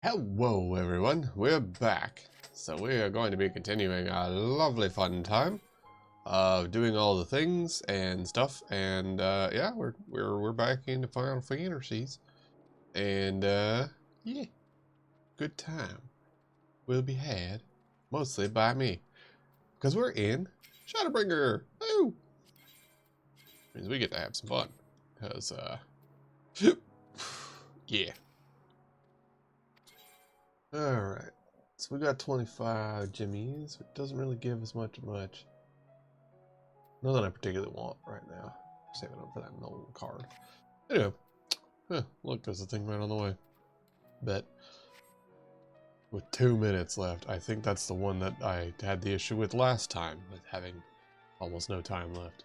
Hello everyone, we're back. So we are going to be continuing our lovely fun time of doing all the things and stuff, and yeah, we're back into Final Fantasies, and yeah, good time will be had, mostly by me, because we're in Shadowbringer. Woo! Means we get to have some fun, because yeah. Alright, so we got 25 jimmies. It doesn't really give us much. Nothing I particularly want right now. Saving up for that Nolan card. Anyway, look, there's a thing right on the way. Bet. With 2 minutes left. I think that's the one that I had the issue with last time, with having almost no time left.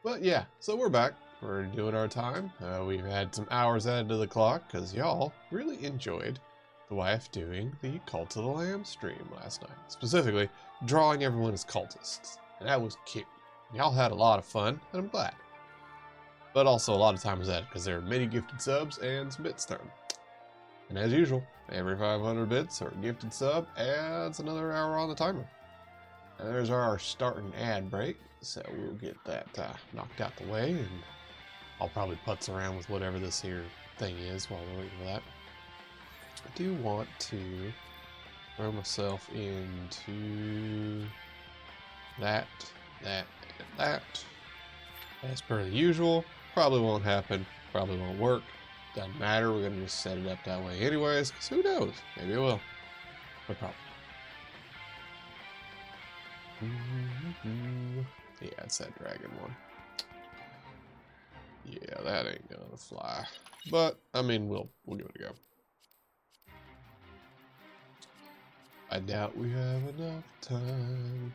But yeah, so we're back. We're doing our time. We've had some hours added to the clock, because y'all really enjoyed the wife doing the Cult of the Lamb stream last night. Specifically, drawing everyone as cultists. And that was cute. Y'all had a lot of fun, and I'm glad. But also a lot of time was added, because there are many gifted subs and some bits thrown. And as usual, every 500 bits or gifted sub adds another hour on the timer. And there's our start and ad break, so we'll get that knocked out the way, and I'll probably putz around with whatever this here thing is while we're waiting for that. I do want to throw myself into that, and that. As per the usual, probably won't happen, probably won't work. Doesn't matter, we're gonna just set it up that way anyways, because who knows? Maybe it will. But probably. Yeah, it's that dragon one. Yeah, that ain't gonna fly. But I mean, we'll give it a go. I doubt we have enough time.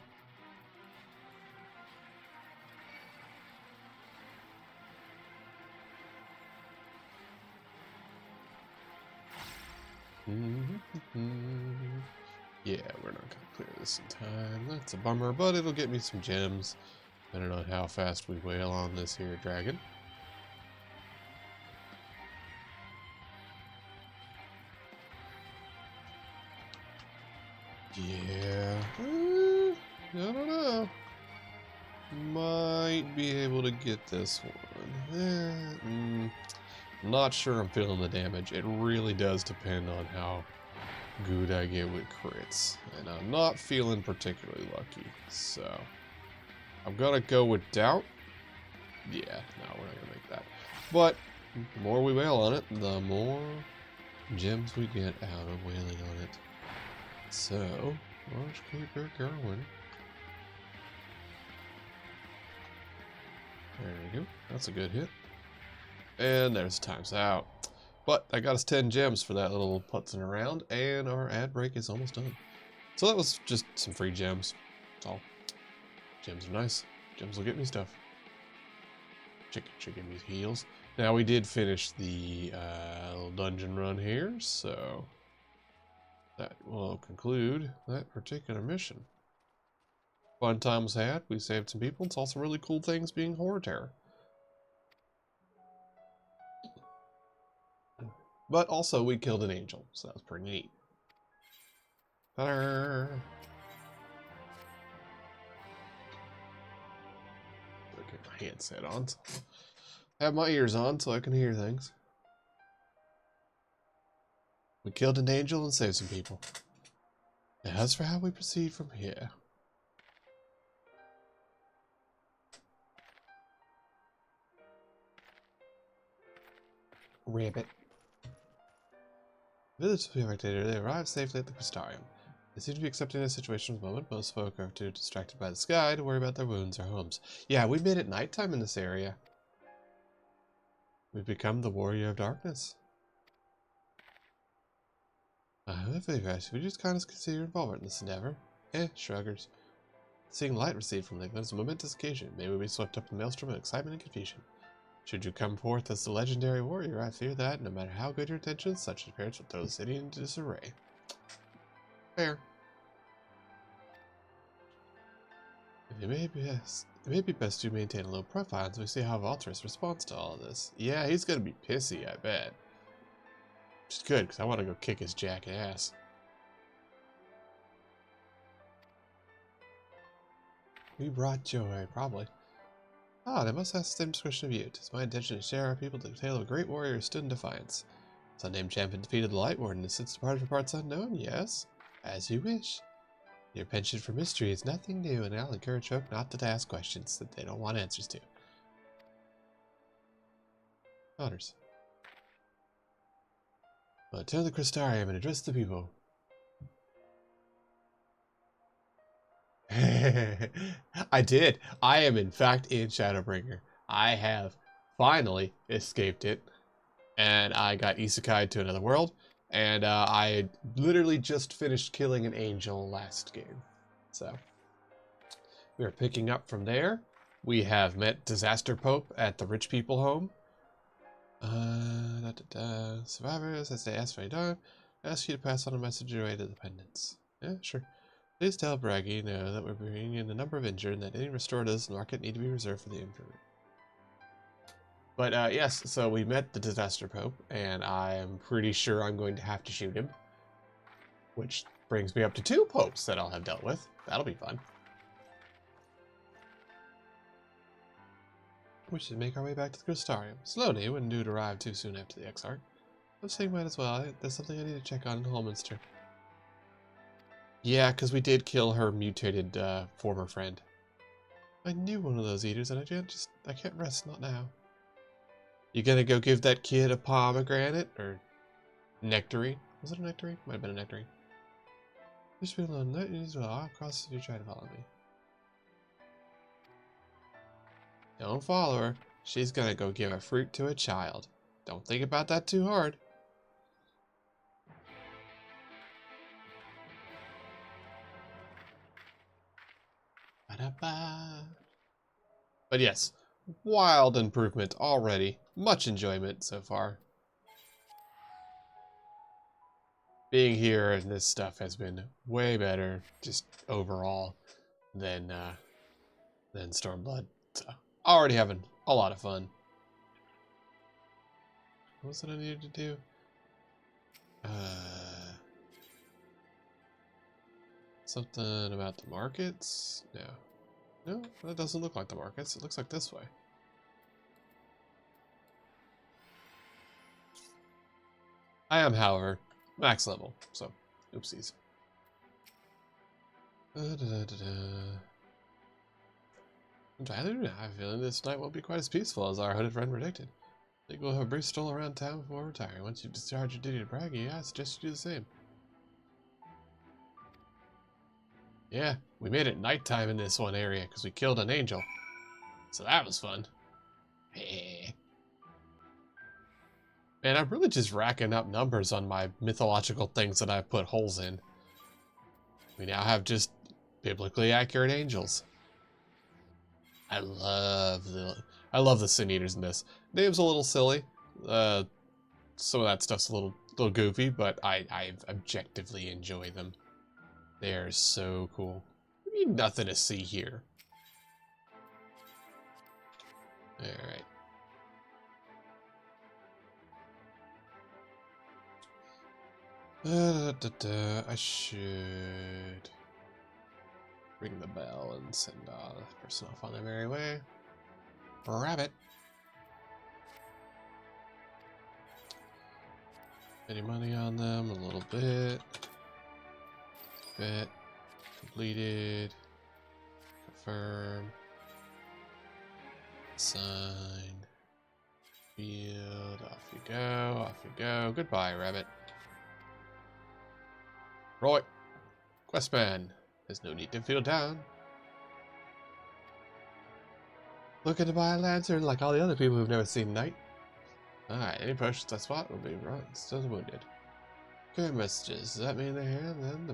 Yeah, we're not gonna clear this in time. That's a bummer, but it'll get me some gems, depending on how fast we wail on this here dragon. Yeah, I don't know. Might be able to get this one. Not sure I'm feeling the damage. It really does depend on how good I get with crits. And I'm not feeling particularly lucky. So, I'm gonna go with doubt. Yeah, no, we're not gonna make that. But, the more we wail on it, the more gems we get out of wailing on it. So, let's keep her going. There we go. That's a good hit. And there's times out. But I got us 10 gems for that little putzing around, and our ad break is almost done. So that was just some free gems. That's all. Gems are nice. Gems will get me stuff. Chicken me heals. Now we did finish the little dungeon run here, so that will conclude that particular mission. Fun time was had. We saved some people and saw some really cool things being horror terror. But also, we killed an angel, so that was pretty neat. Ta-da! Get my headset on. Have my ears on so I can hear things. We killed an angel and saved some people. As for how we proceed from here... Rabbit. Village spectator, they arrived safely at the Crystarium. They seem to be accepting the situation for the moment. Most folk are too distracted by the sky to worry about their wounds or homes. Yeah, we made it nighttime in this area. We've become the warrior of darkness. However, we just kind of consider your involvement in this endeavor. Shruggers. Seeing light received from Ligma is a momentous occasion. Maybe we'll be swept up in a maelstrom of excitement and confusion. Should you come forth as the legendary warrior, I fear that, no matter how good your intentions, such appearance will throw the city into disarray. Fair. It may be best to maintain a low profile until we see how Valtris responds to all of this. Yeah, he's gonna be pissy, I bet. Which is good, because I want to go kick his jackass. We brought joy, probably. Ah, they must have the same description of you. It is my intention to share our people the tale of a great warrior who stood in defiance. This unnamed champion defeated the Light Warden and since departed for parts unknown, yes? As you wish. Your penchant for mystery is nothing new, and I'll encourage folk not to ask questions that they don't want answers to. Honors. Well, turn the Crystarium and address the people. I did. I am in fact in Shadowbringer. I have finally escaped it, and I got isekai to another world, and I literally just finished killing an angel last game. So we are picking up from there. We have met Disaster Pope at the rich people home. Survivors, as they ask for your time, ask you to pass on a message away to the dependents. Yeah, sure. Please tell Braggy that we're bringing in a number of injured and that any restoratives in the market need to be reserved for the infirmary. But yes, so we met the Disaster Pope, and I am pretty sure I'm going to have to shoot him. Which brings me up to 2 popes that I'll have dealt with. That'll be fun. We should make our way back to the Crystarium. Slowly, wouldn't do to arrive too soon after the Exarch. I'm saying might as well. There's something I need to check on in Holminster. Yeah, because we did kill her mutated former friend. I knew one of those eaters, and I can't rest, not now. You gonna go give that kid a pomegranate? Or nectarine? Was it a nectarine? Might have been a nectarine. Just be alone. Let you as well. I'll cross if you try to follow me. Don't follow her. She's gonna go give a fruit to a child. Don't think about that too hard. Ba-da-ba. But yes, wild improvement already. Much enjoyment so far. Being here and this stuff has been way better, just overall, than Stormblood. So, already having a lot of fun. What was it I needed to do? Something about the markets? No. No, that doesn't look like the markets. It looks like this way. I am, however, max level, so oopsies. I'm tired. I have a feeling this night won't be quite as peaceful as our hooded friend predicted. I think we'll have a brief stroll around town before retiring. Once you discharge your duty to Braggy, I suggest you do the same. Yeah, we made it nighttime in this one area because we killed an angel. So that was fun. Man, I'm really just racking up numbers on my mythological things that I've put holes in. We now have just biblically accurate angels. I love the Sin Eaters in this. Name's a little silly. Some of that stuff's a little goofy, but I objectively enjoy them. They are so cool. I mean, nothing to see here. Alright. I should ring the bell and send the person off on their merry way. Rabbit. Any money on them? A little bit. Bit. Completed. Confirm. Sign. Field. Off you go. Off you go. Goodbye, Rabbit. Roy. Questman. There's no need to feel down. Looking to buy a lantern like all the other people who've never seen night. Alright, any approach to that spot will be run. Still wounded. Good messages. Does that mean they're here? Then the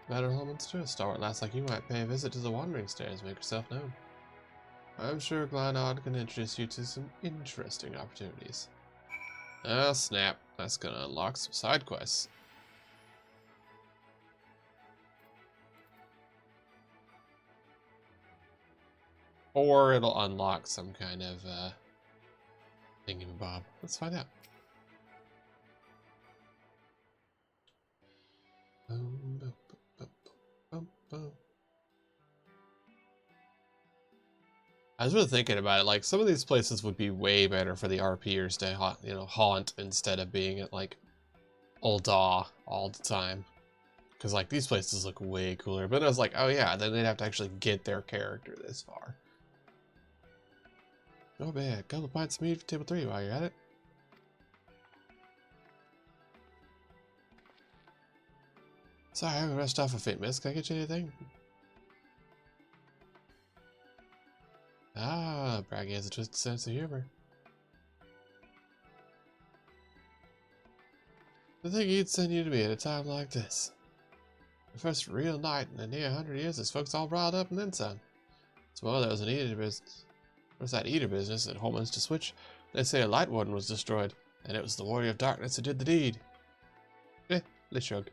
Battle Holminster? A stalwart lass like you might pay a visit to the Wandering Stairs. Make yourself known. I'm sure Glanod can introduce you to some interesting opportunities. Oh snap. That's gonna unlock some side quests. Or it'll unlock some kind of thingamabob. Let's find out. I was really thinking about it. Like, some of these places would be way better for the RPers to haunt instead of being at like Ul'dah all the time. Because like these places look way cooler. But I was like, oh yeah, then they'd have to actually get their character this far. Oh man, a couple of pints of meat for table 3 while you're at it. Sorry, I haven't rushed off a fit, miss. Can I get you anything? Ah, Braggy has a twisted sense of humor. I think he'd send you to me at a time like this. The first real night in a near 100 years, this folks all riled up and then some. Tomorrow there was an eater business. What's that eater business at Holman's Switch? They say a light warden was destroyed, and it was the warrior of darkness who did the deed. They shrugged.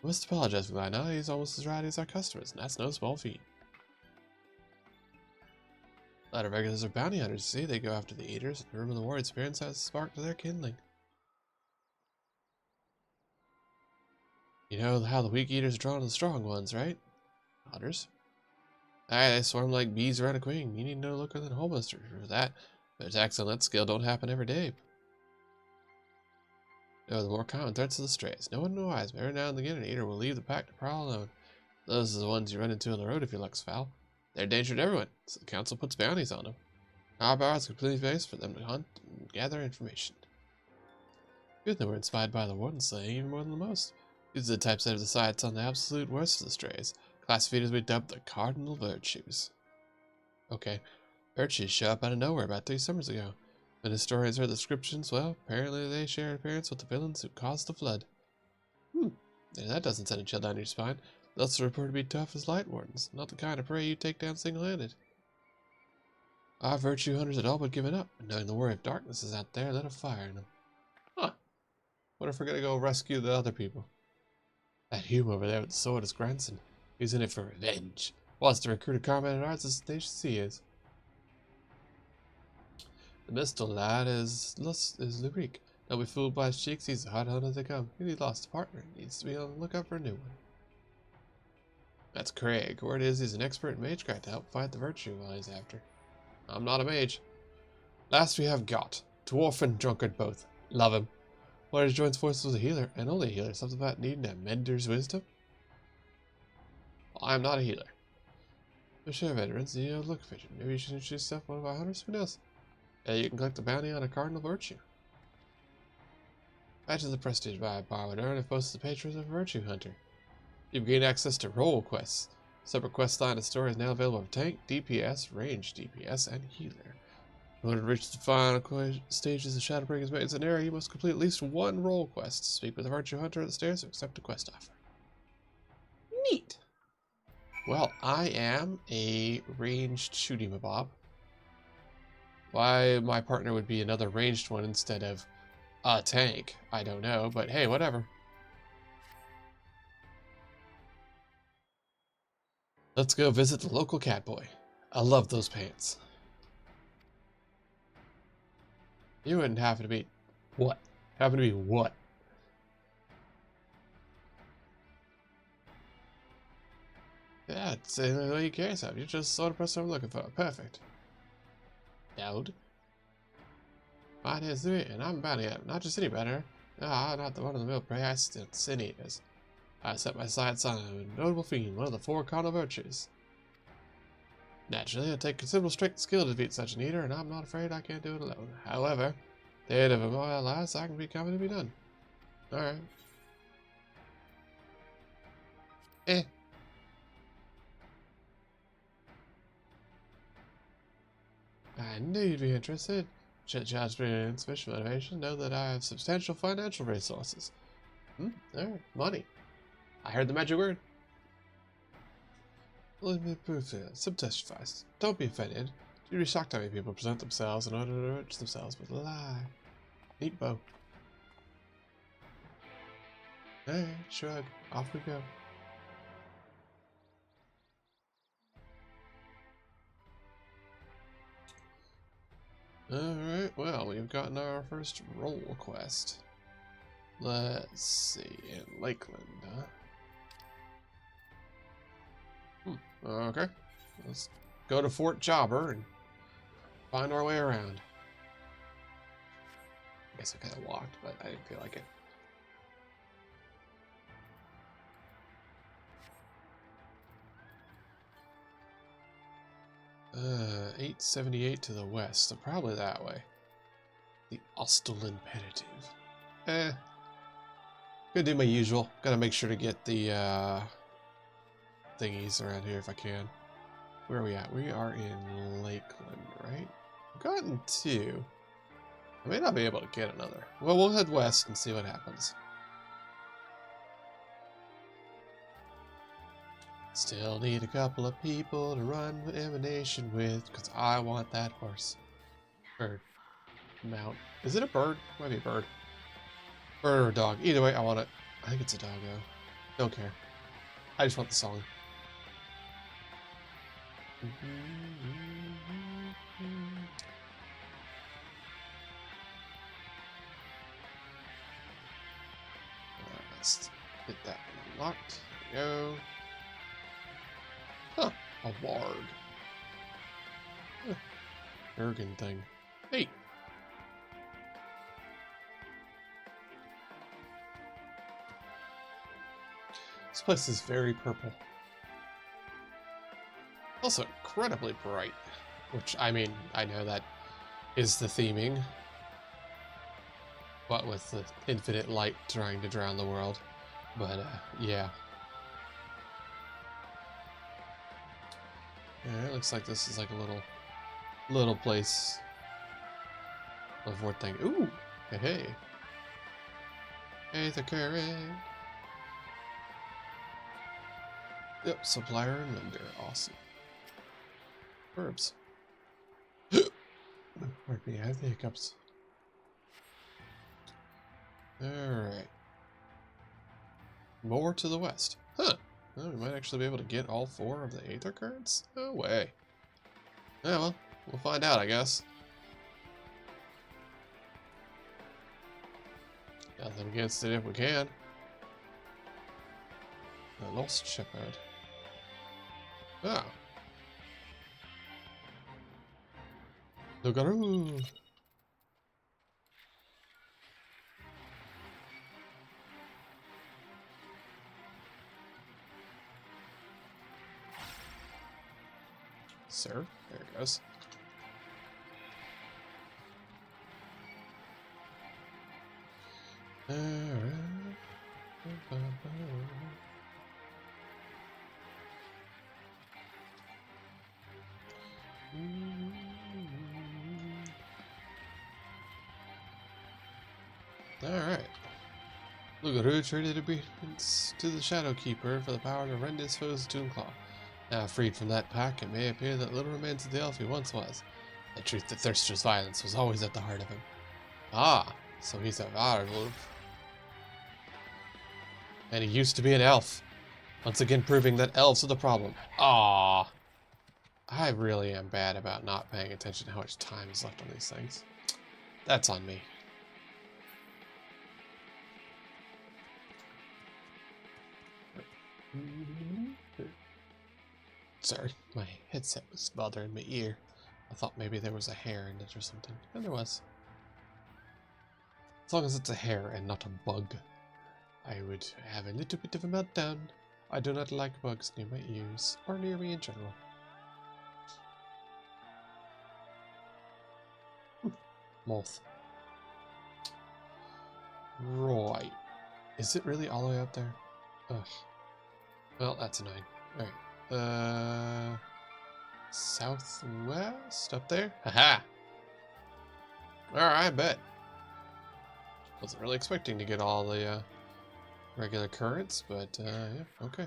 I must apologize for that. Now he's almost as rowdy as our customers, and that's no small feat. A lot of regulars are bounty hunters, see? They go after the eaters, and the room of the warrior's appearance has a spark to their kindling. You know how the weak eaters are drawn to the strong ones, right? Otters. Aye, they swarm like bees around a queen. You need no looker than Holmaster for that. But attacks on that scale don't happen every day. No, the more common threats are the strays. No one knows, but every now and again an eater will leave the pack to prowl alone. Those are the ones you run into on the road if your luck's foul. They're a danger to everyone, so the council puts bounties on them. Our bar is completely based for them to hunt and gather information. Good that we're inspired by the warden slaying even more than the most. These are the types that have the sights on the absolute worst of the strays. Classified as we dub the cardinal virtues. Okay, virtues show up out of nowhere about 3 summers ago. When historians heard the descriptions, well, apparently they share an appearance with the villains who caused the flood. Yeah, that doesn't send a chill down your spine. They're also reported to be tough as light wardens, not the kind of prey you take down single-handed. Our virtue hunters had all but given up, and knowing the warrior of darkness is out there, lit a fire in them. Huh. What if we're gonna go rescue the other people? That Hume over there with the sword is Granson. He's in it for revenge. Wants to recruit a combat in arts as tenacious he is. The mistle lad is Lurik. Don't be fooled by his cheeks, he's a hard hunter to come. He lost a partner, needs to be on the lookout for a new one. That's Craig. Word is he's an expert magecraft to help fight the virtue while he's after. I'm not a mage. Last we have got. Dwarf and drunkard both. Love him. Wanted to join forces with a healer, and only a healer. Something about needing a mentor's wisdom? Well, I'm not a healer. But sure, veterans, you look efficient. Maybe you should introduce yourself one of our hunters? Who knows? You can collect a bounty on a cardinal virtue. Imagine the prestige by a bar would earn if boasts the patron of a virtue hunter. You've gained access to role quests. Separate quest line and story is now available for tank, DPS, range DPS, and healer. In order to reach the final stages of Shadowbringers Maidens and Area, you must complete at least 1 role quest. Speak with the virtue hunter at the stairs or accept a quest offer. Neat! Well, I am a ranged shooting mabob. Why my partner would be another ranged one instead of a tank, I don't know, but hey, whatever. Let's go visit the local catboy. I love those pants. You wouldn't happen to be... What? Happen to be what? Yeah, it's the way you carry yourself. You're just the sort of person I'm looking for. Perfect. Dowd. My name's Louis, and I'm a bounty hunter. Not just any bounty hunter. No, I'm not the one-of-the-mill prey. I still sin eaters. I set my sights on a notable fiend, one of the 4 cardinal virtues. Naturally, it'll take considerable strength and skill to defeat such an eater, and I'm not afraid I can't do it alone. However, the aid of a more allies, I can be coming to be done. Alright. I knew you'd be interested. Should judge experience, special motivation, know that I have substantial financial resources. Alright, money. I heard the magic word. Let me prove it. Some testifies. Don't be offended. You'd be shocked how many people present themselves in order to enrich themselves with a lie. Neat bow. Alright, shrug. Off we go. Alright, well, we've gotten our first role quest. Let's see, in Lakeland, huh? Okay. go to Fort Jobber and find our way around. I guess I kind of walked, but I didn't feel like it. Uh, 878 to the west, so probably that way. The Ostal Imperative. Gonna do my usual. Gotta make sure to get the thingies around here if I can. Where are we at? We are in Lakeland, right? I've gotten 2. I may not be able to get another. Well, we'll head west and see what happens. Still need a couple of people to run Emanation with, because I want that horse. Bird. Mount. Is it a bird? Might be a bird. Bird or a dog. Either way, I want it. I think it's a doggo. Don't care. I just want the song. Let's get that unlocked. There we go. Huh. A warg. Huh. Ergen thing. Hey. This place is very purple. Also incredibly bright. Which, I mean, I know that is the theming. What with the infinite light trying to drown the world. But, yeah. Yeah, it looks like this is like a little place of what thing. Ooh! Hey, hey. Hey, the current. Yep, supplier and vendor. Awesome. Verbs. Pardon me, I have the hiccups. Alright. More to the west. Huh. Well, we might actually be able to get all 4 of the Aether Currents? No way. Yeah, well, we'll find out, I guess. Nothing against it if we can. The Lost Shepherd. Ah. Lookaroo. Sir, there it goes. Alright. Lookaroo traded obedience to the Shadow Keeper for the power to rend his foes to Claw. Now freed from that pack, it may appear that little remains of the elf he once was. The truth that Thirster's violence was always at the heart of him. Ah, so he's a werewolf. And he used to be an elf. Once again proving that elves are the problem. Ah, I really am bad about not paying attention to how much time is left on these things. That's on me. Sorry, my headset was bothering my ear. I thought maybe there was a hair in it or something. And there was. As long as it's a hair and not a bug, I would have a little bit of a meltdown. I do not like bugs near my ears, or near me in general. Moth. Right. Is it really all the way up there? Ugh. Well, that's annoying. Alright. Southwest? Up there? Haha! Alright, I bet. Wasn't really expecting to get all the regular currents, but yeah, okay.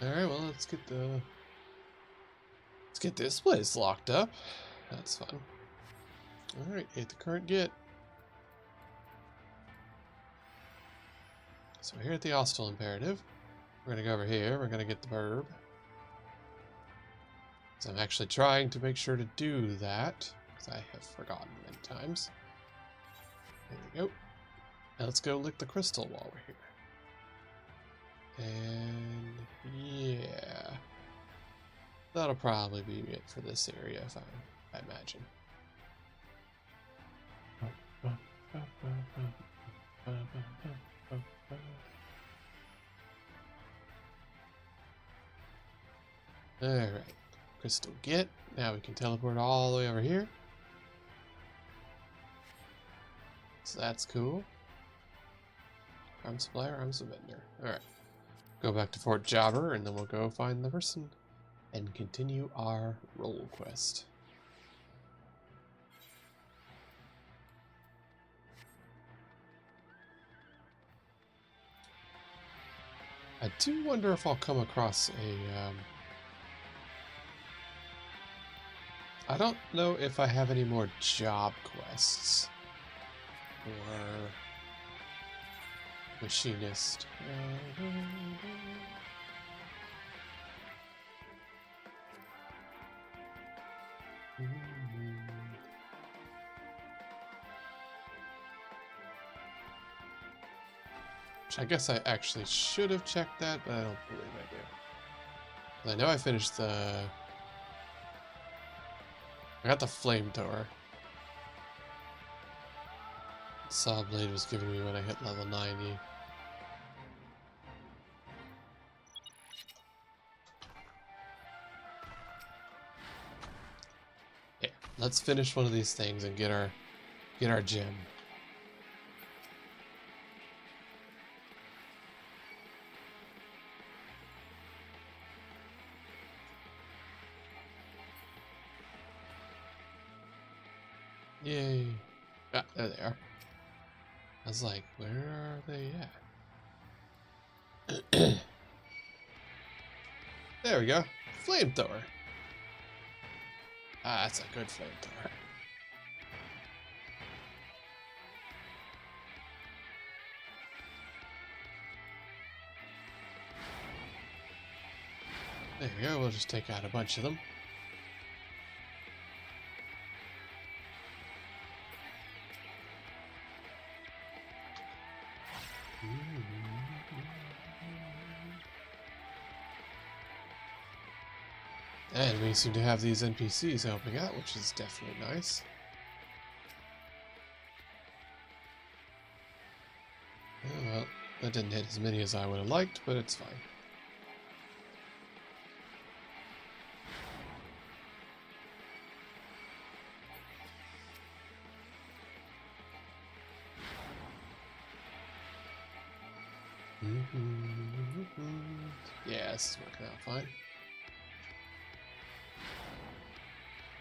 Alright, well, let's get this place locked up. That's fun. Alright, hit the current get. So here at the Ostal Imperative, we're going to go over here, we're going to get the burb. So I'm actually trying to make sure to do that, because I have forgotten many times. There we go. Now let's go lick the crystal while we're here. And Yeah. That'll probably be it for this area, if I imagine. Alright. Crystal get. Now we can teleport all the way over here. So that's cool. Arms supplier, arms vendor. Alright. Go back to Fort Jobber, and then we'll go find the person and continue our role quest. I do wonder if I'll come across a... I don't know if I have any more job quests. Or... machinist. Which I guess I actually should have checked that, but I don't believe I do. I know I finished the... I got the flamethrower. Saw blade was giving me when I hit level 90. Yeah, let's finish one of these things and get our gem. Yay. Ah, there they are. I was like, where are they at? There we go. Flamethrower. Ah, that's a good flamethrower. There we go. We'll just take out a bunch of them. And we seem to have these NPCs helping out, which is definitely nice. Oh, well, that didn't hit as many as I would have liked, but it's fine. Yeah, this is working out fine.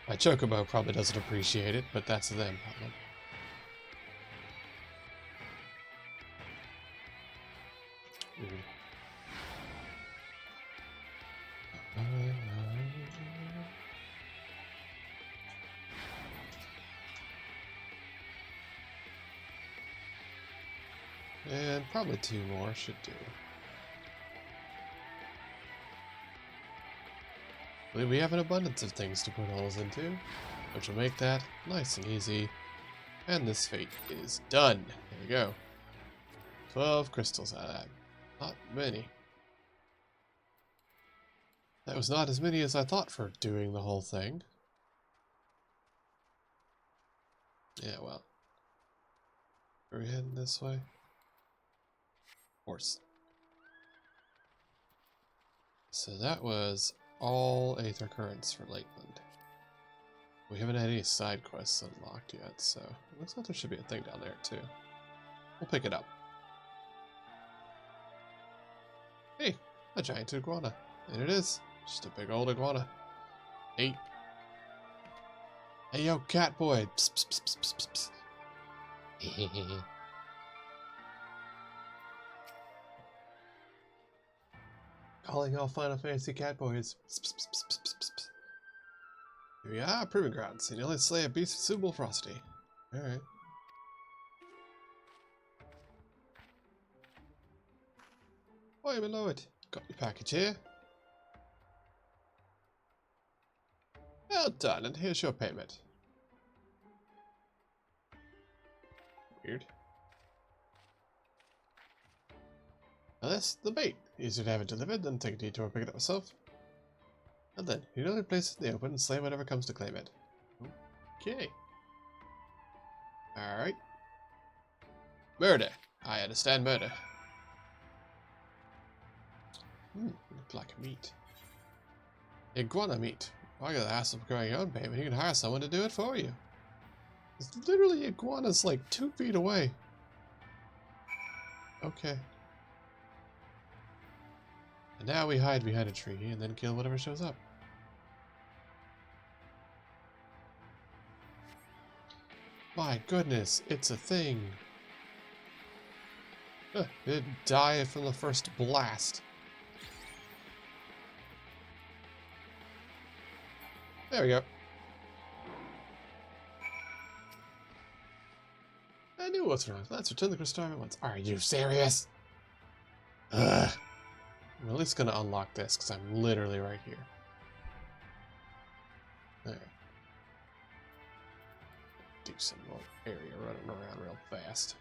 My Chocobo probably doesn't appreciate it, but that's them problem. And probably 2 more should do. We have an abundance of things to put holes into, which will make that nice and easy. And this fate is done. There we go. 12 crystals out of that. Not many. That was not as many as I thought for doing the whole thing. Yeah, well. Are we heading this way? Of course. So that was all Aether Currents for Lakeland. We haven't had any side quests unlocked yet, so it looks like there should be a thing down there too. We'll pick it up. Hey, a giant iguana. And it is. Just a big old iguana. Hey. Hey, yo, cat boy. Psst, psst, psst, psst, psst, psst. Calling all Final Fantasy cat boys. Psst, psst, psst, psst, psst, psst. Here we are, Proving Grounds. And you only slay a beast of suitable ferocity. Alright. Oi, my lord. Got your package here. Well done, and here's your payment. Weird. Well, this, the bait. Easier to have it delivered than take a detour and pick it up myself. And then, you know, place it in the open and slay whatever comes to claim it. Okay. Alright. Murder. I understand murder. Look like meat. Iguana meat. Why got the hassle of growing your own payment? You can hire someone to do it for you. It's literally iguanas like 2 feet away. Okay. And now we hide behind a tree and then kill whatever shows up. My goodness, it's a thing. It didn't die from the first blast. There we go. I knew what's wrong. Let's return the crystal at once. Are you serious? Ugh. I'm at least gonna unlock this because I'm literally right here. There. Do some little area running around real fast.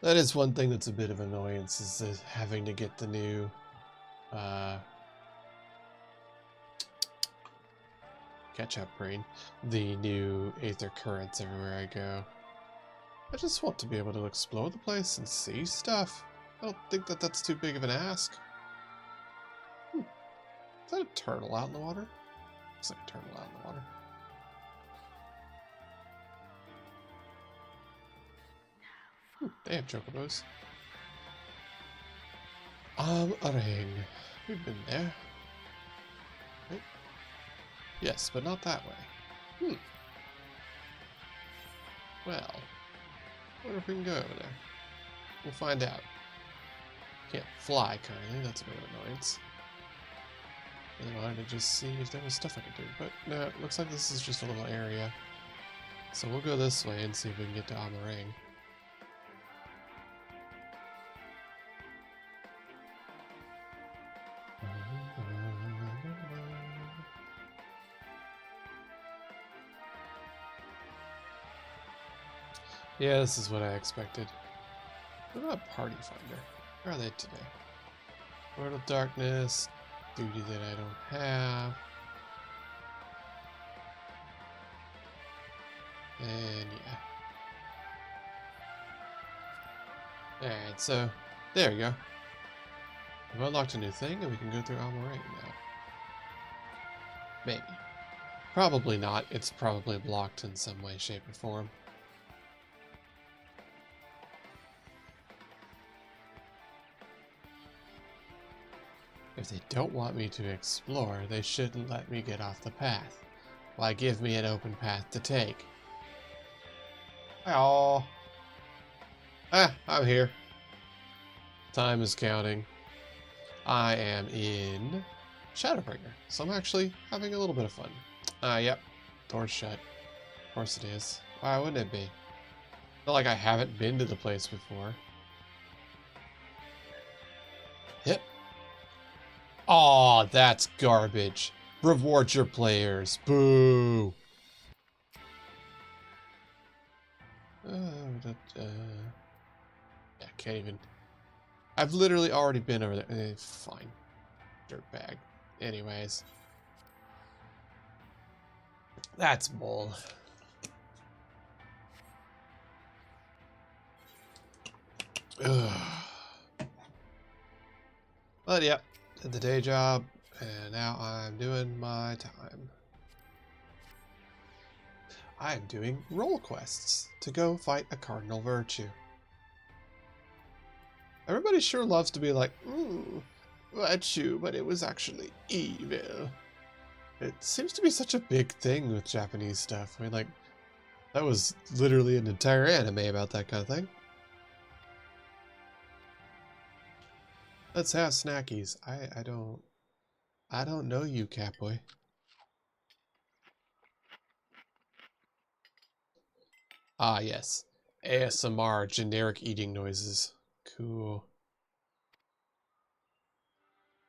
That is one thing that's a bit of annoyance, is having to get the new catch-up brain, the new aether currents everywhere I go. I just want to be able to explore the place and see stuff. I don't think that that's too big of an ask. Is that a turtle out in the water? Looks like a turtle out in the water. They have chocobos. A ring. We've been there. Right? Yes, but not that way. Well, I wonder if we can go over there. We'll find out. Can't fly currently, that's a bit of an annoyance. I wanted to just see if there was stuff I could do, but no, it looks like this is just a little area. So we'll go this way and see if we can get to Amarang. Yeah, this is what I expected. What about Party Finder? Where are they today? Portal Darkness, duty that I don't have. And yeah. Alright, so there we go. We've unlocked a new thing and we can go through Amarang now. Maybe. Probably not. It's probably blocked in some way, shape, or form. If they don't want me to explore, they shouldn't let me get off the path. Why give me an open path to take? Oh. I'm here. Time is counting. I am in Shadowbringer, so I'm actually having a little bit of fun. Yep. Door's shut. Of course it is. Why wouldn't it be? Not like I haven't been to the place before. Yep. Aw, that's garbage. Reward your players. Boo. Yeah, can't even. I've literally already been over there. Fine. Dirtbag. Anyways. That's bull. But yeah, did the day job, and now I'm doing my time. I'm doing role quests to go fight a cardinal virtue. Everybody sure loves to be like, virtue, but it was actually evil. It seems to be such a big thing with Japanese stuff. I mean, like, that was literally an entire anime about that kind of thing. Let's have snackies. I don't know you, Catboy. Ah, yes. ASMR, generic eating noises. Cool.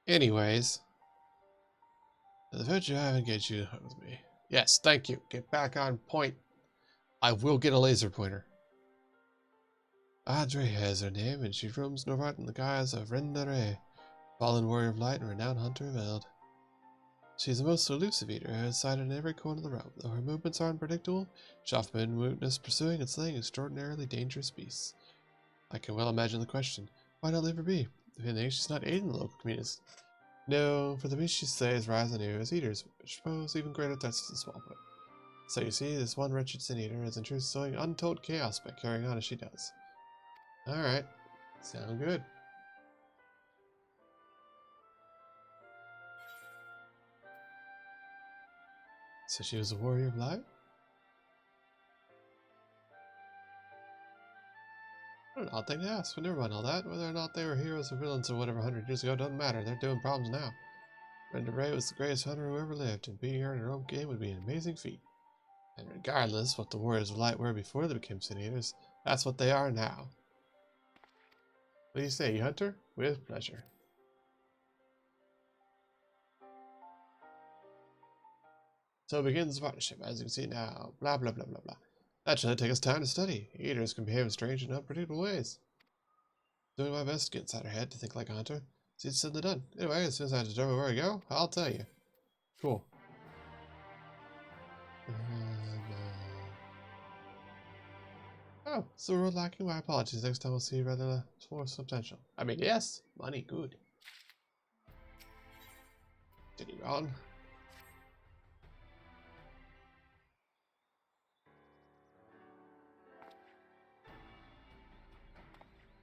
Anyways. The virtue I have engaged you with me. Yes, thank you. Get back on point. I will get a laser pointer. Adria is her name, and she roams northward in the guise of Rendere, fallen warrior of light and renowned hunter of Eld. She's a most elusive eater, who is sighted in every corner of the realm. Though her movements are unpredictable, she often witness pursuing and slaying extraordinarily dangerous beasts. I can well imagine the question, why not leave her be? If anything, she's not aiding the local communities. No, for the beasts she slays rise anew as eaters, which pose even greater threats to the small folk. So you see, this one wretched sin eater is in truth sowing untold chaos by carrying on as she does. Alright, sound good. So she was a warrior of light? What an odd thing to ask, but never mind all that. Whether or not they were heroes or villains or whatever 100 years ago doesn't matter. They're doing problems now. Brenda Ray was the greatest hunter who ever lived, and beating her in her own game would be an amazing feat. And regardless what the warriors of light were before they became sin eaters, that's what they are now. What do you say, Hunter? With pleasure. So begins the partnership, as you can see now. Blah, blah, blah, blah, blah. That should take us time to study. Eaters can behave in strange and unpredictable ways. Doing my best to get inside her head to think like a hunter. See, it's said and done. Anyway, as soon as I determine where I go, I'll tell you. Cool. Oh, so we're lacking. My apologies. Next time we'll see rather more substantial. I mean, yes, money, good. Did he wrong?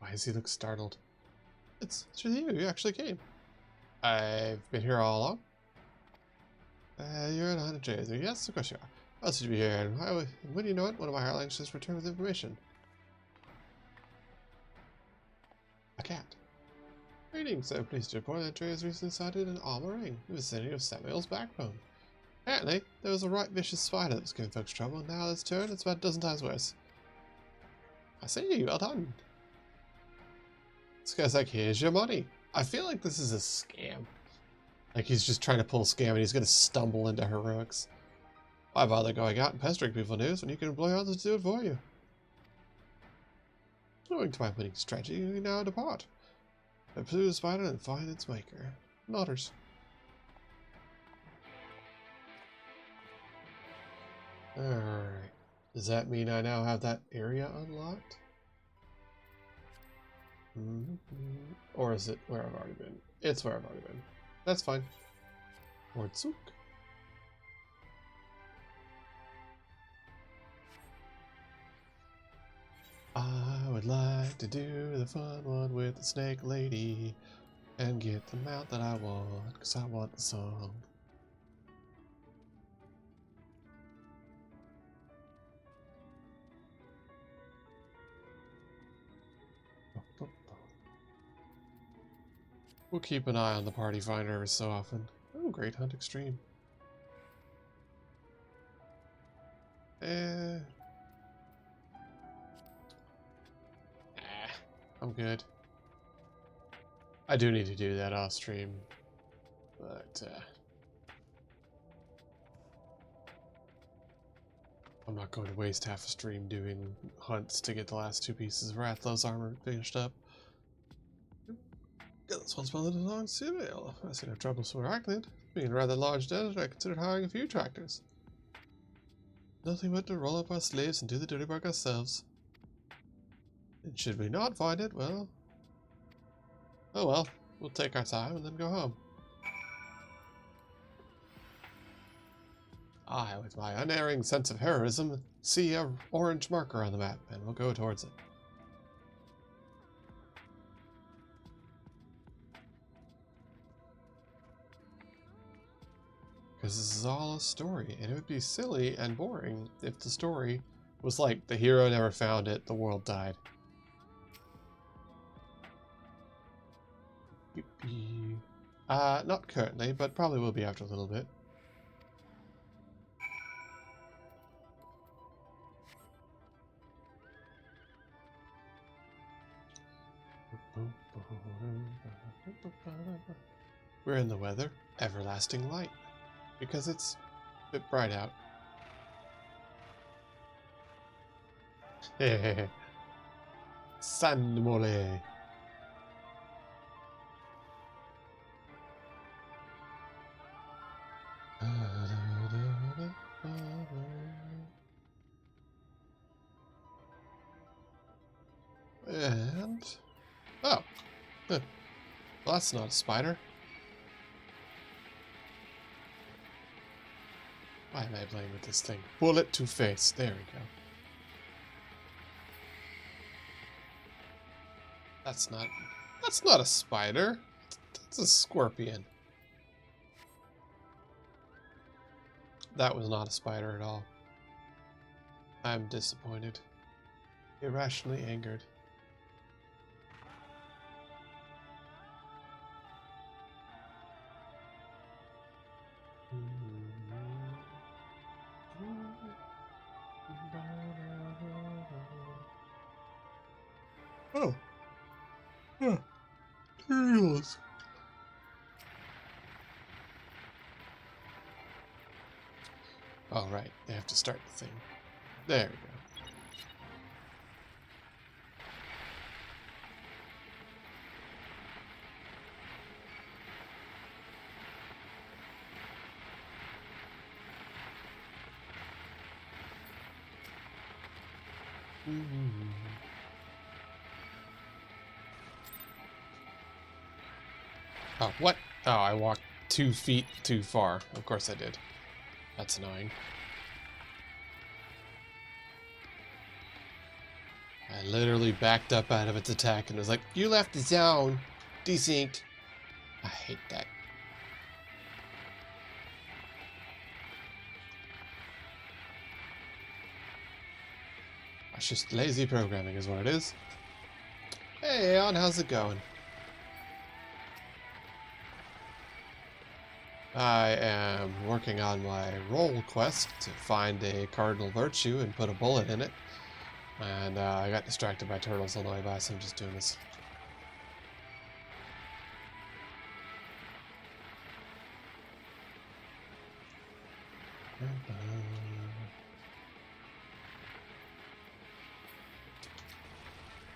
Why does he look startled? It's you. You actually came. I've been here all along. You're at 100 days. Yes, of course you are. How else did you be here? And when do you know it? One of my hirelings just returned with information. A cat. Greetings, I'm pleased to report that Trey has recently sighted an armor ring in the vicinity of Samuel's backbone. Apparently, there was a right vicious spider that was giving folks trouble, and now that's turned, it's about a dozen times worse. I see, well done. This guy's like, here's your money. I feel like this is a scam. Like he's just trying to pull a scam and he's going to stumble into heroics. Why bother going out and pestering people news when you can employ others to do it for you? Owing to my winning strategy, we now depart. I pursue the spider and find its maker. Nodders. Alright. Does that mean I now have that area unlocked? Or is it where I've already been? It's where I've already been. That's fine. Ortsuk. I would like to do the fun one with the snake lady and get the mount that I want, because I want the song. We'll keep an eye on the party finder every so often. Oh, Great Hunt Extreme. I'm good. I do need to do that off stream, but I'm not going to waste half a stream doing hunts to get the last 2 pieces of Rathlow's armor finished up. Yeah, this one's one of the long serial. I see no trouble with Arachnid. Being a rather large desert, I considered hiring a few tractors. Nothing but to roll up our slaves and do the dirty work ourselves. And should we not find it, well... Oh well, we'll take our time and then go home. I, with my unerring sense of heroism, see an orange marker on the map, and we'll go towards it. Because this is all a story, and it would be silly and boring if the story was like, the hero never found it, the world died. Not currently, but probably will be after a little bit. We're in the weather, everlasting light, because it's a bit bright out. Sand mole. And oh, well, that's not a spider. Why am I playing with this thing? Bullet to face. There we go. That's not a spider. That's a scorpion. That was not a spider at all. I'm disappointed. Irrationally angered. Oh. Huh. Turtles. All right, they have to start the thing. There we go. Oh, what? Oh, I walked 2 feet too far. Of course I did. That's annoying. I literally backed up out of its attack and was like, you left the zone. Desynced. I hate that. It's just lazy programming is what it is. Hey, Aeon, how's it going? I am working on my roll quest to find a cardinal virtue and put a bullet in it. And I got distracted by turtles on the way by, so I'm just doing this.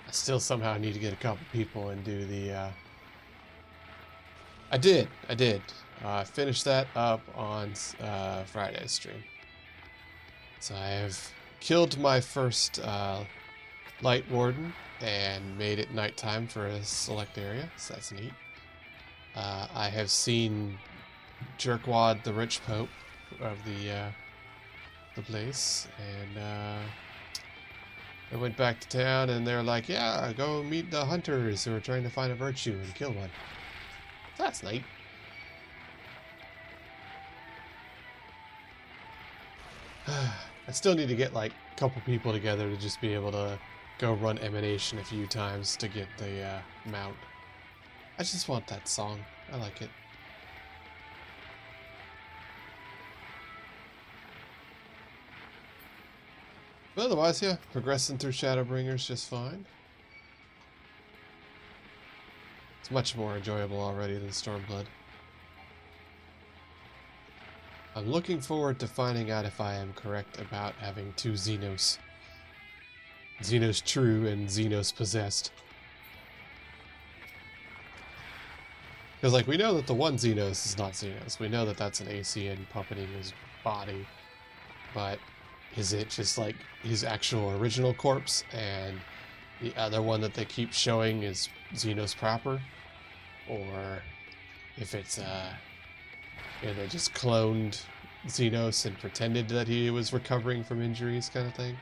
I still somehow need to get a couple people and do the... I did. Finished that up on Friday's stream. So I have killed my first light warden and made it nighttime for a select area, so that's neat. I have seen Jerkwad, the rich pope of the place, and I went back to town and they're like, yeah, go meet the hunters who are trying to find a virtue and kill one. That's neat. I still need to get like a couple people together to just be able to go run Emanation a few times to get the mount. I just want that song. I like it. But otherwise, yeah, progressing through Shadowbringers just fine. It's much more enjoyable already than Stormblood. I'm looking forward to finding out if I am correct about having 2 Xenos. Xenos True and Xenos Possessed. Because, like, we know that the one Xenos is not Xenos. We know that that's an ACN puppeting his body. But is it just, like, his actual original corpse, and the other one that they keep showing is Xenos proper? Or if it's, they just cloned Xenos and pretended that he was recovering from injuries kind of thing.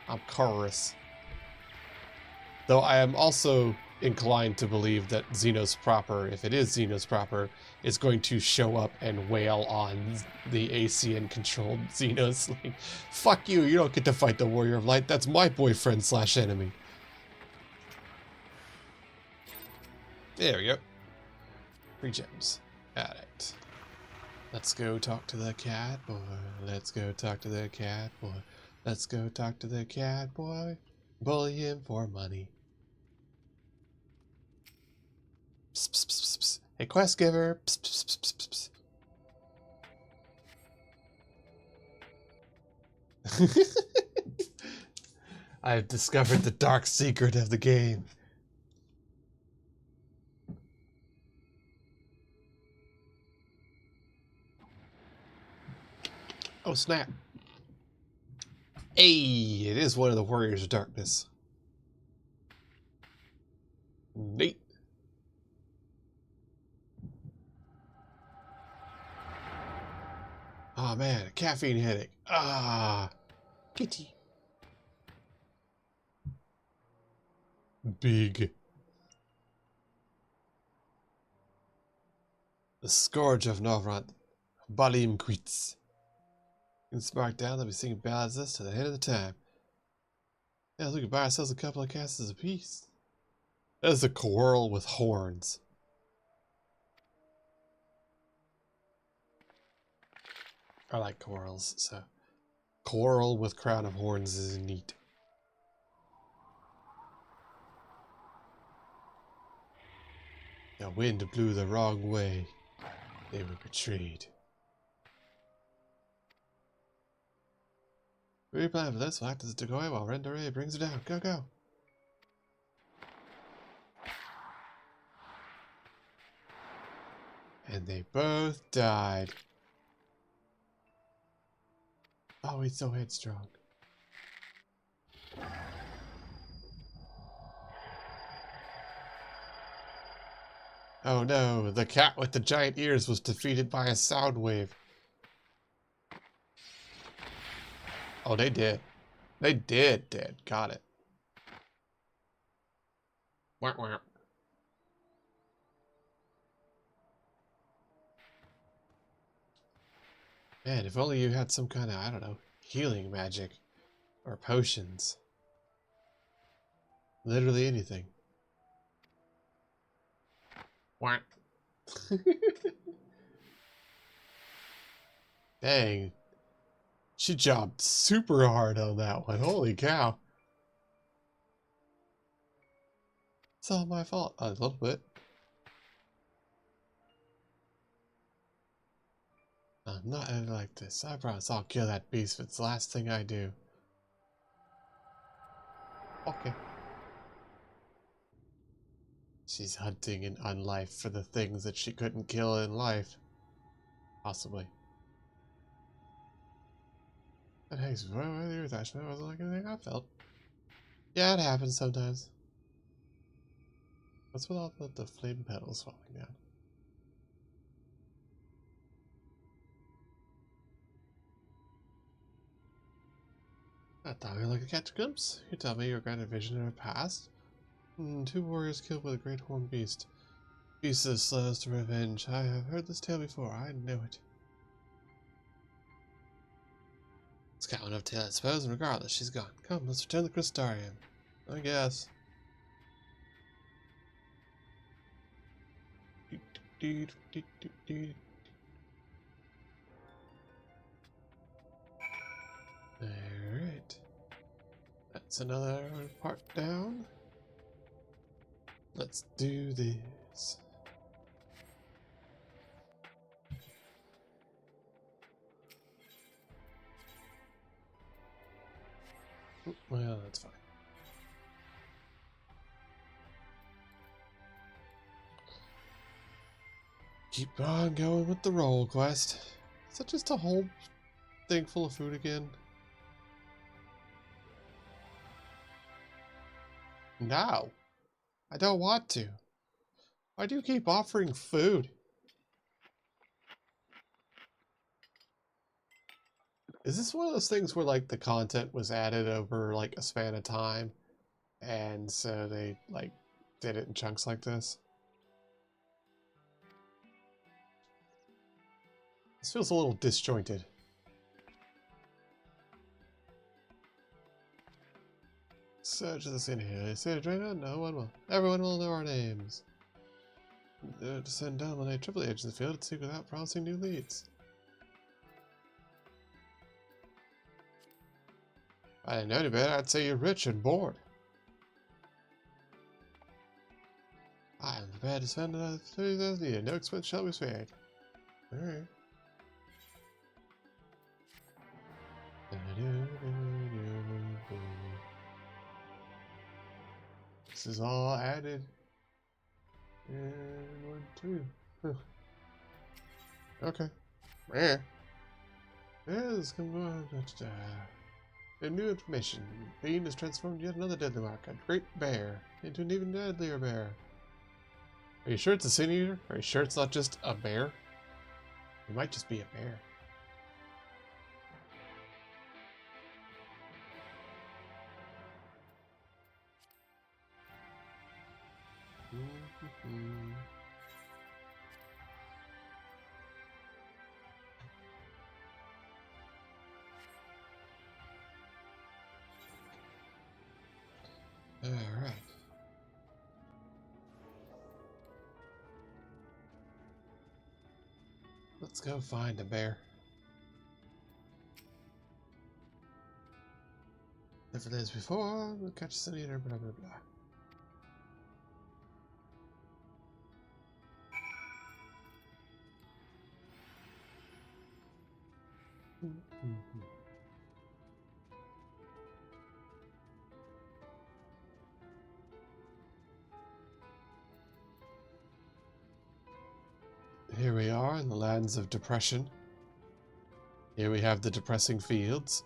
I'm curious. Though I am also inclined to believe that Xenos proper, if it is Xenos proper, is going to show up and wail on the ACN-controlled Xenos. Like, fuck you, you don't get to fight the Warrior of Light. That's my boyfriend / enemy. There we go. 3 gems. Alright. Let's go talk to the cat boy. Let's go talk to the cat boy. Let's go talk to the cat boy. Bully him for money. Psst, psst, psst, psst. Hey, quest giver. Psst, psst, psst, psst, psst. I've discovered the dark secret of the game. Oh, snap. Hey, it is one of the Warriors of Darkness. Neat. Oh man, a caffeine headache. Ah, kitty. Big. The Scourge of Novrant. Balim Quits. It's marked down, let me sing ballads this to the end of the time. Yeah, we could buy ourselves a couple of castles apiece. That is a quarrel with horns. I like quarrels, so. Quarrel with crown of horns is neat. The wind blew the wrong way. They were betrayed. We plan for this. We'll act as a decoy while Rendere brings her down. Go, go. And they both died. Oh, he's so headstrong. Oh no, the cat with the giant ears was defeated by a sound wave. Oh, they did. They did. Got it. Wah, wah. Man, if only you had some kind of, I don't know, healing magic. Or potions. Literally anything. Wah. Dang. She jumped super hard on that one. Holy cow. It's all my fault. A little bit. I'm not ending like this. I promise I'll kill that beast if it's the last thing I do. Okay. She's hunting in unlife for the things that she couldn't kill in life. Possibly. That hangs right with your attachment. It wasn't like anything I felt. Yeah, it happens sometimes. What's with all the flame petals falling down? I thought we were like a catch a glimpse. You tell me your granted vision of the past. Two warriors killed with a great horned beast. Beast that slows to revenge. I have heard this tale before. I know it. It's got enough tale, I suppose, and regardless, she's gone. Come, let's return the Crystarium. I guess. Alright. That's another part down. Let's do this. Well, that's fine. Keep on going with the roll quest. Is that just a whole thing full of food again? No. I don't want to. Why do you keep offering food? Is this one of those things where like the content was added over like a span of time and so they like did it in chunks like this? This feels a little disjointed. Search this in here. They say to no one will. Everyone will know our names. To send down when they triple agents in the field to seek without promising new leads. If I didn't know any better, I'd say you're rich and bored. I am prepared to spend another 30,000 a year. No expense shall be spared. Alright. this is all added. And 1, 2. Huh. Okay. Yeah. Yes, come on. New information. Bean has transformed yet another deadly mark, a great bear, into an even deadlier bear. Are you sure it's a sin eater? Are you sure it's not just a bear? It might just be a bear. Alright. Let's go find a bear. If it is before, we'll catch a sin eater, blah blah blah. Here we are in the lands of depression. Here we have the depressing fields.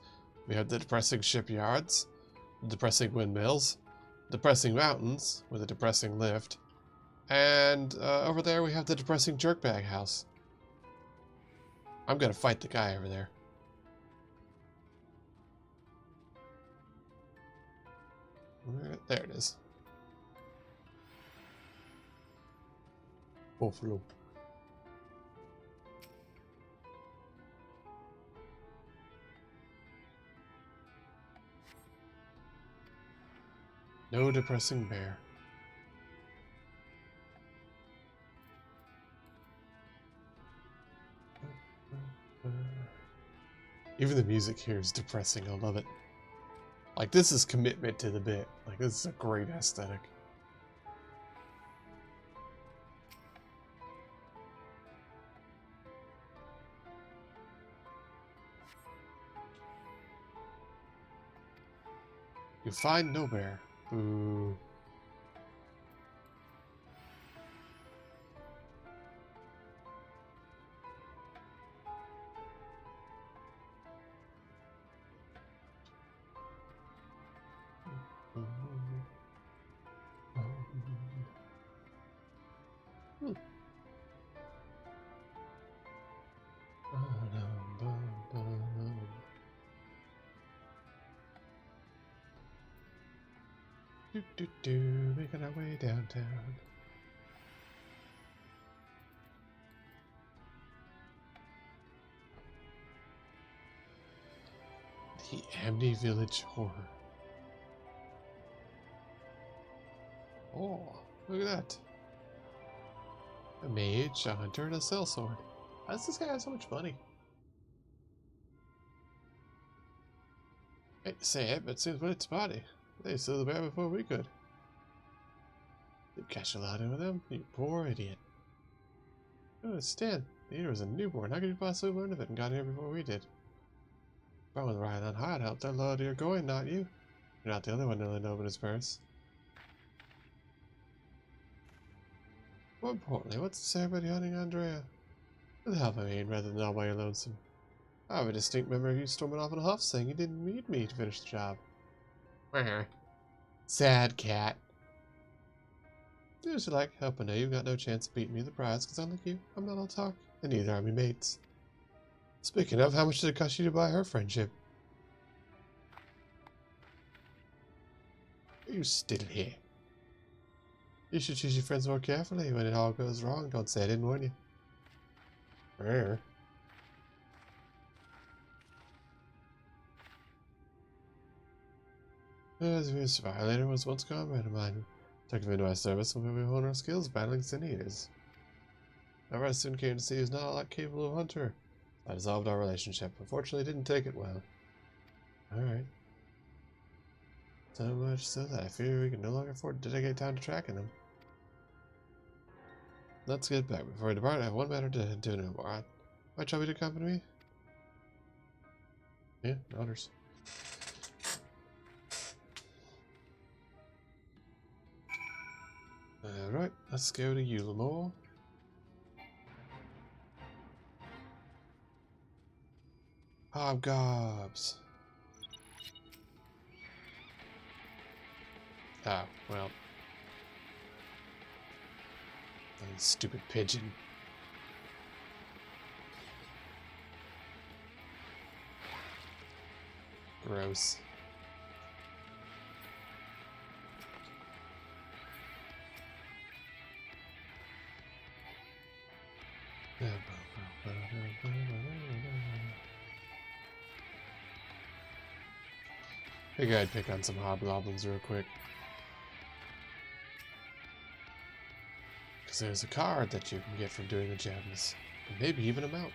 We have the depressing shipyards, the depressing windmills, depressing mountains with a depressing lift, and over there we have the depressing jerkbag house. I'm gonna fight the guy over there. There it is. Buffalo. No depressing bear. Even the music here is depressing. I love it. Like, this is commitment to the bit. Like, this is a great aesthetic. You find no bear. Ooh. Making our way downtown. The Amity Village Horror. Oh, look at that. A mage, a hunter, and a sellsword. How does this guy have so much money? I hate to say it, but since when it's body, they sold the bear before we could. You catch a lot of them, you poor idiot. Oh, Stan, the eater was a newborn. How could you possibly learn of it and got here before we did? Problem with riding on hard helped our load you're going, not you. You're not the only one to open his purse. More importantly, what's to say about hunting Andrea? With help, I mean, rather than all by your lonesome. I have a distinct memory of you storming off in a huff saying you didn't need me to finish the job. Sad cat. Just like, help I know you've got no chance of beating me the prize, because unlike you, I'm not all talk, and neither are me mates. Speaking of, how much did it cost you to buy her friendship? You still here. You should choose your friends more carefully when it all goes wrong. Don't say I didn't warn you. As a violator was once a comrade of mine. Took him into my service and we honed our skills battling sin eaters. However, I soon came to see he was not all that capable of hunter. I dissolved our relationship. Unfortunately, didn't take it well. Alright. So much so that I fear we can no longer afford to dedicate time to tracking him. Let's get back. Before we depart, I have one matter to do no more. Might trouble you to accompany me? Yeah, honors. Alright, let's go to Ulamore. Hobgobs. Oh, well. That stupid pigeon. Gross. Figure I'd pick on some hobgoblins real quick. Because there's a card that you can get from doing the gems. And maybe even a mount.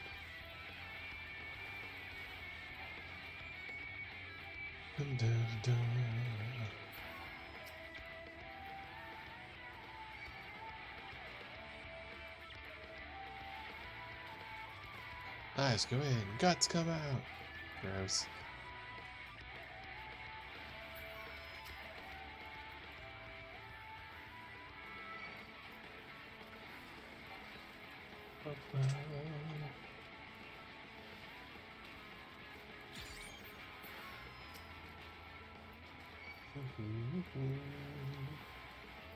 Dun, dun, dun. Nice, go in. Guts come out. Gross.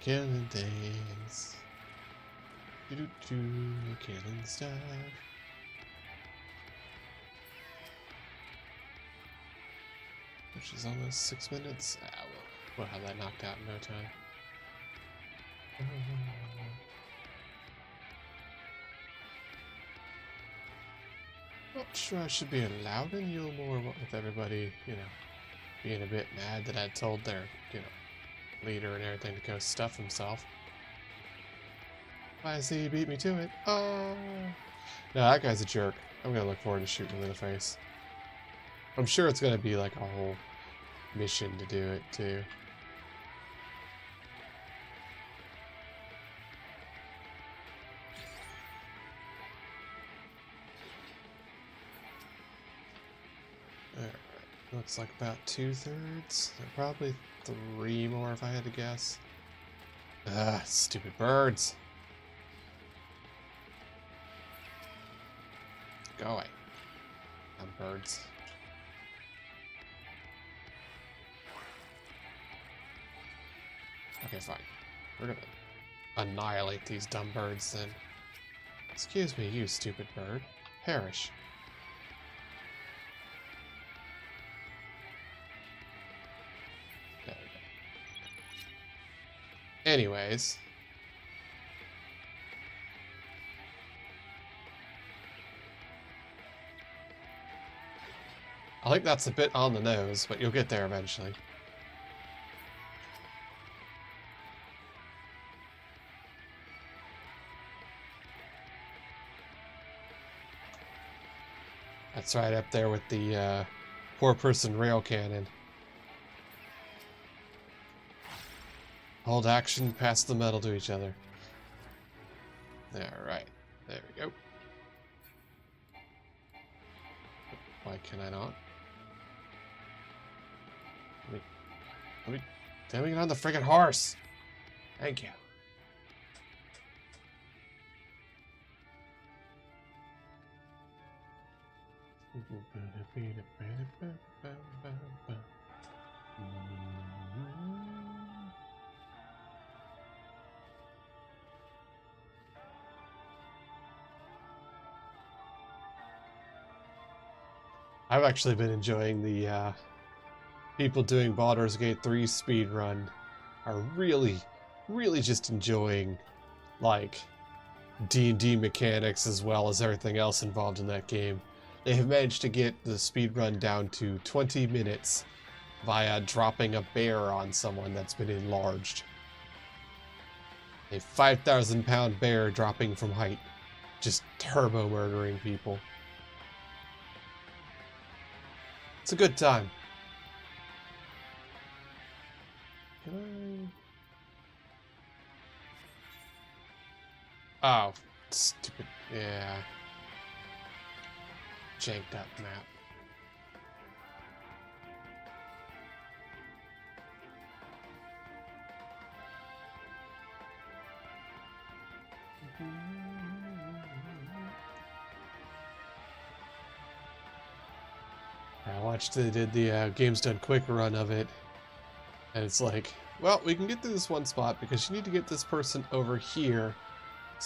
Killing things. Killing stuff. Which is almost 6 minutes. Ah, we'll have that knocked out in no time. Not sure I should be allowed in Ulamore with everybody, you know, being a bit mad that I told their, you know, leader and everything to go stuff himself. I see he beat me to it. Oh. No, that guy's a jerk. I'm gonna look forward to shooting him in the face. I'm sure it's gonna be like a whole mission to do it too. Alright, looks like about 2/3. Probably 3 more if I had to guess. Ah, stupid birds. Go away. I'm birds. Okay, fine. We're gonna annihilate these dumb birds then. Excuse me, you stupid bird. Perish. There we go. Anyways. I think that's a bit on the nose, but you'll get there eventually. That's right up there with the poor person rail cannon. Hold action, pass the metal to each other. Alright, there we go. Why can I not? Let me get on the friggin' horse! Thank you. I've actually been enjoying the people doing Baldur's Gate 3 speedrun are really just enjoying like D&D mechanics as well as everything else involved in that game. They have managed to get the speedrun down to 20 minutes via dropping a bear on someone that's been enlarged. A 5,000-pound bear dropping from height, just turbo murdering people. It's a good time. Can I... Oh, stupid. Yeah. Janked up map. I watched they did the Games Done Quick run of it, and it's like, well, we can get to this one spot because you need to get this person over here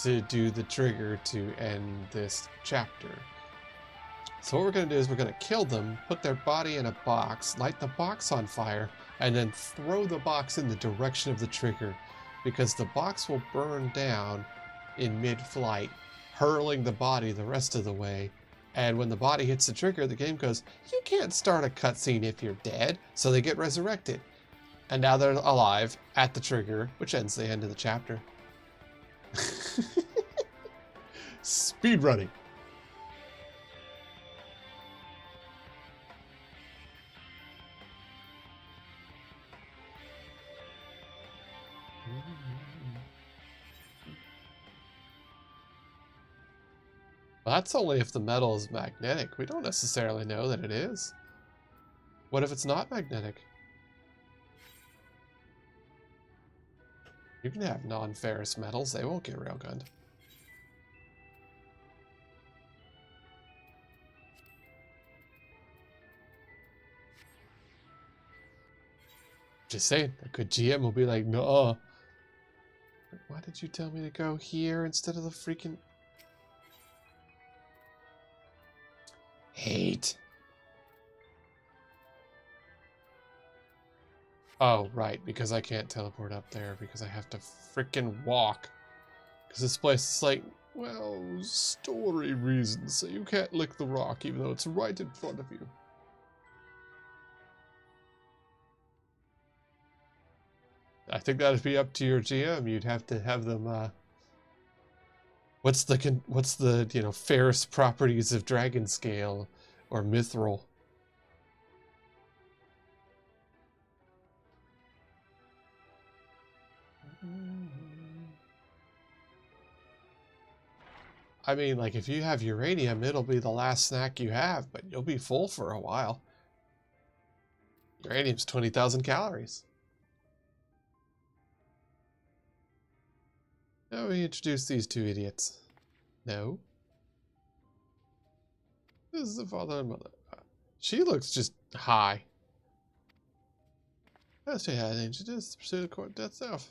to do the trigger to end this chapter. So what we're going to do is we're going to kill them, put their body in a box, light the box on fire, and then throw the box in the direction of the trigger, because the box will burn down in mid-flight, hurling the body the rest of the way. And when the body hits the trigger, the game goes, you can't start a cutscene if you're dead, so they get resurrected. And now they're alive at the trigger, which ends the end of the chapter. Speedrunning. Well, that's only if the metal is magnetic. We don't necessarily know that it is. What if it's not magnetic? You can have non-ferrous metals. They won't get railgunned. Just saying, a good GM will be like, no. Why did you tell me to go here instead of the freaking... Hate. Oh, right, because I can't teleport up there because I have to freaking walk. Because this place is like, well, story reasons, so you can't lick the rock even though it's right in front of you. I think that'd be up to your GM. You'd have to have them, what's the, you know, fairest properties of Dragon Scale or Mithril? I mean, like, if you have uranium, it'll be the last snack you have, but you'll be full for a while. Uranium's 20,000 calories. Now we introduce these two idiots. No. This is the father and mother. She looks just high. That's what had to do is pursue the court death self.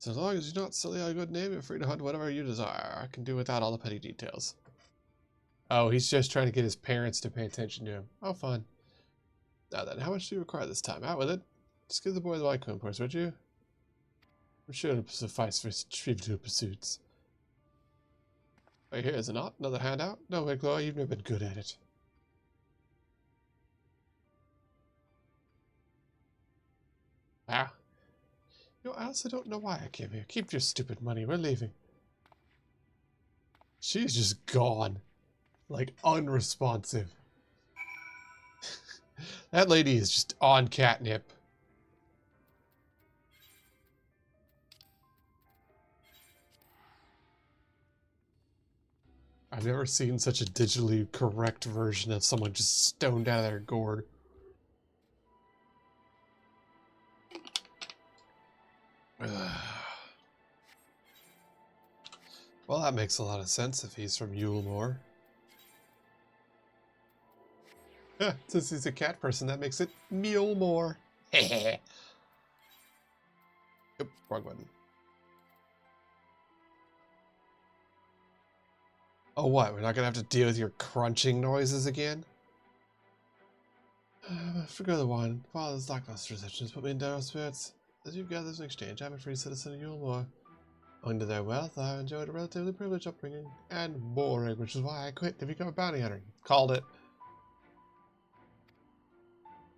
So as long as you're not silly on a good name, you're free to hunt whatever you desire. I can do without all the petty details. Oh, he's just trying to get his parents to pay attention to him. Oh, fun. Now then, how much do you require this time? Out with it. Just give the boy the white coin purse, would you? I'm sure it'll suffice for his trivial pursuits. Right here, is it not? Another handout? No way, Chloe, you've never been good at it. Wow. You know, I also don't know why I came here. Keep your stupid money. We're leaving. She's just gone. Like, unresponsive. That lady is just on catnip. I've never seen such a digitally correct version of someone just stoned out of their gourd. Well, that makes a lot of sense if he's from Yulemore. Yeah, since he's a cat person, that makes it Mulemore. Yep, wrong button. Oh, what? We're not gonna have to deal with your crunching noises again? Forget the one. Father's lackluster receptions put me in dire spirits. As you gather in exchange, I'm a free citizen of Yulemore. Owing to their wealth, I enjoyed a relatively privileged upbringing and boring, which is why I quit to become a bounty hunter. Called it.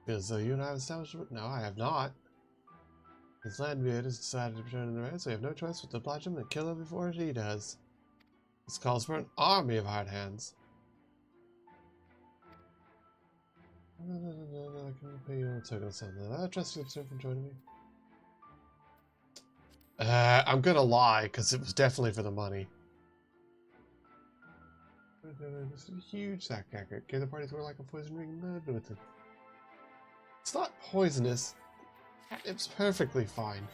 Feels though you and I have established... No, I have not. His landbeard has decided to return in the raid, so we have no choice but to oblige him and kill him before he does. This calls for an army of hard hands. I can pay you a token or something. I trust you for joining me. I'm gonna lie, because it was definitely for the money. This is a huge sack jacket. Give the parties more like a poison ring with it. It's not poisonous. It's perfectly fine.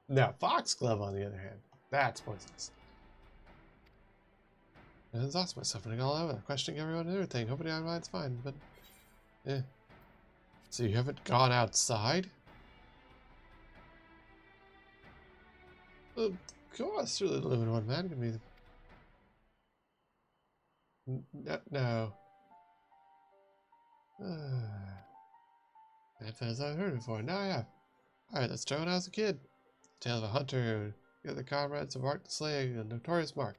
Now, foxglove, on the other hand, that's poisonous. I lost myself running all over, questioning everyone and everything, hoping my mind's fine, but... eh. So you haven't gone outside? Of course, you're the living one, man. Give me the... No. That's as I've heard before. Now I have. Alright, let's try when I was a kid. Tale of a hunter who the comrades embarked to slay a notorious mark.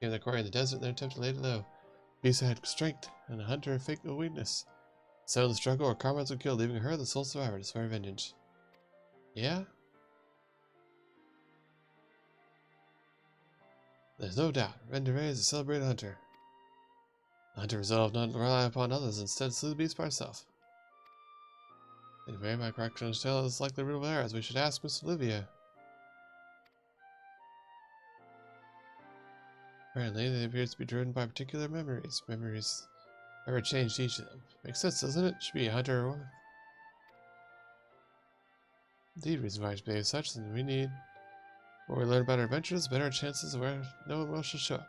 Came the quarry in the desert and their attempt to lay it low. Beast had strength, and the hunter faked no weakness. So in the struggle, her comrades were killed, leaving her the sole survivor to swear vengeance. Yeah? There's no doubt, Rendere is a celebrated hunter. The hunter resolved not to rely upon others, instead slew the beast by herself. Anyway, my correction tale is likely riddled with errors. We should ask Miss Olivia. Apparently, they appear to be driven by particular memories. Memories ever changed each of them. Makes sense, doesn't it? Should be a hunter or woman. Indeed, reason why she behaves such, then we need. The more we learn about our adventures, the better our chances of where no one else shall show up.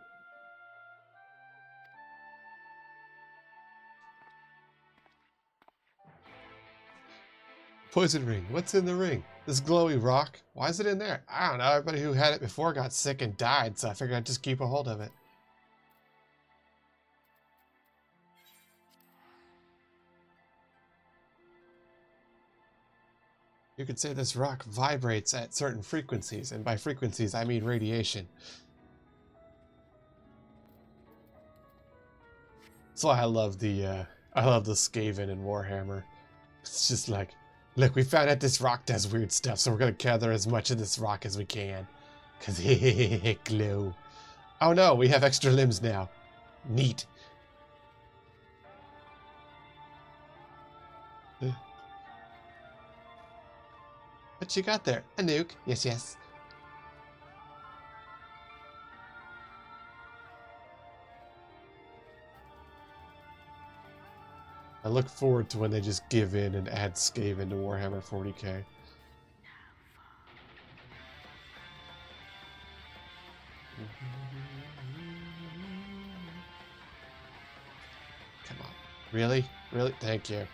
Poison ring. What's in the ring? This glowy rock. Why is it in there? I don't know. Everybody who had it before got sick and died, so I figured I'd just keep a hold of it. You could say this rock vibrates at certain frequencies, and by frequencies I mean radiation. That's why I love the Skaven and Warhammer. It's just like, look, we found out this rock does weird stuff, so we're gonna gather as much of this rock as we can. Cause glow. Oh no, we have extra limbs now. Neat. What you got there? A nuke? Yes, yes. I look forward to when they just give in and add Skaven to Warhammer 40k. Come on. Really? Really? Thank you.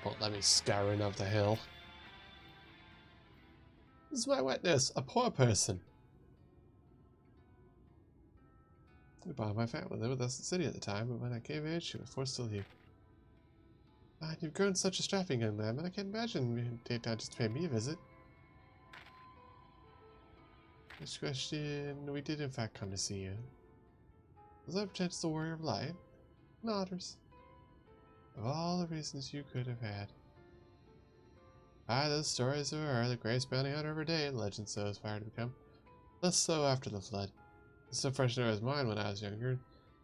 Won't let me scurrying up the hill. This is my witness, a poor person. My family lived with us in the city at the time, but when I came of age, she was forced to leave. You've grown such a strapping young man, but I can't imagine you take time just to pay me a visit. Next question, we did in fact come to see you. Was I perchance the warrior of light? Nodders. Of all the reasons you could have had. Those stories of her, the greatest bounty hunter of her day, the legend so aspired to become. Less so after the flood. It's so fresh in his mind when I was younger.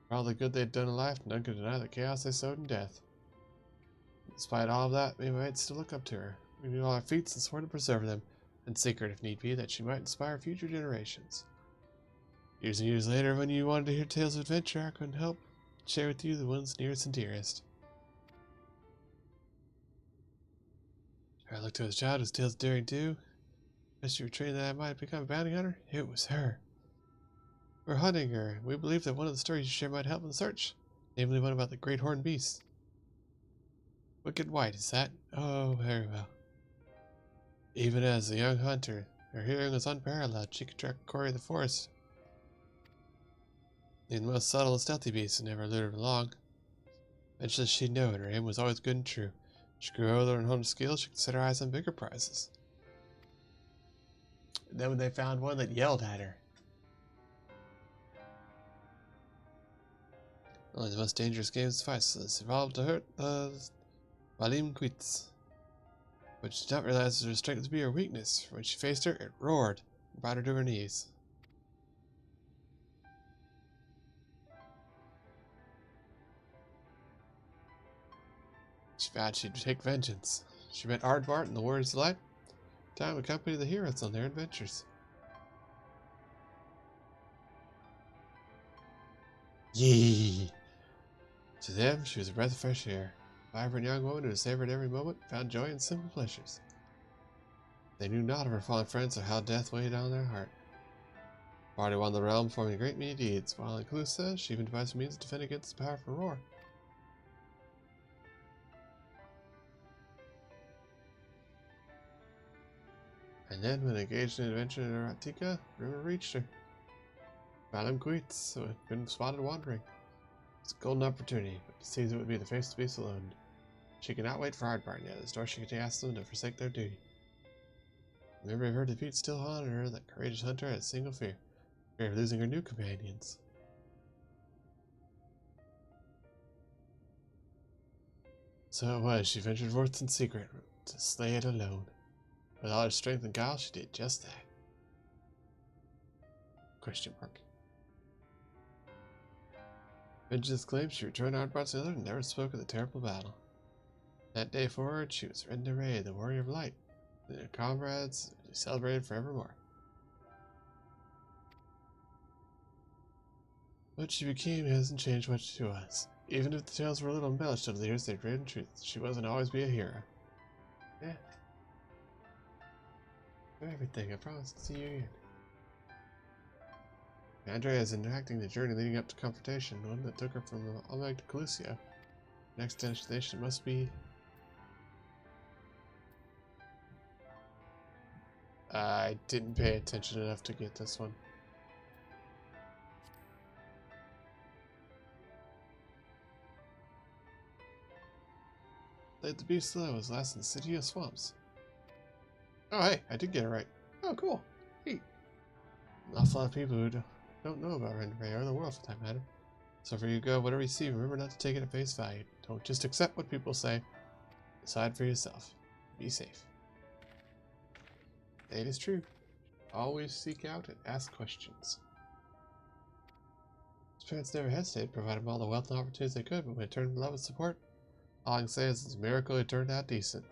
For all the good they'd done in life, none could deny the chaos they sowed in death. Despite all of that, we might still look up to her. We knew all our feats and swore to preserve them, and secret if need be, that she might inspire future generations. Years and years later, when you wanted to hear tales of adventure, I couldn't help but share with you the ones nearest and dearest. I looked to his child whose tales daring do. As you were trained that I might become a bounty hunter, it was her. We're hunting her. We believe that one of the stories you share might help in the search, namely one about the great horned beast. Wicked White, is that? Oh, very well. Even as a young hunter, her hearing was unparalleled. She could track a quarry of the forest. The most subtle and stealthy beasts and never lured her along. Eventually she'd know it. Her aim was always good and true. She grew older and honed skills. She could set her eyes on bigger prizes. And then when they found one that yelled at her. Only the most dangerous games suffice, so this evolved to hurt the Valim Quits. But she did not realize her strength to be her weakness. When she faced her, it roared and brought her to her knees. She vowed she'd take vengeance. She met Aardbart and the Warrior's Delight. Time accompanied the heroes on their adventures. Yee! To them, she was a breath of fresh air. A vibrant young woman who savored every moment, found joy in simple pleasures. They knew not of her fallen friends or how death weighed on their heart. The party won the realm, performing great many deeds, while in Calusa, she even devised means to defend against the powerful roar. And then, when engaged in an adventure in Aratika, rumor reached her. Madame Queets, who had been spotted wandering. It's a golden opportunity, but it seems it would be the face to be alone. She cannot wait for Hardbarn yet, as Dorothy could ask them to forsake their duty. The memory of her defeat still haunted her, that courageous hunter had a single fear of losing her new companions. So it was, she ventured forth in secret, to slay it alone. With all her strength and guile, she did just that. Question mark. Vengeance claimed she returned Hardbarn's Hillar and never spoke of the terrible battle. That day forward, she was ready to raid the Warrior of Light, and her comrades celebrated forevermore. What she became hasn't changed much to us. Even if the tales were a little embellished over the years, they're great in truth. She wasn't always be a hero. Yeah. For everything, I promise to see you again. Andrea is enacting the journey leading up to confrontation, one that took her from Almag to Calusio. Next destination must be... I didn't pay attention enough to get this one. Laid the beast low was last in the city of swamps. Oh hey, I did get it right. Oh cool. Hey. An awful lot of people who don't know about Rendere or the world for that matter. So for you go, whatever you see, remember not to take it at face value. Don't just accept what people say. Decide for yourself. Be safe. It is true. Always seek out and ask questions. His parents never hesitated, provided him all the wealth and opportunities they could, but when it turned to love and support, all I can say is it's a miracle it turned out decent.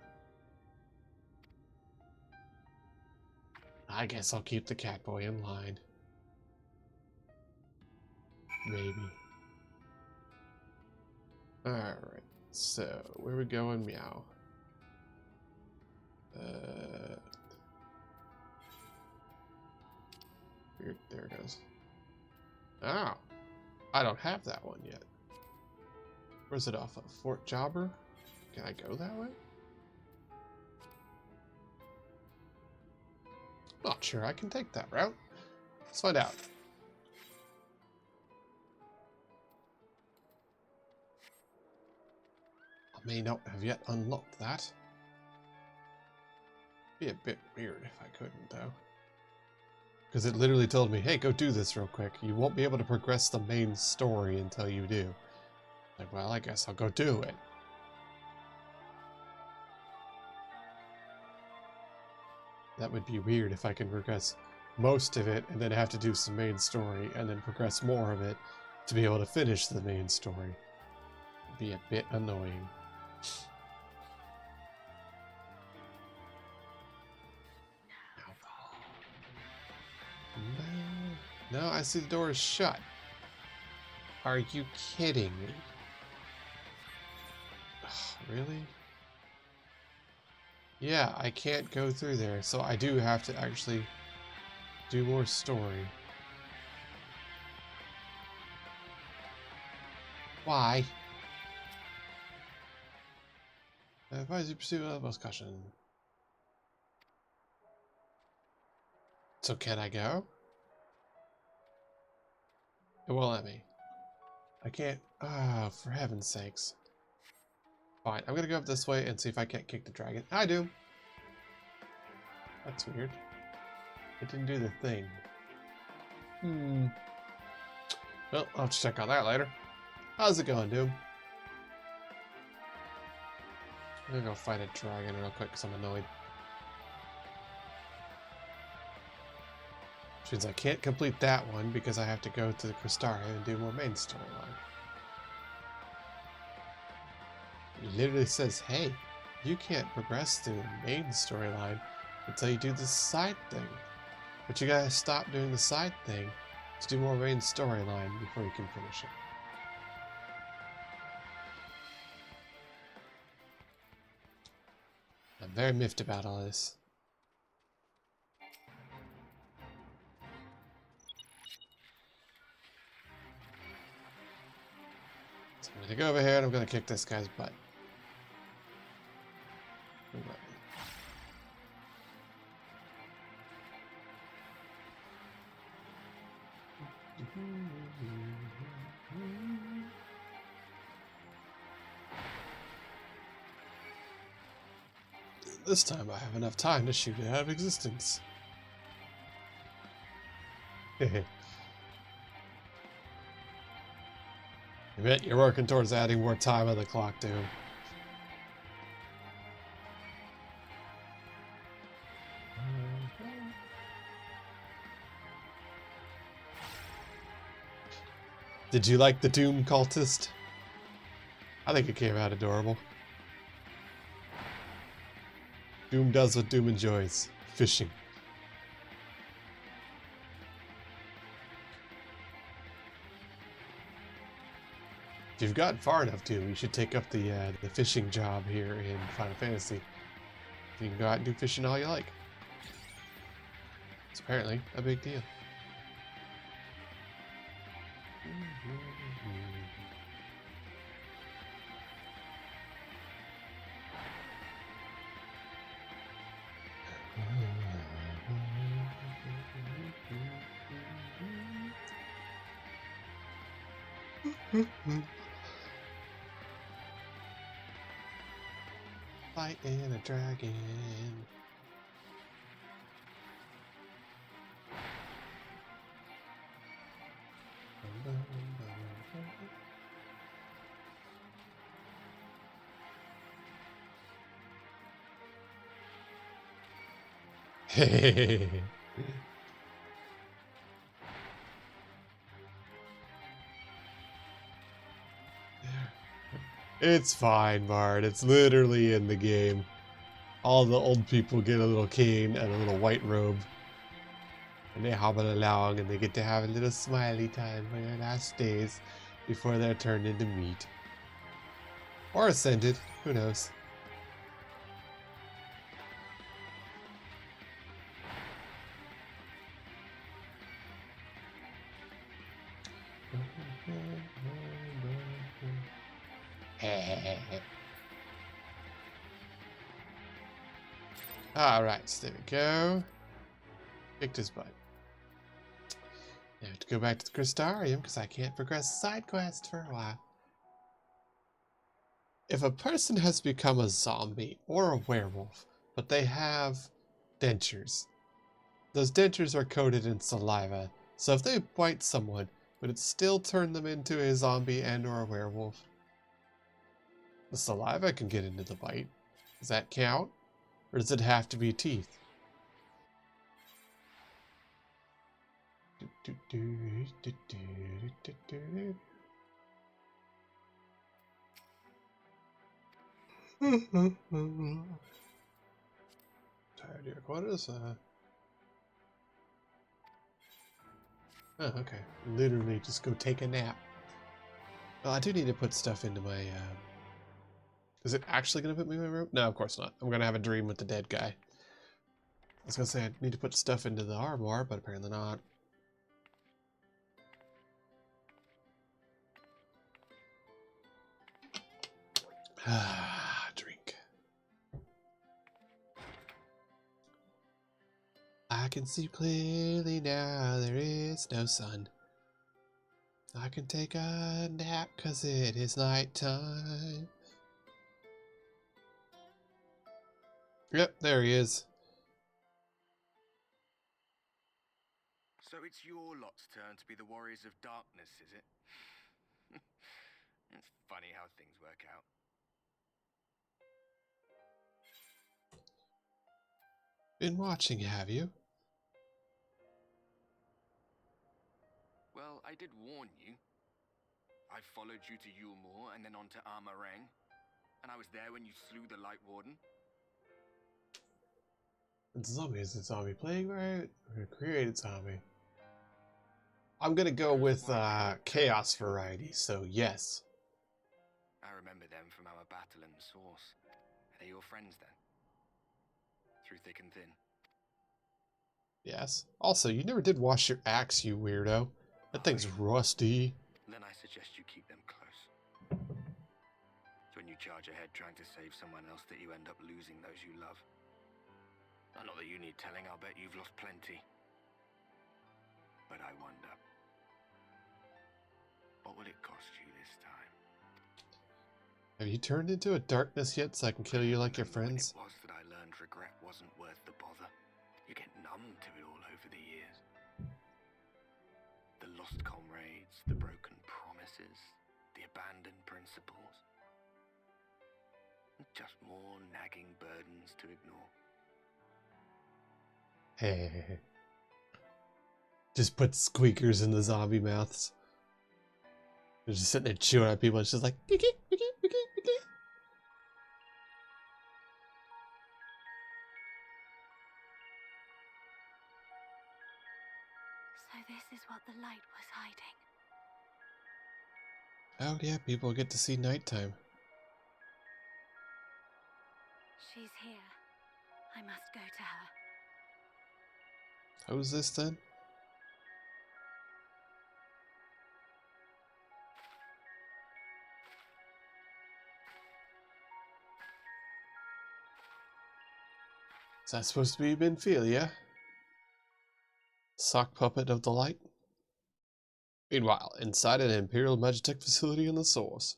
I guess I'll keep the cat boy in line. Maybe. Alright, so where we going, meow? There it goes. Oh, I don't have that one yet. Where's it off of? Fort Jobber? Can I go that way? Not sure I can take that route. Let's find out. I may not have yet unlocked that. Be a bit weird if I couldn't, though. Because it literally told me, hey, go do this real quick. You won't be able to progress the main story until you do. Like, well, I guess I'll go do it. That would be weird if I can progress most of it and then have to do some main story and then progress more of it to be able to finish the main story. It'd be a bit annoying. No, I see the door is shut. Are you kidding me? Ugh, really? Yeah, I can't go through there, so I do have to actually do more story. Why? I advise you pursue utmost caution. So can I go? It won't let me. I can't. Ah, for heaven's sakes. Fine, I'm gonna go up this way and see if I can't kick the dragon. I do. That's weird. It didn't do the thing. Well, I'll have to check on that later. How's it going, Doom? I'm gonna go fight a dragon real quick because I'm annoyed. Which means I can't complete that one because I have to go to the Crystarium and do more main storyline. It literally says, hey, you can't progress through the main storyline until you do the side thing. But you gotta stop doing the side thing to do more main storyline before you can finish it. I'm very miffed about all this. I'm gonna go over here and I'm gonna kick this guy's butt. This time I have enough time to shoot it out of existence. I bet you're working towards adding more time on the clock, Doom. Did you like the Doom cultist? I think it came out adorable. Doom does what Doom enjoys. Fishing. If you've gotten far enough, Doom, you should take up the fishing job here in Final Fantasy. You can go out and do fishing all you like. It's apparently a big deal. Fighting a dragon. It's fine, Bard. It's literally in the game. All the old people get a little cane and a little white robe. And they hobble along and they get to have a little smiley time for their last days before they're turned into meat. Or ascended. Who knows? Alright, so there we go. Kicked his butt. Now I have to go back to the Crystarium because I can't progress the side quest for a while. If a person has become a zombie or a werewolf, but they have dentures, those dentures are coated in saliva, so if they bite someone, would it still turn them into a zombie and or a werewolf? The saliva can get into the bite. Does that count? Or does it have to be teeth? Tired here. What is Oh, okay. Literally just go take a nap. Well, I do need to put stuff into my Is it actually going to put me in my room? No, of course not. I'm going to have a dream with the dead guy. I was going to say I need to put stuff into the armoire, but apparently not. Drink. I can see clearly now, there is no sun. I can take a nap 'cause it is nighttime. Yep, there he is. So it's your lot's turn to be the warriors of darkness, is it? It's funny how things work out. Been watching, have you? Well, I did warn you. I followed you to Yulmore and then on to Armorang. And I was there when you slew the Light Warden. It's a zombie. Is it zombie plague, right? Or created zombie? I'm gonna go with chaos variety, so yes. I remember them from our battle in the Source. Are they your friends then? Through thick and thin? Yes. Also, you never did wash your axe, you weirdo. That thing's rusty. Then I suggest you keep them close. charge ahead trying to save someone else that you end up losing those you love. Not that you need telling, I'll bet you've lost plenty. But I wonder, what will it cost you this time? Have you turned into a darkness yet so I can kill you like your friends? When it was that I learned regret wasn't worth the bother. You get numb to it all over the years. The lost comrades, the broken promises, the abandoned principles. Just more nagging burdens to ignore. Hey. Just put squeakers in the zombie mouths. They're just sitting there chewing at people. It's just like, "Peeky, peeky, peeky, peeky." So this is what the light was hiding. Oh yeah, people get to see nighttime. She's here. I must go to her. Who's this then? Is that supposed to be Benphilia? Sock puppet of the light? Meanwhile, inside an Imperial Magitech facility in the Source.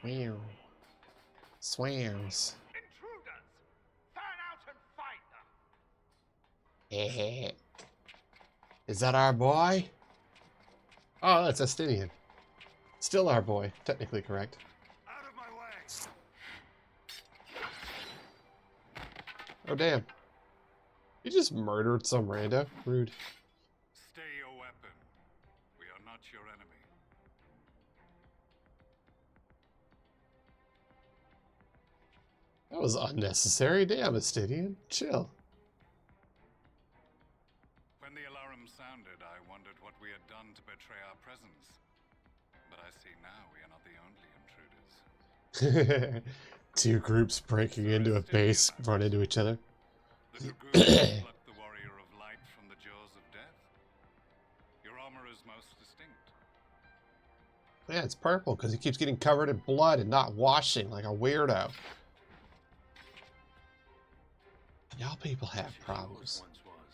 Meow. Swams. Intruders! Fan out and fight them! Is that our boy? Oh, that's Estinian. Still our boy, technically correct. Out of my way! Oh damn. You just murdered some rando. Rude. Stay your weapon. We are not your enemy. That was unnecessary. Damn, Estinian. Chill. When the alarm sounded, I wondered what we had done to betray our presence. But I see now we are not the only intruders. Two groups breaking into a base run into each other. The dragoons plucked the warrior of light from the jaws of death. Your armor is most distinct. Yeah, it's purple because he keeps getting covered in blood and not washing like a weirdo. Y'all people have problems. Once was.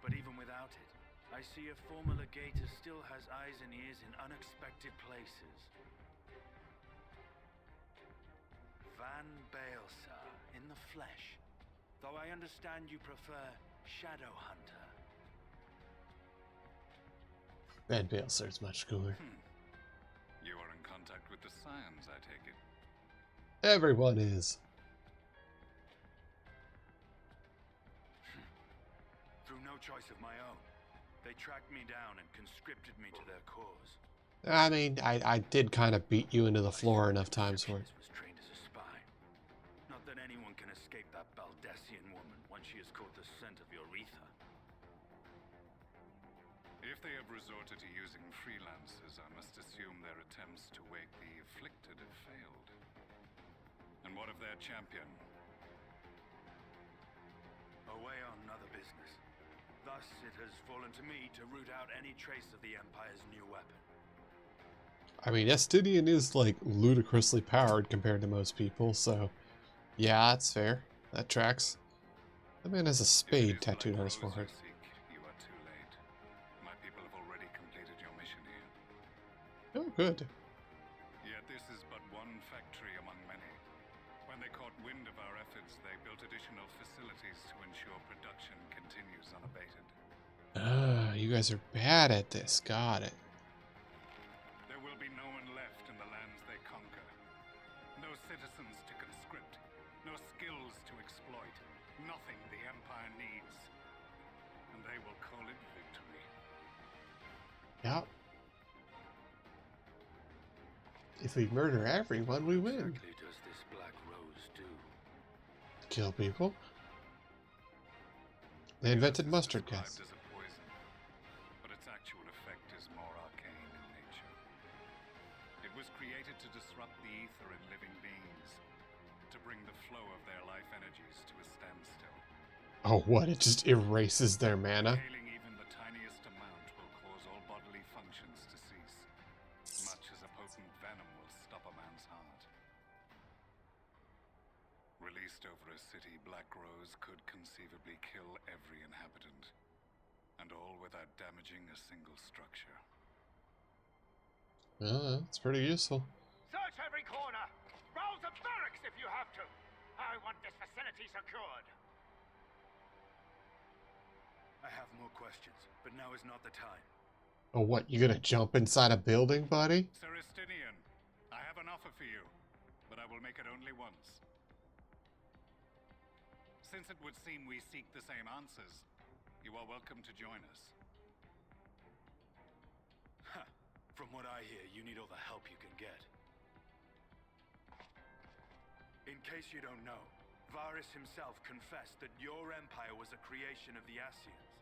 But even without it, I see a former legator still has eyes and ears in unexpected places. Van Baelsar, in the flesh. Though I understand you prefer Shadow Hunter. Van Baelsar's much cooler. You are in contact with the Scions, I take it. Everyone is. Through no choice of my own, they tracked me down and conscripted me to their cause. I mean, I did kind of beat you into the floor enough times for it. Was trained as a spy. Not that anyone can escape that Baldessian woman once she has caught the scent of your ether. If they have resorted to using freelancers, I must assume their attempts to wake the afflicted have failed. And what of their champion? Away on another business. Thus, it has fallen to me to root out any trace of the Empire's new weapon. I mean, Estinian is like ludicrously powered compared to most people, so yeah, that's fair. That tracks. The man has a spade tattooed on his forehead. You are too late. My people have already completed your mission here. Oh, good. Yet this is but one factory among many. When they caught wind of our efforts, they built additional facilities to ensure production continues unabated. Ah, you guys are bad at this. Got it. There will be no one left in the lands they conquer. No citizens to conscript. No skills to exploit. Nothing the Empire needs. And they will call it victory. Yep. If we murder everyone, we win. Exactly does this Black Rose do? Kill people. They invented mustard gas. Described as a poison, but its actual effect is more arcane in nature. It was created to disrupt the ether in living beings, to bring the flow of their life energies to a standstill. Oh, what? It just erases their mana? Inhaling even the tiniest amount will cause all bodily functions to cease. released over a city, Black Rose could conceivably kill every inhabitant. And all without damaging a single structure. It's pretty useful. Search every corner! Rouse the barracks if you have to! I want this facility secured! I have more questions, but now is not the time. Oh, what? You gonna jump inside a building, buddy? Sir Estinian, I have an offer for you, but I will make it only once. Since it would seem we seek the same answers, you are welcome to join us. Ha! From what I hear, you need all the help you can get. In case you don't know, Varys himself confessed that your empire was a creation of the Ascians.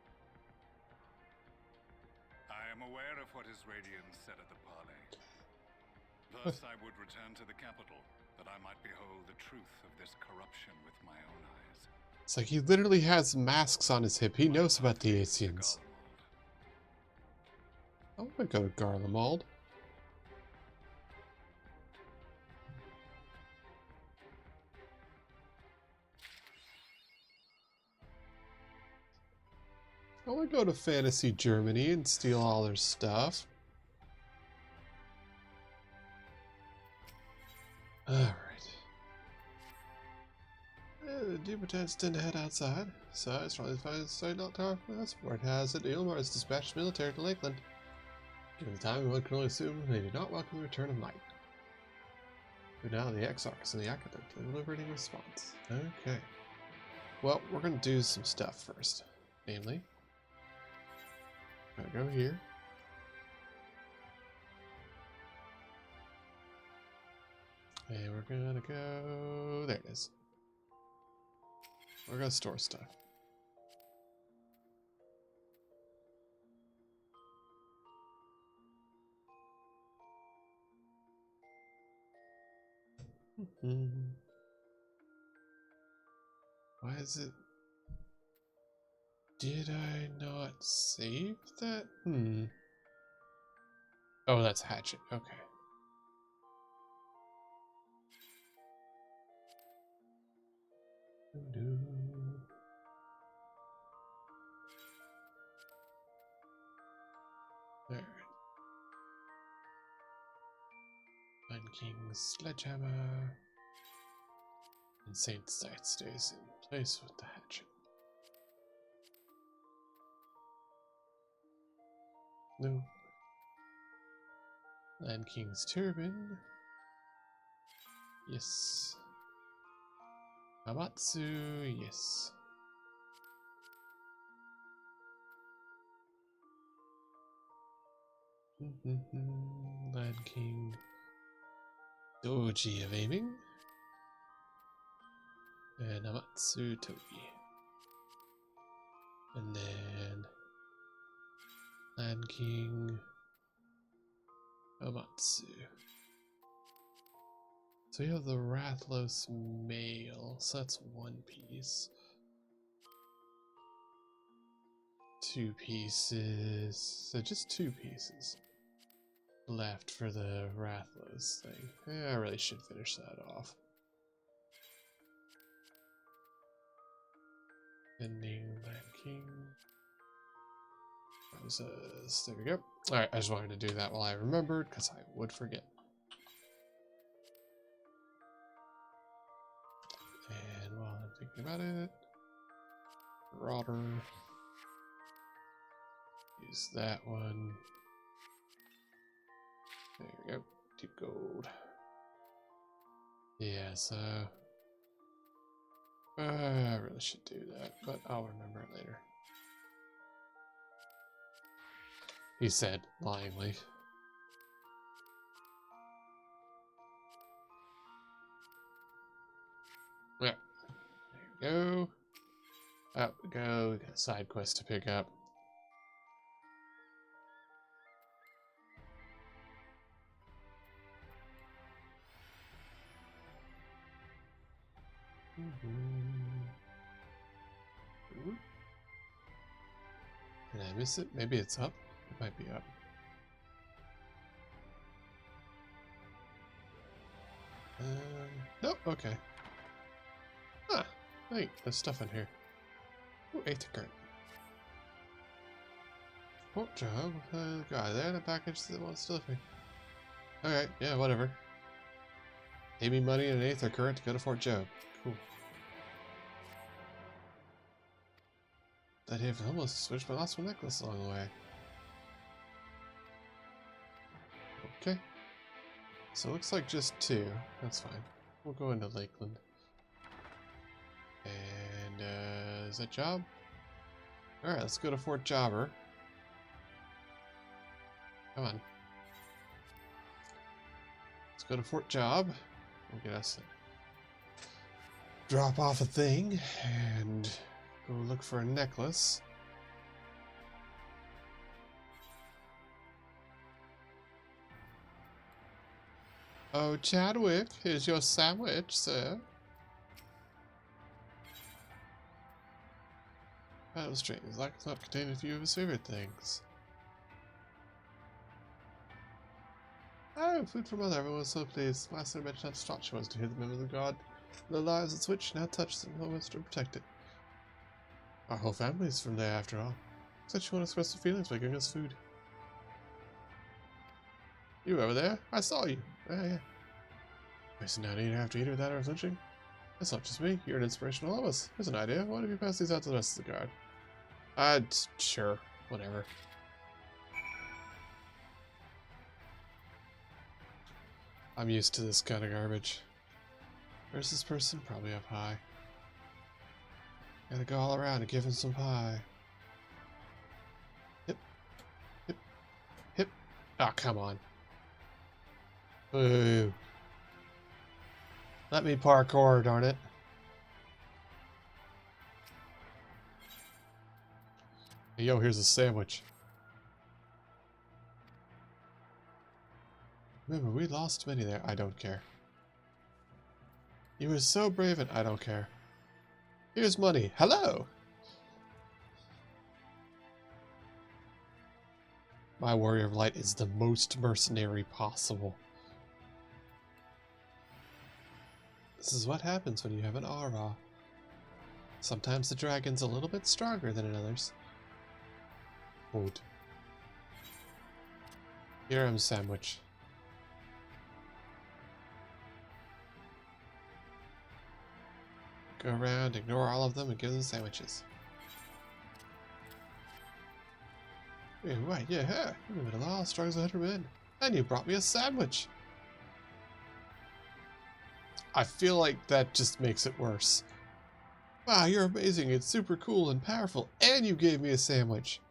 I am aware of what his Radiance said at the parley. Thus I would return to the capital, that I might behold the truth of this corruption with my own eyes. It's like he literally has masks on his hip. He knows about the Asians. I want to go to Garlemald. I want to go to Fantasy Germany and steal all their stuff. Alright. The Dubertans tend to head outside, so it's probably fine to not talk to us. Word has it, Ilmar has dispatched military to Lakeland. Given the time, one can only assume they do not welcome the return of night. But now the Exarchs and the Academic deliberating response. Okay. Well, we're going to do some stuff first. Namely, I'm going to go here. And we're going to go... There it is. We're going to store stuff. Why is it... Did I not save that? Oh, that's hatchet. Okay. Alright. Nine King's Sledgehammer. And Saint Sight stays in place with the hatchet. No. Land King's Turban. Yes. Amatsu, yes. Land King. Doji of Aiming. And Amatsu Togi. And then Land King Amatsu. So you have the Rathlos Mail, so that's one piece. 2 pieces, so just 2 pieces left for the Rathlos thing. Yeah, I really should finish that off. Ending Land King. Roses, there we go. Alright, I just wanted to do that while I remembered, because I would forget. And while I'm thinking about it, Marauder, use that one. There we go, 2 gold. Yeah, so I really should do that, but I'll remember it later. He said, lyingly. Yeah, there we go. Up we go. We got a side quest to pick up. Ooh. Did I miss it? Maybe it's up. It might be up. Nope. Okay. Wait, there's stuff in here. Ooh, Aether. Port job. Guy there, the package that wants delivery. Alright, yeah, whatever. Pay me money and an Aether current to go to Fort Job. Cool. That here for almost switched my last one necklace along the way. Okay. So it looks like just 2. That's fine. We'll go into Lakeland. And, is that job? Alright, let's go to Fort Jobber. Come on. Let's go to Fort Job. We'll get us a drop off a thing and go look for a necklace. Oh, Chadwick, here's your sandwich, sir. That was strange. Like it's not contained a few of his favorite things. Oh, food for mother. Everyone was so pleased. Last I mentioned how distraught she was to hear the members of God. Their lives at Switch now touched them. No one's to protect it. Our whole family's from there, after all. Said she wanted to express her feelings by giving us food. You over there? I saw you. Yeah. Wasting down eater after eater without ever flinching? That's not just me. You're an inspiration to all of us. Here's an idea. Why don't you pass these out to the rest of the guard? Sure. Whatever. I'm used to this kind of garbage. Where's this person? Probably up high. Gotta go all around and give him some pie. Hip. Hip. Hip. Oh, come on. Boo. Let me parkour, darn it. Hey, yo, here's a sandwich. Remember, we lost many there. I don't care. You were so brave and I don't care. Here's money. Hello! My warrior of light is the most mercenary possible. This is what happens when you have an aura. Sometimes the dragon's a little bit stronger than in others. Hold. Here I'm sandwich. Go around, ignore all of them, and give them sandwiches. Hey, right, yeah, you're in the middle of all strong as 100 men. And you brought me a sandwich! I feel like that just makes it worse. Wow, you're amazing, it's super cool and powerful, and you gave me a sandwich!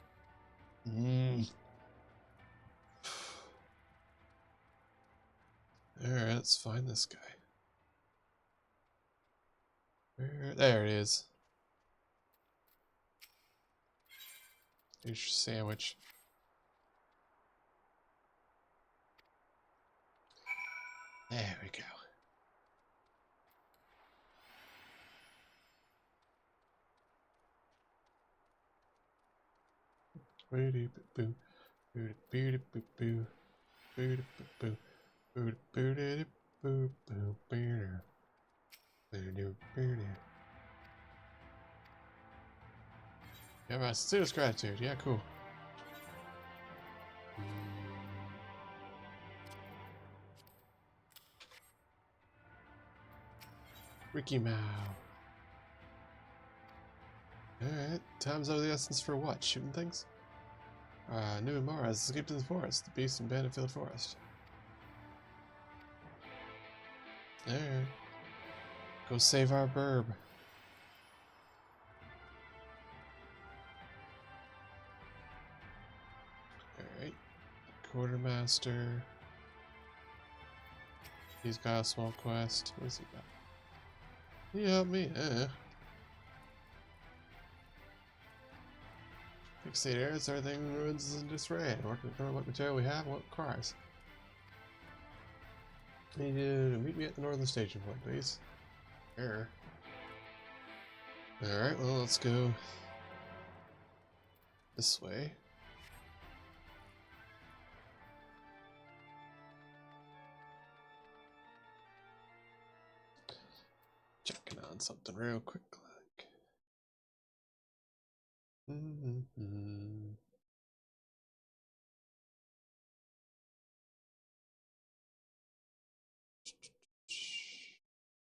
Alright, let's find this guy. There it is. Here's your sandwich. There we go. Boo-dee-boo-boo. Boo-dee-boo-dee-boo-boo. Boo-dee-boo-boo. Boo-dee-boo-dee-boo-boo. Yeah, my sincerest gratitude. Yeah, cool. Ricky Mao. Alright, time's of the essence for what? Shooting things? New Mara has escaped in the forest. The beast and bandit filled forest. Alright. Go save our burb. Alright. Quartermaster. He's got a small quest. What's he got? Can you help me? Fixate areas, everything ruins in disarray. Working to determine what material we have and what requires. Need you to meet me at the northern station point, please. There. Alright, well, let's go this way. Checking on something real quickly.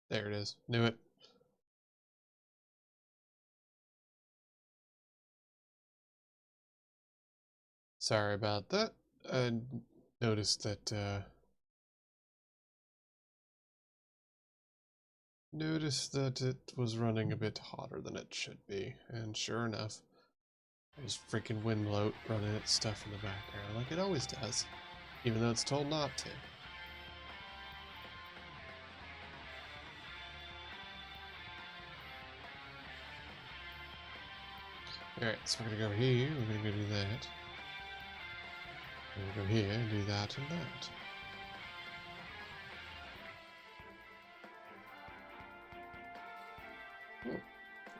There it is. Knew it. Sorry about that. I noticed that it was running a bit hotter than it should be, and sure enough, there's freaking Windloat running its stuff in the background like it always does, even though it's told not to. Alright, so we're gonna go over here, we're gonna go do that. We're gonna go here and do that and that. Oh,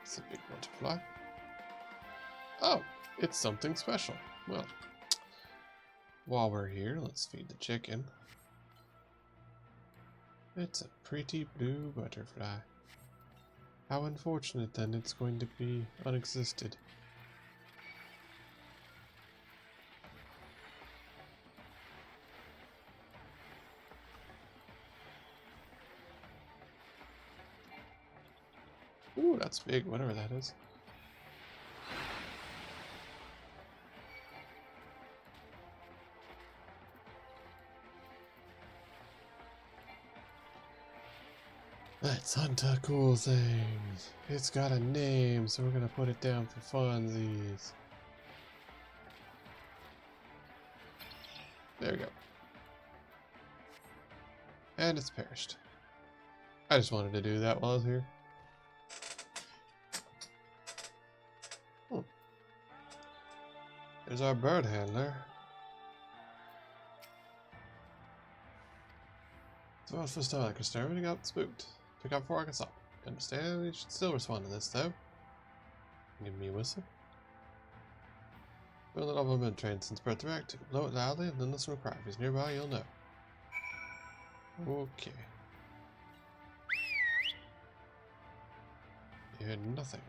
it's a big butterfly. Oh, it's something special. Well, while we're here, let's feed the chicken. It's a pretty blue butterfly. How unfortunate then it's going to be unexisted. Ooh, that's big, whatever that is. Let's hunt a cool thing. It's got a name, so we're gonna put it down for funsies. There we go. And it's perished. I just wanted to do that while I was here. Oh. There's our bird handler. So what's first time like exterminating got spooked. Took out before I could stop. Understand? You should still respond to this though. Give me a whistle. Build it up on a train since birth direct. Blow it loudly and then listen to a cry. If he's nearby, you'll know. Okay. You heard nothing.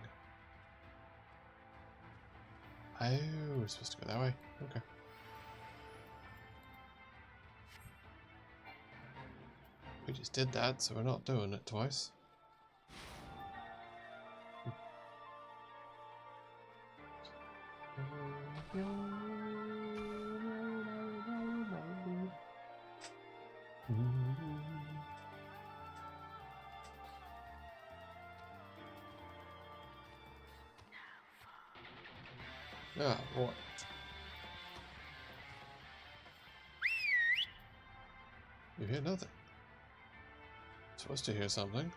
Oh, we're supposed to go that way. Okay. We just did that, so we're not doing it twice. Ah, what? You hear nothing. Supposed to hear something.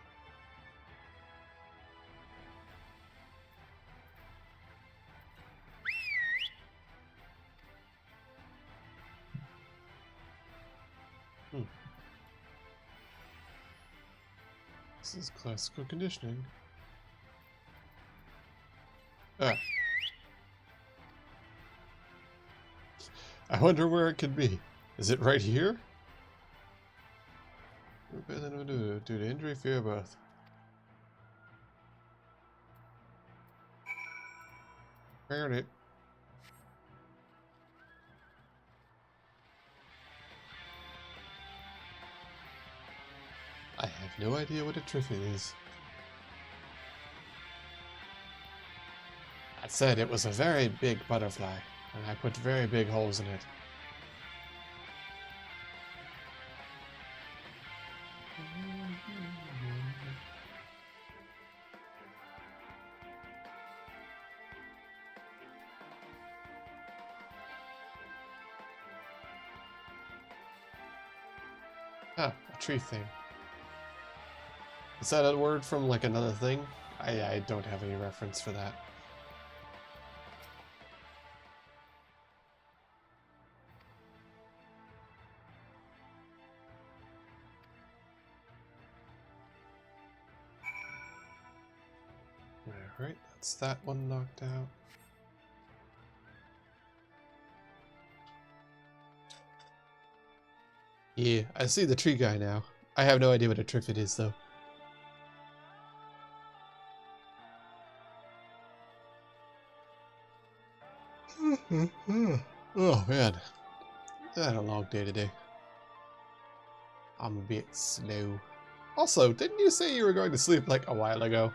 This is classical conditioning. Ah. I wonder where it could be. Is it right here? Due to injury, fear, birth. Found it. I have no idea what a triffid is. That said, it was a very big butterfly, and I put very big holes in it. Ah, a tree thing. Is that a word from like another thing? I don't have any reference for that. Alright, that's that one knocked out. Yeah, I see the tree guy now. I have no idea what a triffid is though. Oh man, I had a long day today. I'm a bit slow. Also, didn't you say you were going to sleep like a while ago?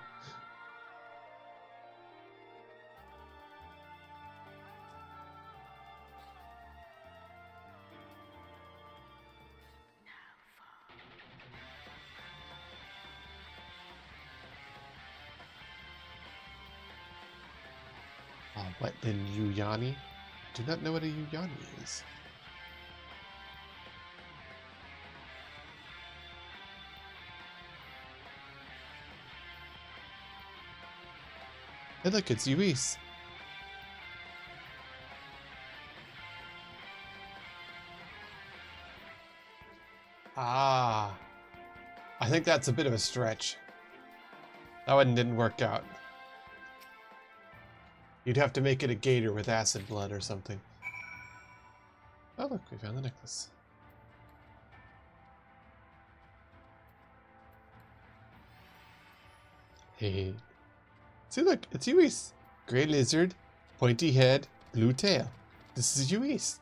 Wetland Yuyani? Do not know what a Yuyani is. Hey look, it's Luis. Ah. I think that's a bit of a stretch. That one didn't work out. You'd have to make it a gator with acid blood or something. Oh look, we found the necklace. Hey. See look, it's Luis. Gray lizard, pointy head, blue tail. This is Luis.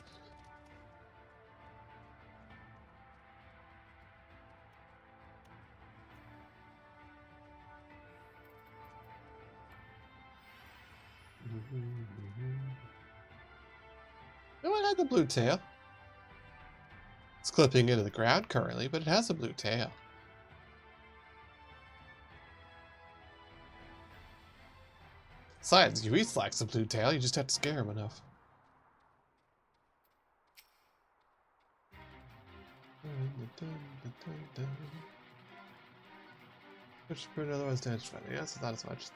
No one had the blue tail. It's clipping into the ground currently, but it has a blue tail. Besides, Luis lacks a blue tail, you just have to scare him enough. Which bird otherwise damaged by the yes, not as much.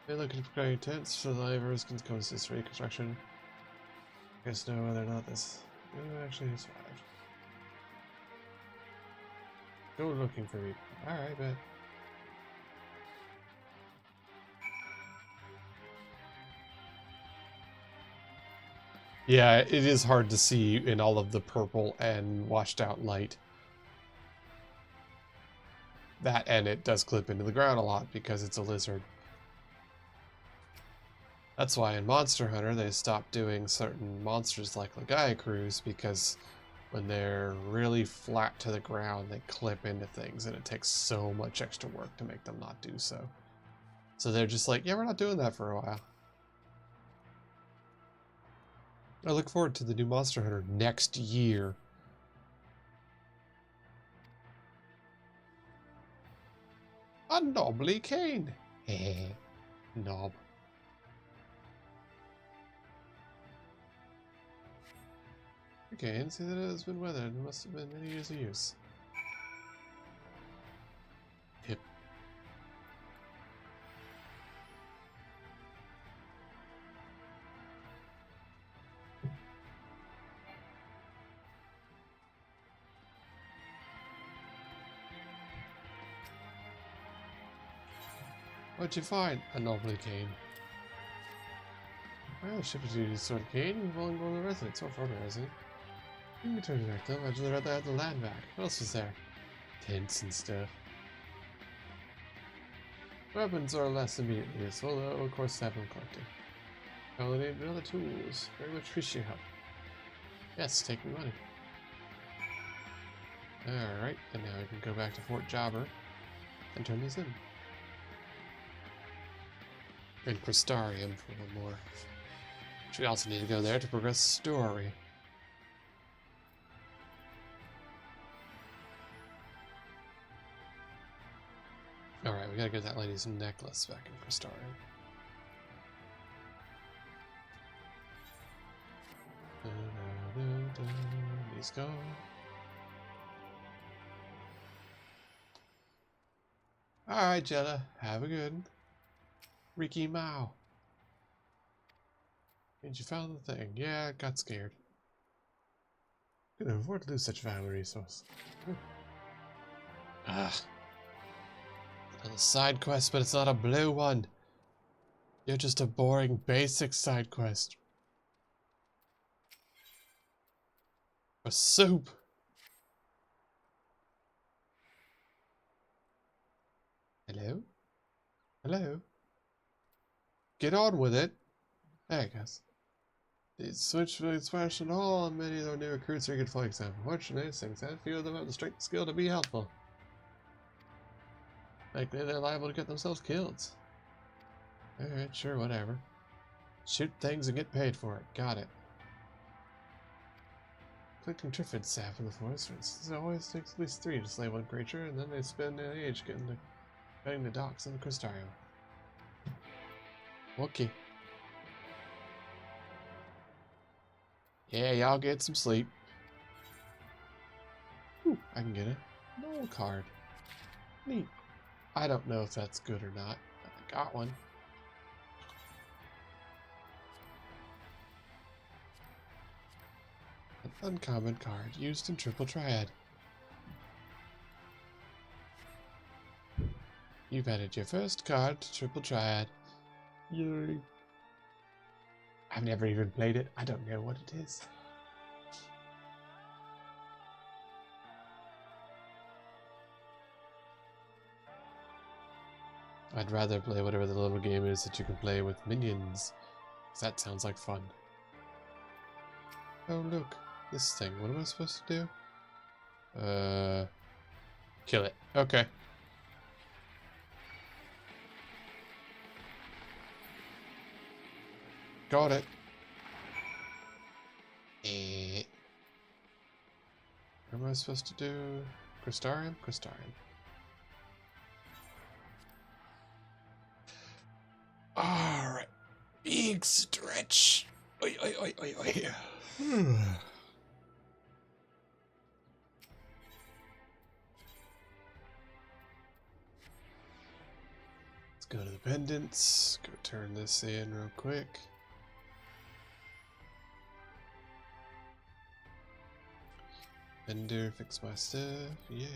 They look at preparing tents for the livers can consist reconstruction. I guess know whether or not this actually survived. Go looking for me. Alright, bet. Yeah, it is hard to see in all of the purple and washed out light. That, and it does clip into the ground a lot because it's a lizard. That's why in Monster Hunter they stopped doing certain monsters like Lagiacrus, because when they're really flat to the ground they clip into things and it takes so much extra work to make them not do so. So they're just like, yeah, we're not doing that for a while. I look forward to the new Monster Hunter next year. A knobbly cane. Heh. Knob. Okay, and see that it has been weathered. It must have been many years of use. Hip. What'd you find? A knobbly cane. Well, ship of duty sort of cane. You've only gone to residence or former resident. You can return back though. I'd rather have the land back. What else was there? Tents and stuff. Weapons are less immediately useful, though of course have them collected. I only need other tools. Very much appreciate your help. Yes, take my money. Alright, and now we can go back to Fort Jobber and turn these in. And Crystarium for one more. Which we also need to go there to progress the story. Alright, we gotta get that lady's necklace back in Crystarium. He's gone. Alright, Jella, have a good one. Ricky Mao. And you found the thing. Yeah, I got scared. Couldn't afford to lose such a valuable resource. Ah. Another side quest, but it's not a blue one. You're just a boring, basic side quest. For soup. Hello? Hello? Get on with it. There it goes. The switch really smashed at all, and many of their new recruits are good flying exam. Fortunately, since that few of them have the strength and skill to be helpful. Likely they're liable to get themselves killed. Alright, sure, whatever. Shoot things and get paid for it. Got it. Collecting Triffid sap in the forest, for instance, it always takes at least 3 to slay one creature, and then they spend an age getting the docks in the Crystarium. Okay. Yeah, y'all get some sleep. Ooh, I can get a null card. Neat. I don't know if that's good or not, but I got one. An uncommon card used in Triple Triad. You've added your first card to Triple Triad. Yay. I've never even played it. I don't know what it is. I'd rather play whatever the little game is that you can play with minions. 'Cause that sounds like fun. Oh look, this thing. What am I supposed to do? Kill it. Okay. Got it. What am I supposed to do? Crystarium? Crystarium. Alright. Big stretch. Oi, oi, oi, oi, oi. Let's go to the pendants. Go turn this in real quick. Vendor, fix my stuff. Yeah.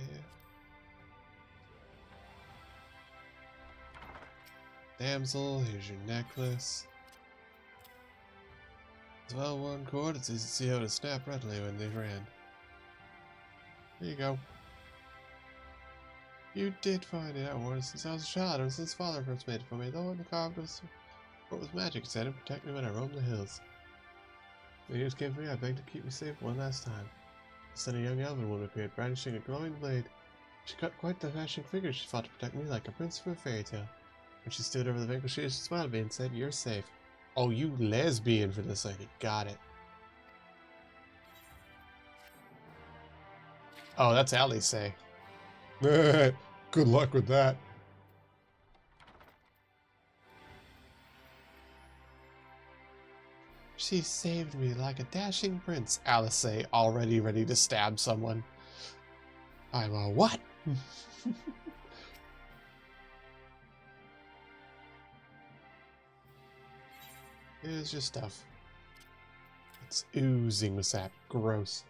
Damsel, here's your necklace. It's well worn cord, it's easy to see how to snap readily when they ran. There you go. You did find it. I wanted it since I was a child, or since father first made it for me. Though in the carved was magic, it said it protect me when I roam the hills. The years came for me, I begged to keep me safe one last time. Then a young elven woman appeared, brandishing a glowing blade. She cut quite the dashing figure. She fought to protect me like a prince from a fairy tale. When she stood over the vanquished, she smiled at me and said, "You're safe." Oh, you lesbian for this lady. Got it. Oh, that's Alice say. Good luck with that. She saved me like a dashing prince, Alice say, already ready to stab someone. I'm a what? Here's your stuff. It's oozing with sap. Gross.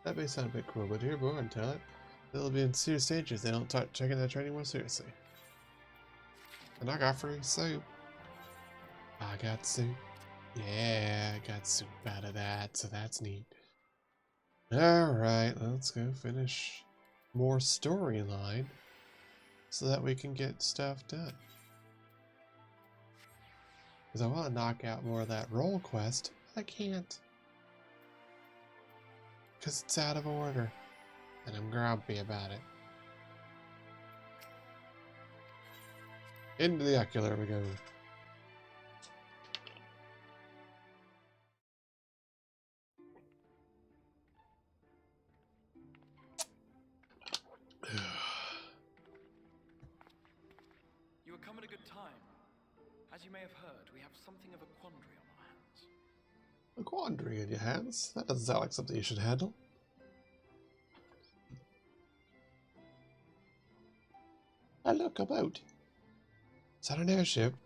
That may sound a bit cruel, but dear Born, tell it. They'll be in serious danger if they don't start taking their training more seriously. And I got free soup. I got soup. Yeah, I got soup out of that, so that's neat. Alright, let's go finish more storyline so that we can get stuff done. Because I want to knock out more of that role quest, but I can't. Because it's out of order, and I'm grumpy about it. Into the ocular we go. You have come at a good time. As you may have heard, we have something of a quandary on our hands. A quandary in your hands? That doesn't sound like something you should handle. I look about. Is that an airship?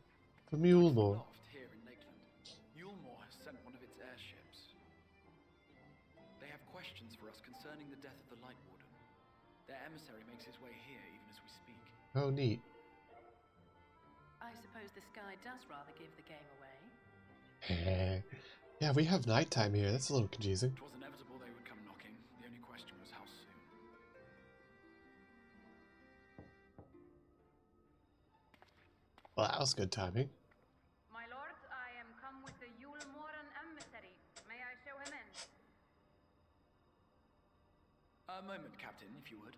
From Mulemore. Here in Lakeland, Mulemore has sent one of its airships. They have questions for us concerning the death of the Light Warden. Their emissary makes his way here even as we speak. Oh, neat. I suppose the sky does rather give the game away. Yeah, we have nighttime here. That's a little confusing. It was inevitable they would come knocking. The only question was how soon. Well, that was good timing. My lord, I am come with the Yule Moran emissary. May I show him in? A moment, Captain, if you would.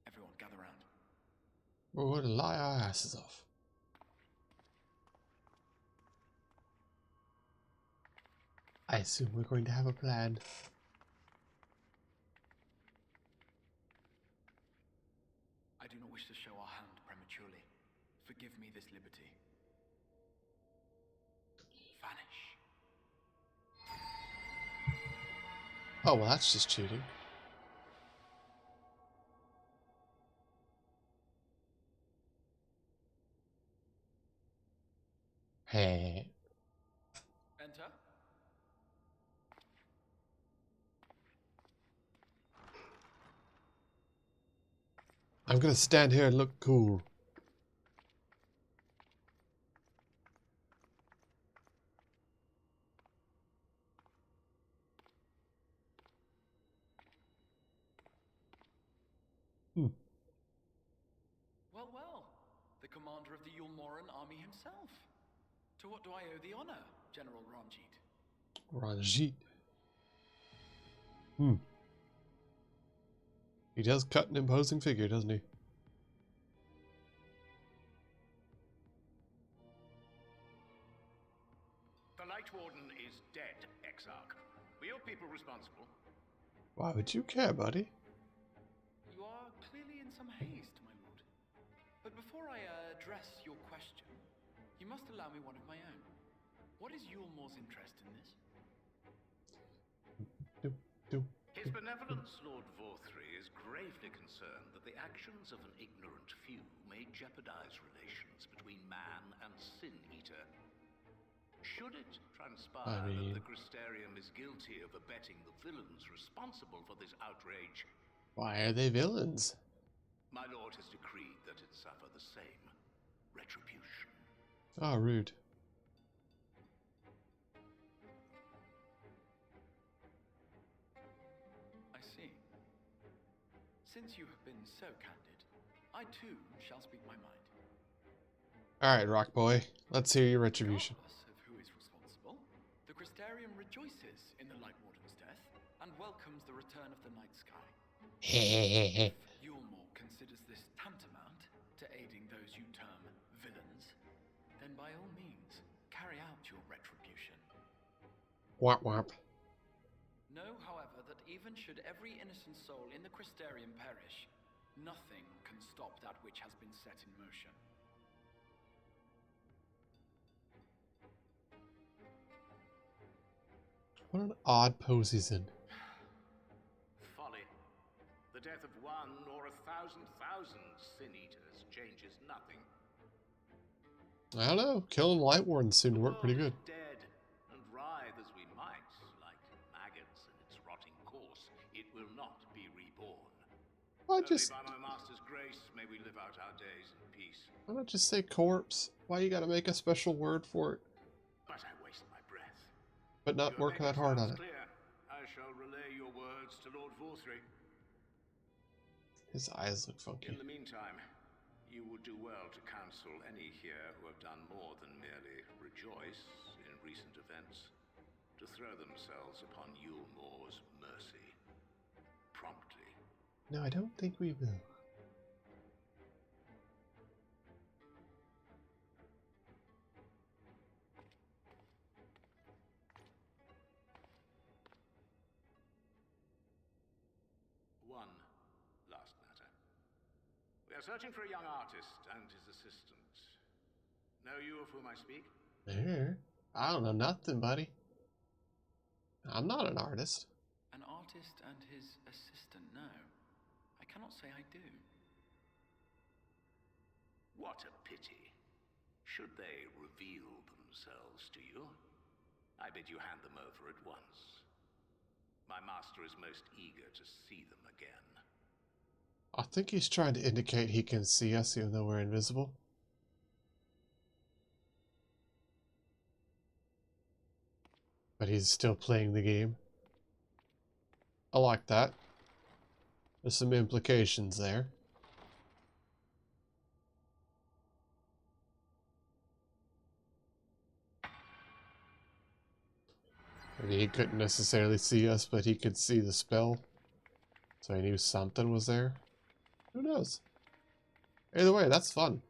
Everyone, gather round. We're going to lie our asses off. I assume we're going to have a plan. I do not wish to show our hand prematurely. Forgive me this liberty. Vanish. Oh, well, that's just cheating. Hey. Enter. I'm gonna stand here and look cool. Well, well. The commander of the Yule Moran army himself. To what do I owe the honor, General Ranjit? Ranjit. He does cut an imposing figure, doesn't he? The Light Warden is dead, Exarch. Were your people responsible? Why would you care, buddy? You are clearly in some haste, my lord. But before I address your question, you must allow me one of my own. What is Yulmore's interest in this? His benevolence, Lord Vorthry, is gravely concerned that the actions of an ignorant few may jeopardize relations between man and Sin-Eater. Should it transpire that the Crystarium is guilty of abetting the villains responsible for this outrage, Why are they villains? my lord has decreed that it suffer the same retribution. Oh, rude. I see. Since you have been so candid, I too shall speak my mind. Alright, Rock Boy. Let's hear your retribution. Regardless of who is responsible, the Crystarium rejoices in the Light Warden's death and welcomes the return of the night sky. If Yulmore considers this tantamount to aiding those you term villains, then by all means, carry out your retribution. Womp womp. Know, however, that even should every innocent soul in the Crystarium perish, nothing can stop that which has been set in motion. What an odd pose he's in. Folly. The death of one or 1,000,000 Sin-Eaters changes nothing. I don't know. Killing Light Warden seemed to work pretty good. Dead, and writhe as we might, like maggots in its rotting course, it will not be reborn. Why just Only by my master's grace may we live out our days in peace. why not just say corpse? Why you gotta make a special word for it? But I waste my breath. But not Your work that hard on stands it. clear. I shall relay your words to Lord Vorthry. His eyes look funky. In the meantime, you would do well to counsel any here who have done more than merely rejoice in recent events, to throw themselves upon Yulmore's mercy promptly. No, I don't think we will. One last matter. We are searching for a young artist and his assistant. Know you of whom I speak? There. I don't know nothing, buddy. I'm not an artist. An artist and his assistant, no. I cannot say I do. What a pity. Should they reveal themselves to you, I bid you hand them over at once. My master is most eager to see them again. I think he's trying to indicate he can see us even though we're invisible. But he's still playing the game. I like that. There's some implications there. Maybe he couldn't necessarily see us, but he could see the spell. So he knew something was there. Who knows? Either way, that's fun.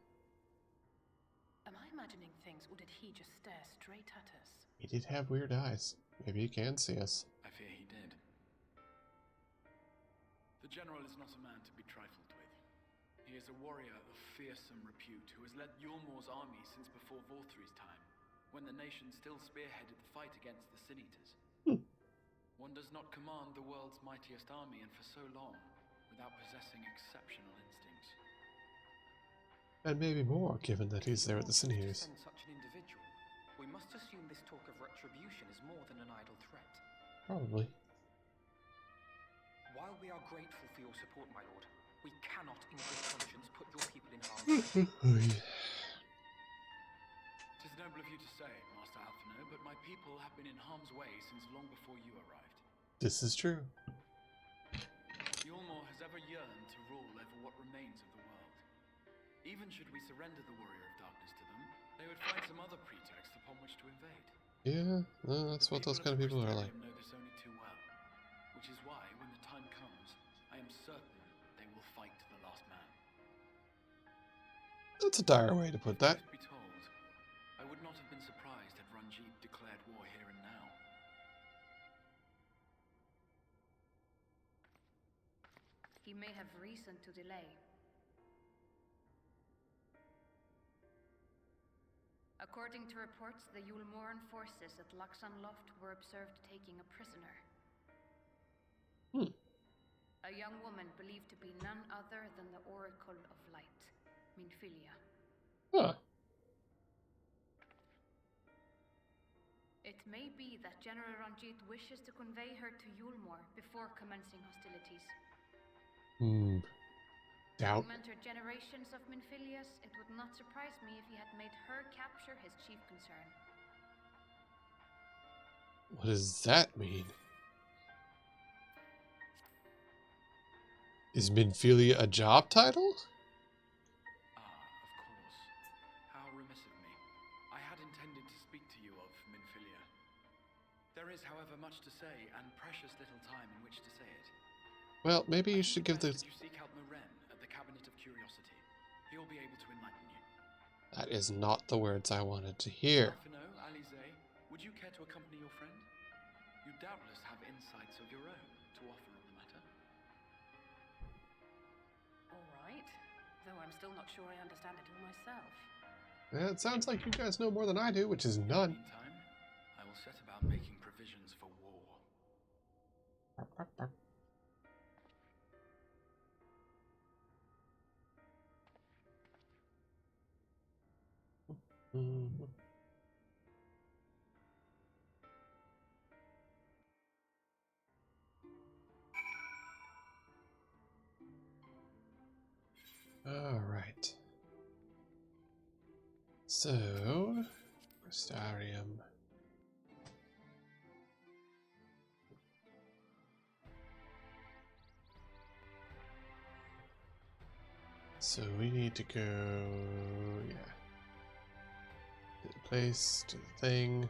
Am I imagining things, or did he just stare straight at us? He did have weird eyes. Maybe he can see us. I fear he did. The general is not a man to be trifled with. He is a warrior of fearsome repute who has led Yulmor's army since before Vorthri's time, when the nation still spearheaded the fight against the Sin Eaters. One does not command the world's mightiest army, and for so long, without possessing exceptional instincts. And maybe more, given that he's there at the Sin Eaters. Such an individual, we must assume this talk of retribution is more than an idle threat. Probably. While we are grateful for your support, my lord, we cannot in good conscience put your people in harm's way. Tis noble of you to say, Master Alphino, but my people have been in harm's way since long before you arrived. This is true. Yulmor has ever yearned to rule over what remains of the world. Even should we surrender the Warrior of Darkness to them, they would find some other pretext upon which to invade. Yeah, that's what those kind of people are like. Know this only too well, which is why, when the time comes, I am certain they will fight to the last man. That's a dire way to put that. Truth be told, I would not have been surprised had Ranjit declared war here and now. He may have reason to delay. According to reports, the Yulmoran forces at Laxan Loft were observed taking a prisoner. A young woman believed to be none other than the Oracle of Light, Minfilia. Huh. It may be that General Ranjit wishes to convey her to Yulmor before commencing hostilities. Doubt. Having mentored generations of Minfilias, it would not surprise me if he had made her capture his chief concern. What does that mean? Is Minfilia a job title? Ah, of course. How remiss of me. I had intended to speak to you of Minfilia. There is, however, much to say, and precious little time in which to say it. Well, maybe you should give the... You seek out Moren at the Cabinet of Curiosity. He'll be able to enlighten you. That is not the words I wanted to hear. Alphino, Alize, would you care to accompany your friend? You doubtless have insights of your own to offer on the matter. All right, though I'm still not sure I understand it all myself. Yeah, it sounds like you guys know more than I do, which is none. Meantime, I will set about making provisions for war. All right. So, Crystarium. So we need to go, yeah. To the place, to the thing.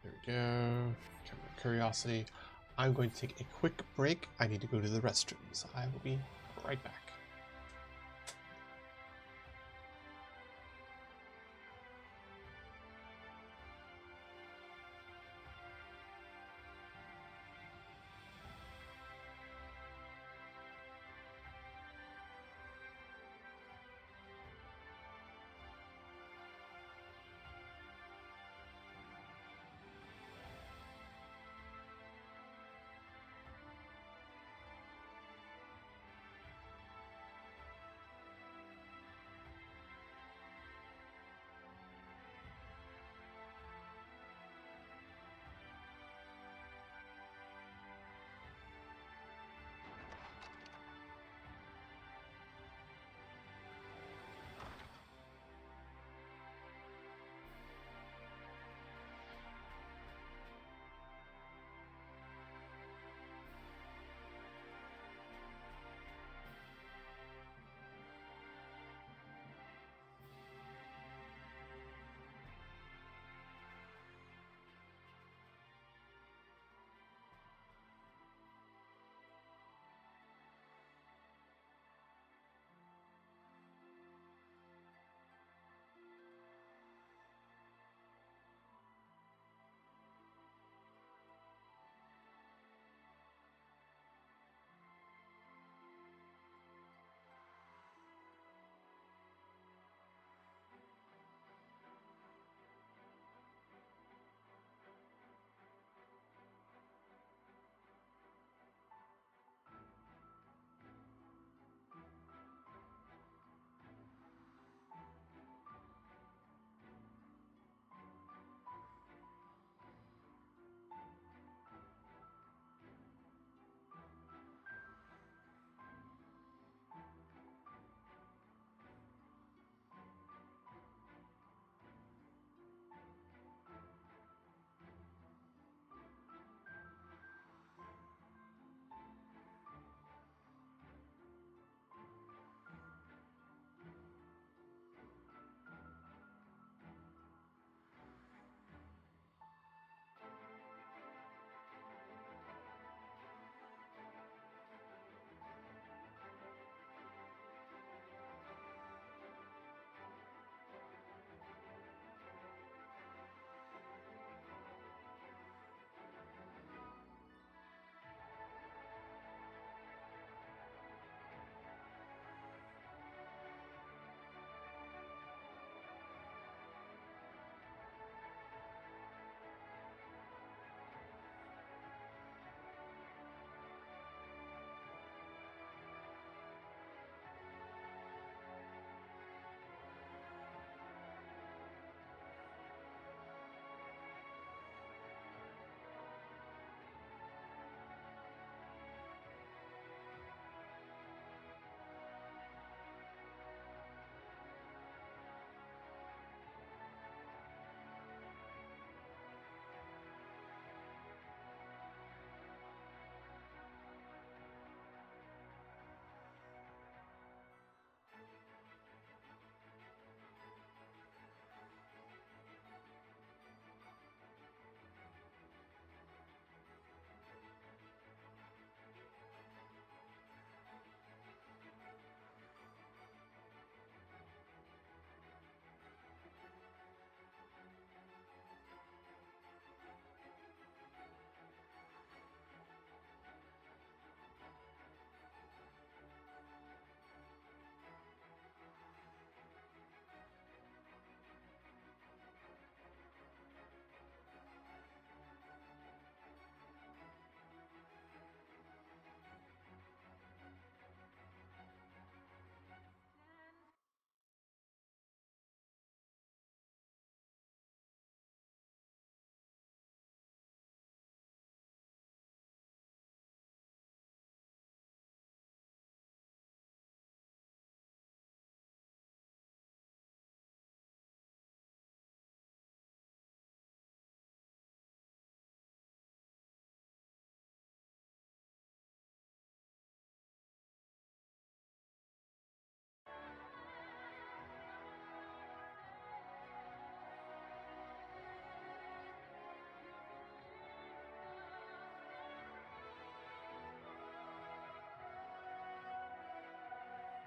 There we go. Curiosity. I'm going to take a quick break. I need to go to the restrooms. I will be right back.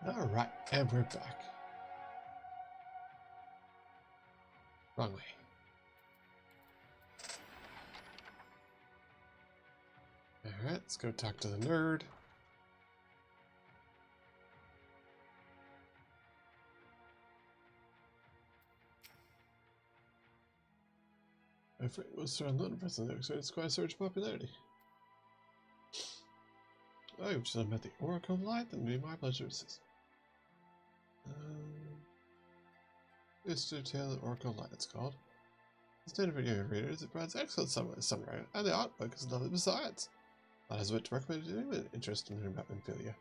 Alright, and we're back. Wrong way. Alright, let's go talk to the nerd. My friend was trying to learn person there, so it's quite a surge popularity. Oh, you've just met the Oracle of Light, and it'd be my pleasure to assist. It's to tell the Oracle of Light, it's called. Instead of young readers, it provides excellent summary, and the artwork is lovely besides. That has wit to recommend to anyone interested in learning about Minfilia.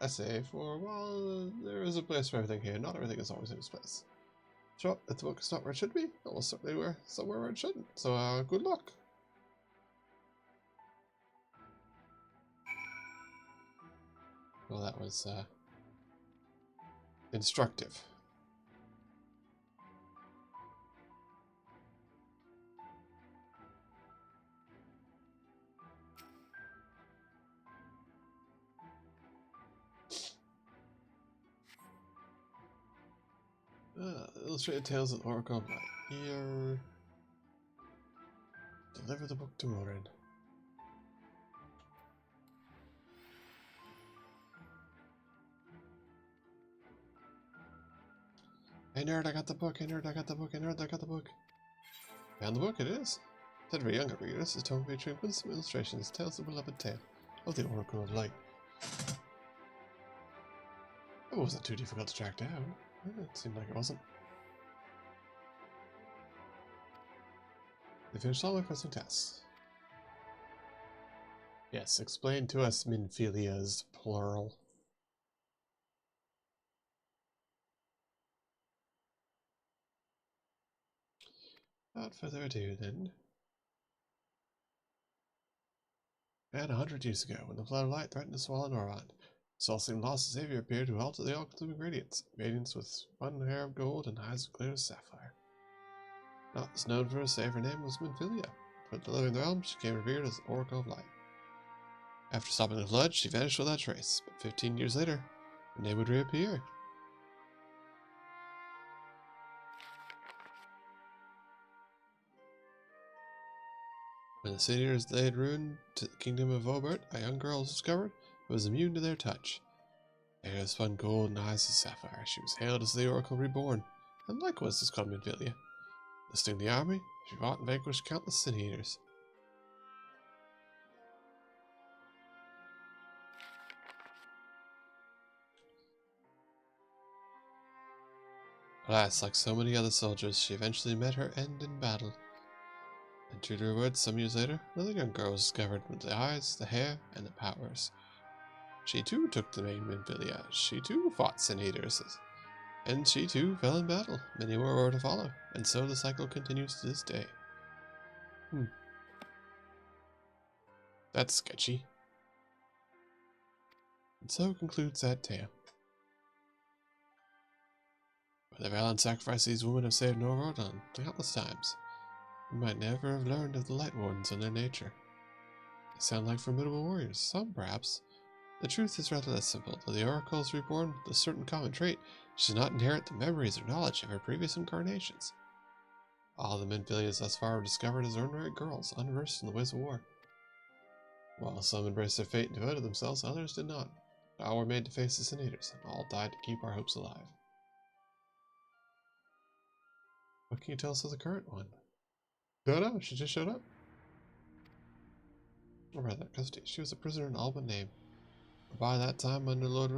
I say, for a while, there is a place for everything here. Not everything is always in its place. Sure, if the book is not where it should be, it will certainly be somewhere where it shouldn't. So, good luck. Well, that was, instructive. Illustrated Tales of the Oracle of Light. Here. Deliver the book to Morin. Hey nerd, I got the book. Hey nerd, I got the book. Hey nerd, I got the book. Found the book, it is. Said for younger readers, it's told featuring winsome illustrations, tells the beloved tale of the Oracle of Light. It wasn't too difficult to track down. It seemed like it wasn't. They finished all my pressing tasks. Yes, explain to us Minfilia's plural. Without further ado, then. And 100 years ago, when the flood of light threatened to swallow Norrond, Solsting lost the savior appeared to alter the all-consuming radiance, radiance with one hair of gold and eyes of clear as sapphire. Not as known for her save, her name was Minfilia. For delivering the realm, she became revered as the Oracle of Light. After stopping the flood, she vanished without trace, but 15 years later, her name would reappear. When the Sin-Eaters laid ruin to the kingdom of Obert, a young girl was discovered who was immune to their touch. Hair spun gold and eyes as sapphire, she was hailed as the Oracle Reborn, and likewise was called Minfilia. Enlisting the army, she fought and vanquished countless Sin-Eaters. Alas, like so many other soldiers, she eventually met her end in battle. And true to her words, some years later, another young girl was discovered with the eyes, the hair, and the powers. She too took the name Minfilia. She too fought Sin-Eaters. And she too fell in battle. Many more were to follow, and so the cycle continues to this day. That's sketchy. And so concludes that tale. By the valiant sacrifice these women have saved Norrodon countless times, we might never have learned of the Light Wardens and their nature. They sound like formidable warriors, some perhaps. The truth is rather less simple. Though the Oracle is reborn with a certain common trait, she does not inherit the memories or knowledge of her previous incarnations. All the Minfilias thus far were discovered as ordinary girls, unversed in the ways of war. While some embraced their fate and devoted themselves, others did not. All were made to face the Sin-Eaters, and all died to keep our hopes alive. What can you tell us of the current one? Don't know, she just showed up. Or rather, custody. She was a prisoner in all but name. By that time, under Lord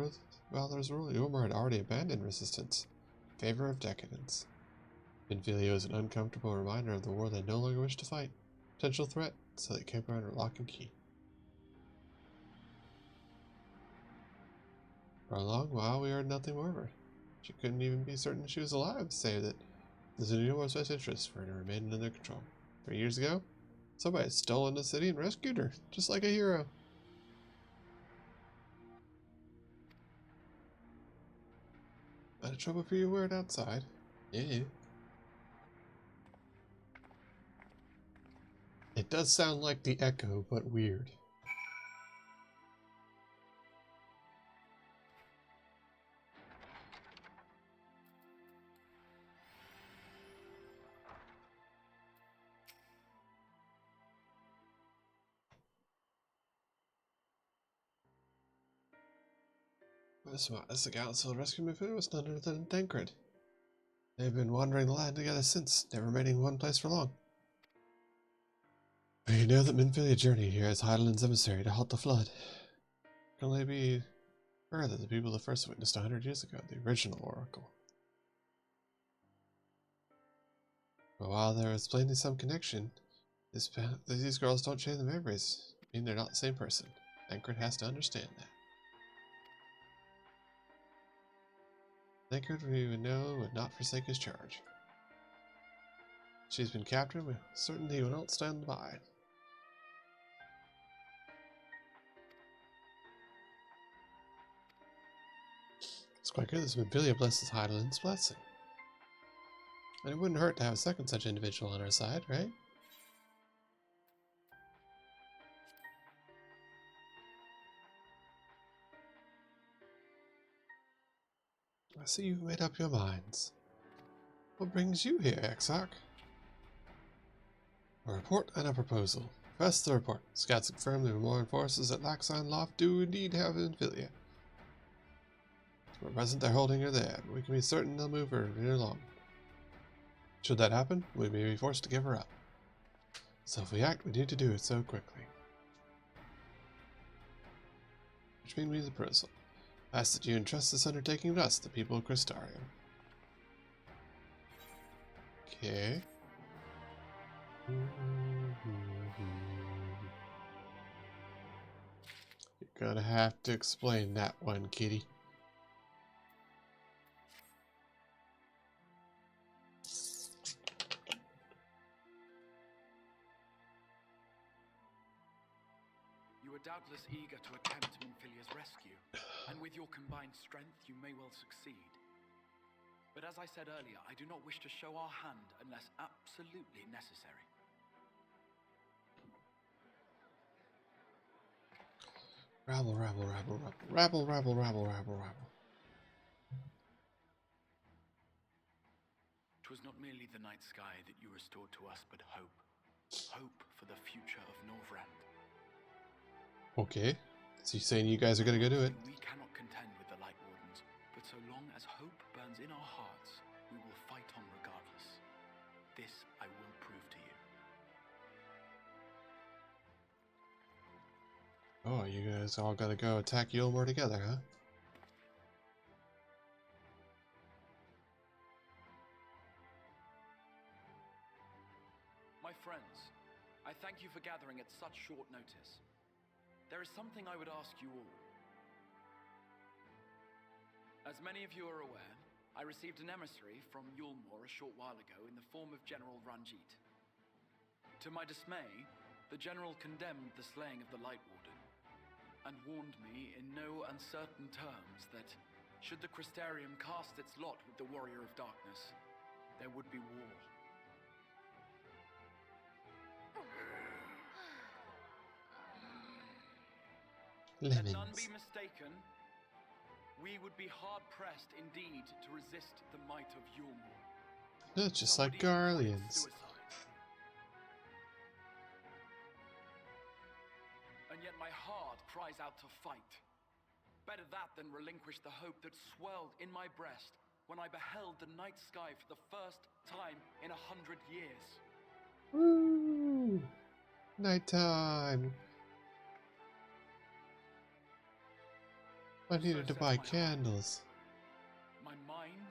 Valor's rule, Yormar had already abandoned resistance in favor of decadence. Minfilia was an uncomfortable reminder of the war they no longer wished to fight. Potential threat, so they kept her under lock and key. For a long while, we heard nothing more of her. She couldn't even be certain she was alive, save that this is in Yormar's best interest for her to remain under their control. 3 years ago, somebody had stolen the city and rescued her, just like a hero. Not a trouble for you wear it outside. Yeah. It does sound like the Echo, but weird. As the council rescued me food was none other than Tancred. They've been wandering the land together since, never remaining in one place for long. You know that Minfilia journeyed here as Hydaelyn's emissary to halt the flood. It can only be her that the people that first witnessed 100 years ago, the original Oracle. But while there is plainly some connection, these girls don't share the memories. I mean, they're not the same person. Tancred has to understand that. Tancred, we would know, would not forsake his charge. She's been captured, we certainly will not stand by. It's quite good that Minfilia blesses Hydaelyn's blessing. And it wouldn't hurt to have a second such individual on our side, right? I see you've made up your minds. What brings you here, Exarch? A report and a proposal. First, the report. Scouts confirm the Remoran forces at Laxon Loft do indeed have Minfilia. At present, they're holding her there, but we can be certain they'll move her near long. Should that happen, we may be forced to give her up. So if we act, we need to do it so quickly. Which brings me to the proposal. I ask that you entrust this undertaking to us, the people of Crystarium. Okay. You're gonna have to explain that one, kitty. You are doubtless eager to attempt Minfilia's rescue, and with your combined strength, you may well succeed. But as I said earlier, I do not wish to show our hand unless absolutely necessary. Rabble, rabble, rabble, rabble, rabble, rabble, rabble, rabble, rabble. It was not merely the night sky that you restored to us, but hope. Hope for the future of Norvrand. Okay. So you're saying you guys are gonna go do it? We cannot contend with the Light Wardens, but so long as hope burns in our hearts, we will fight on regardless. This I will prove to you. Oh, you guys all gotta go attack Yulmore together, huh? My friends, I thank you for gathering at such short notice. There is something I would ask you all. As many of you are aware, I received an emissary from Yulmore a short while ago in the form of General Ranjit. To my dismay, the General condemned the slaying of the Light Warden, and warned me in no uncertain terms that, should the Crystarium cast its lot with the Warrior of Darkness, there would be war. Let none be mistaken, we would be hard-pressed indeed to resist the might of Yulmore. No, just like Garleans. And yet my heart cries out to fight. Better that than relinquish the hope that swelled in my breast when I beheld the night sky for the first time in 100 years. Woo! Nighttime. I needed to buy candles. My mind,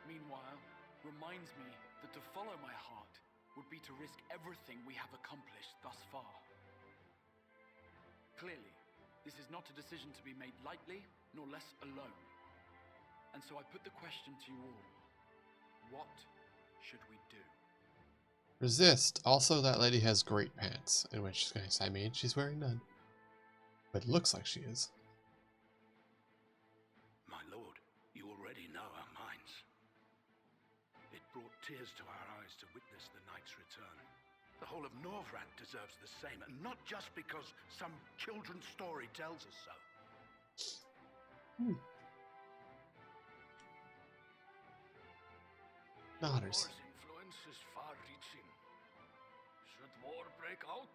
meanwhile, reminds me that to follow my heart would be to risk everything we have accomplished thus far. Clearly, this is not a decision to be made lightly, nor less alone. And so I put the question to you all. What should we do? Resist. Also, that lady has great pants, in which case, I mean, she's wearing none. But it looks like she is. My lord, you already know our minds. It brought tears to our eyes to witness the knight's return. The whole of Norvrand deserves the same, and not just because some children's story tells us so. Daughters. War's influence is far-reaching. Should war break out,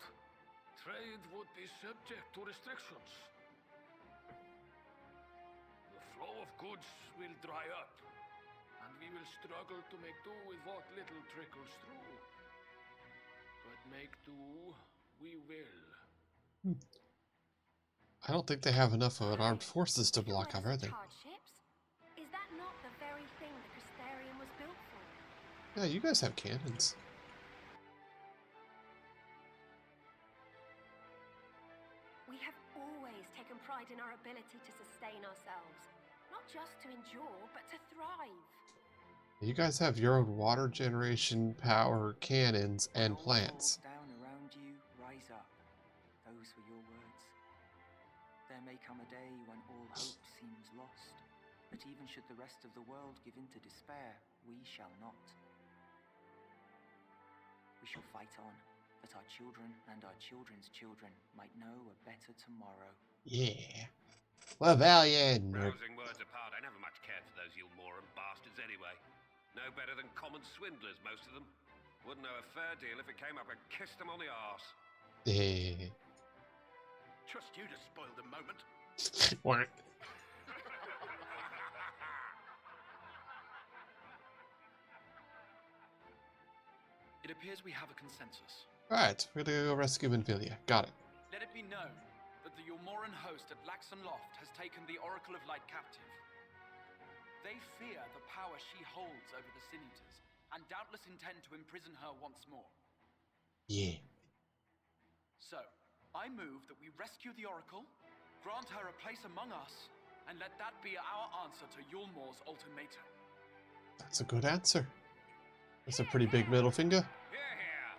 trade would be subject to restrictions. The flow of goods will dry up, and we will struggle to make do with what little trickles through. But make do we will. I don't think they have enough of an armed forces to block everything. Hardships? Is that not the very thing the Crystarium was built for? Yeah, you guys have cannons. We have always taken pride in our ability to sustain ourselves. Not just to endure, but to thrive. You guys have your own water generation, power, cannons, and plants. Down around you, rise up. Those were your words. There may come a day when all hope seems lost, but even should the rest of the world give in to despair, we shall not. We shall fight on, that our children and our children's children might know a better tomorrow. Yeah. Rebellion! Rousing words apart, I never much cared for those Yulmoran bastards anyway. No better than common swindlers, most of them. Wouldn't know a fair deal if it came up and kissed them on the arse. Yeah. Trust you to spoil the moment. What? It appears we have a consensus. Alright, we're gonna go rescue Manvilia. Got it. Let it be known that the Yulmoran host at Laxon Loft has taken the Oracle of Light captive. They fear the power she holds over the Sin Eaters, and doubtless intend to imprison her once more. Yeah. So, I move that we rescue the Oracle, grant her a place among us, and let that be our answer to Yulmor's ultimatum. That's a good answer. That's a pretty big middle finger. Here, here!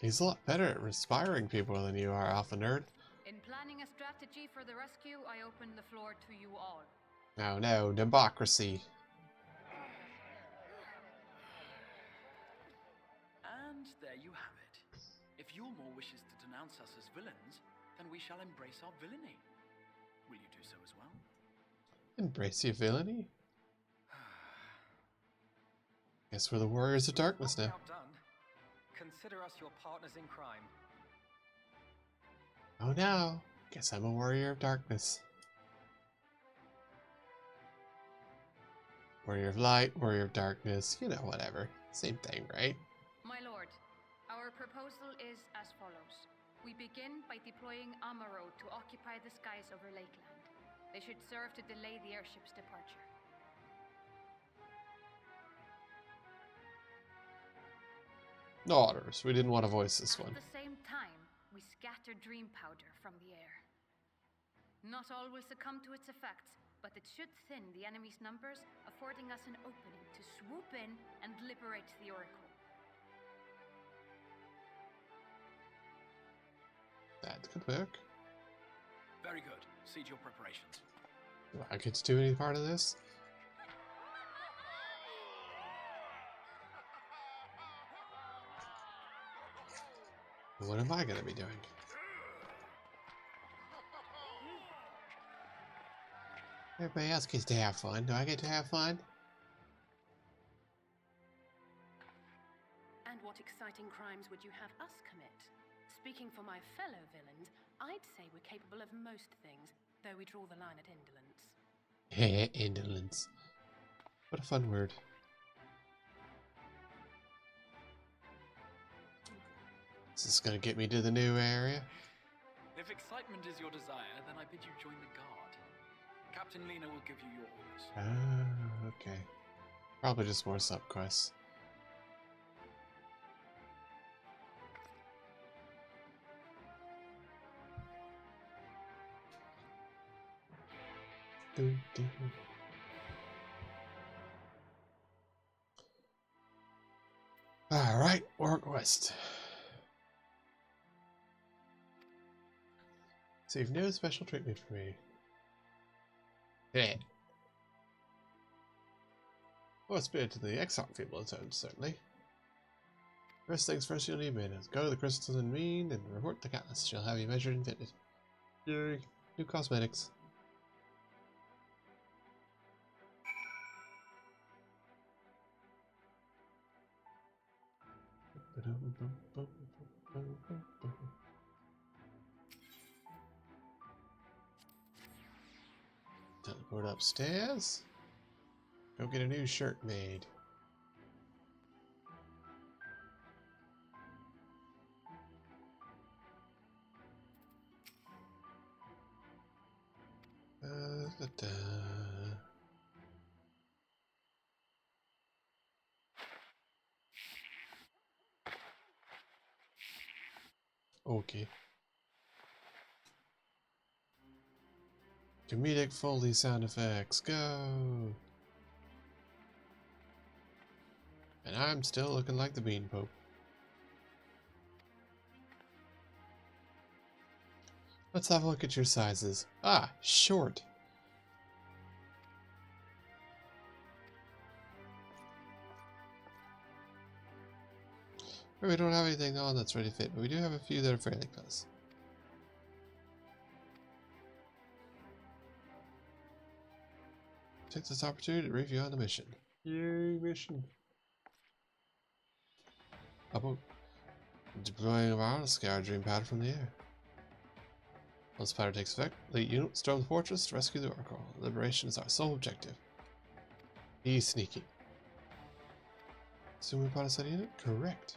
He's a lot better at inspiring people than you are, Alpha Nerd. In planning a strategy for the rescue, I open the floor to you all. No, no, democracy. And there you have it. If Yulmor wishes to denounce us as villains, then we shall embrace our villainy. Will you do so as well? Embrace your villainy? Guess we're the warriors of darkness now. Outdone. Consider us your partners in crime. Oh no, guess I'm a warrior of darkness. Warrior of light, warrior of darkness, you know, whatever. Same thing, right? My lord, our proposal is as follows. We begin by deploying Amaro to occupy the skies over Lakeland. They should serve to delay the airship's departure. No orders. We didn't want to voice this one. At the same time, we scatter dream powder from the air. Not all will succumb to its effects, but it should thin the enemy's numbers, affording us an opening to swoop in and liberate the Oracle. That could work. Very good. Siege your preparations. Do I get to do any part of this? What am I going to be doing? Everybody else gets to have fun. Do I get to have fun? And what exciting crimes would you have us commit? Speaking for my fellow villains, I'd say we're capable of most things, though we draw the line at indolence. Indolence. What a fun word. Is this gonna get me to the new area? If excitement is your desire, then I bid you join the guard. Captain Lena will give you your orders. Ah, okay. Probably just more sub-quests. Alright, Orc West. Save no special treatment for me. Yeah. Well, it's been to the XIV zone, certainly. First things first, you'll need minutes. Go to the crystals and mean and report the Catalyst. She'll have you measured and fitted. Yay. New cosmetics. Go upstairs. Go get a new shirt made. Da-da. Okay. Comedic Foley sound effects, go! And I'm still looking like the Bean Pope. Let's have a look at your sizes. Ah, short. We don't have anything on that's ready to fit, but we do have a few that are fairly close. Take this opportunity to review on the mission. Yay, mission. About deploying a wireless scour dream powder from the air. Once powder takes effect, elite unit storm the fortress to rescue the Oracle. Liberation is our sole objective. Be sneaky. Assume we bought a set unit? Correct.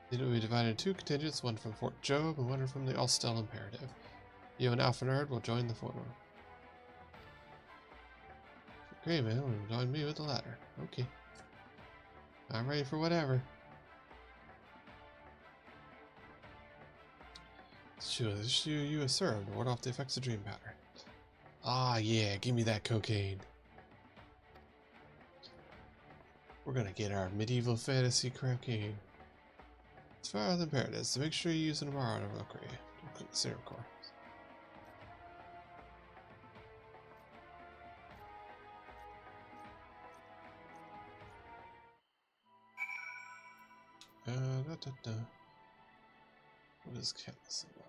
The unit will be divided into two contingents, one from Fort Job and one from the Ulstel Imperative. You and Alpha Nerd will join the former. Great man will join me with the latter. Okay. I'm ready for whatever. Sure, this should you a serum to ward off the effects of dream powder. Ah, yeah, give me that cocaine. We're gonna get our medieval fantasy cocaine. As far as imperatives, so make sure you use an tomorrow to upgrade. Don't click the serum core. What is Catalyst about?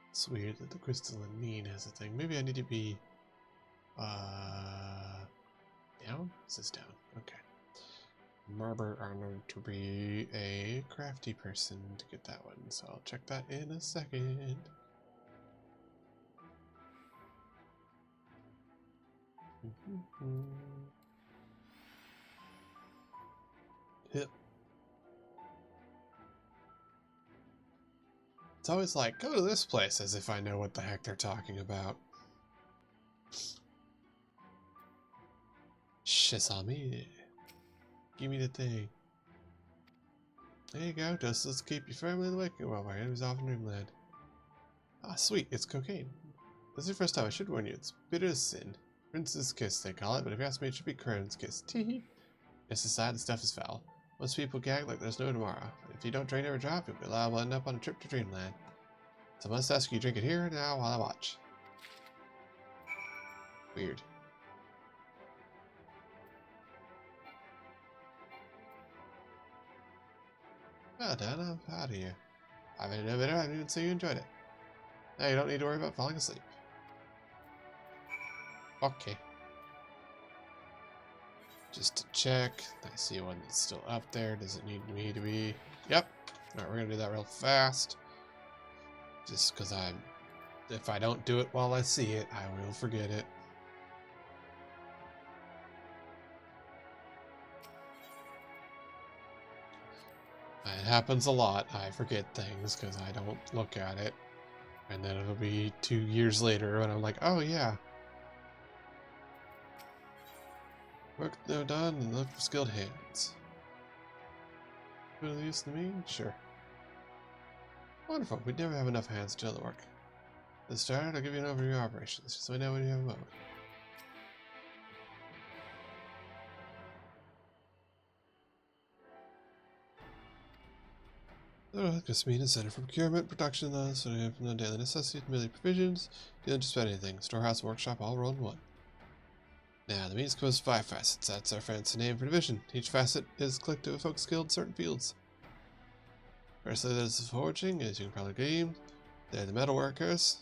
It's weird that the crystalline has a thing. Maybe I need to be down? Is this down? Okay. Remember, I need to be a crafty person to get that one, so I'll check that in a second. Yep. It's always like, go to this place, as if I know what the heck they're talking about. Shizami. Give me the thing. There you go, dust will keep you firmly in the wake while my enemy's off in dreamland. Ah, sweet, it's cocaine. This is your first time, I should warn you, it's bitter as sin. Prince's kiss, they call it, but if you ask me, it should be Crone's kiss. Teehee. Yes, aside, the stuff is foul. Most people gag like there's no tomorrow. If you don't drain every drop, you'll be liable to end up on a trip to dreamland. So I must ask you to drink it here now while I watch. Weird. Well done, I'm out of here. I made it no better, I didn't even say you enjoyed it. Now you don't need to worry about falling asleep. Okay. Just to check, I see one that's still up there. Does it need me to be? Yep. Alright, we're gonna do that real fast. Just because if I don't do it while I see it, I will forget it. It happens a lot. I forget things because I don't look at it. And then it'll be 2 years later when I'm like, oh yeah. Work they're done and look for skilled hands. Put of use to me? Sure. Wonderful. We'd never have enough hands to do the work. To start, I'll give you an overview of operations, so we know when you have a moment. Jasmine is Center for Procurement, Production, so from the daily necessities, merely provisions, dealing just about anything. Storehouse and workshop all rolled in one. Now, the means composed of 5 facets. That's our fancy name for division. Each facet is clicked to a folk skilled in certain fields. Firstly, there's the forging, as you can probably glean. They're the metal workers.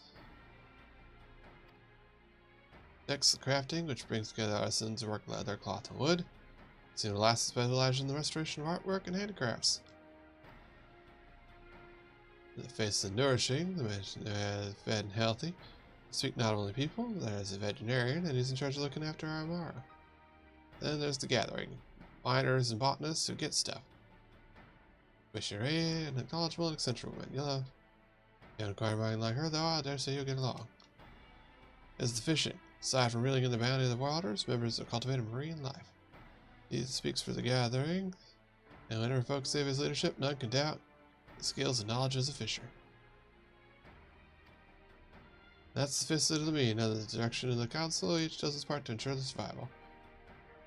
Next, the crafting, which brings together artisans who work leather, cloth, and wood. Senior last specializes in the restoration of artwork and handicrafts. The face is nourishing, the man is fed and healthy. Speak not only people, there's a veterinarian, and he's in charge of looking after our Amara. Then there's the gathering. Miners and botanists who get stuff. Missionary and a knowledgeable and eccentric woman. You'll have an inquiring like her, though I dare say you'll get along. There's the fishing. Aside from reeling in the bounty of the waters, members have cultivated marine life. He speaks for the gathering, and whenever folks save his leadership, none can doubt his skills and knowledge as a fisher. That's the fifth of the mean. Under the direction of the council, each does its part to ensure the survival.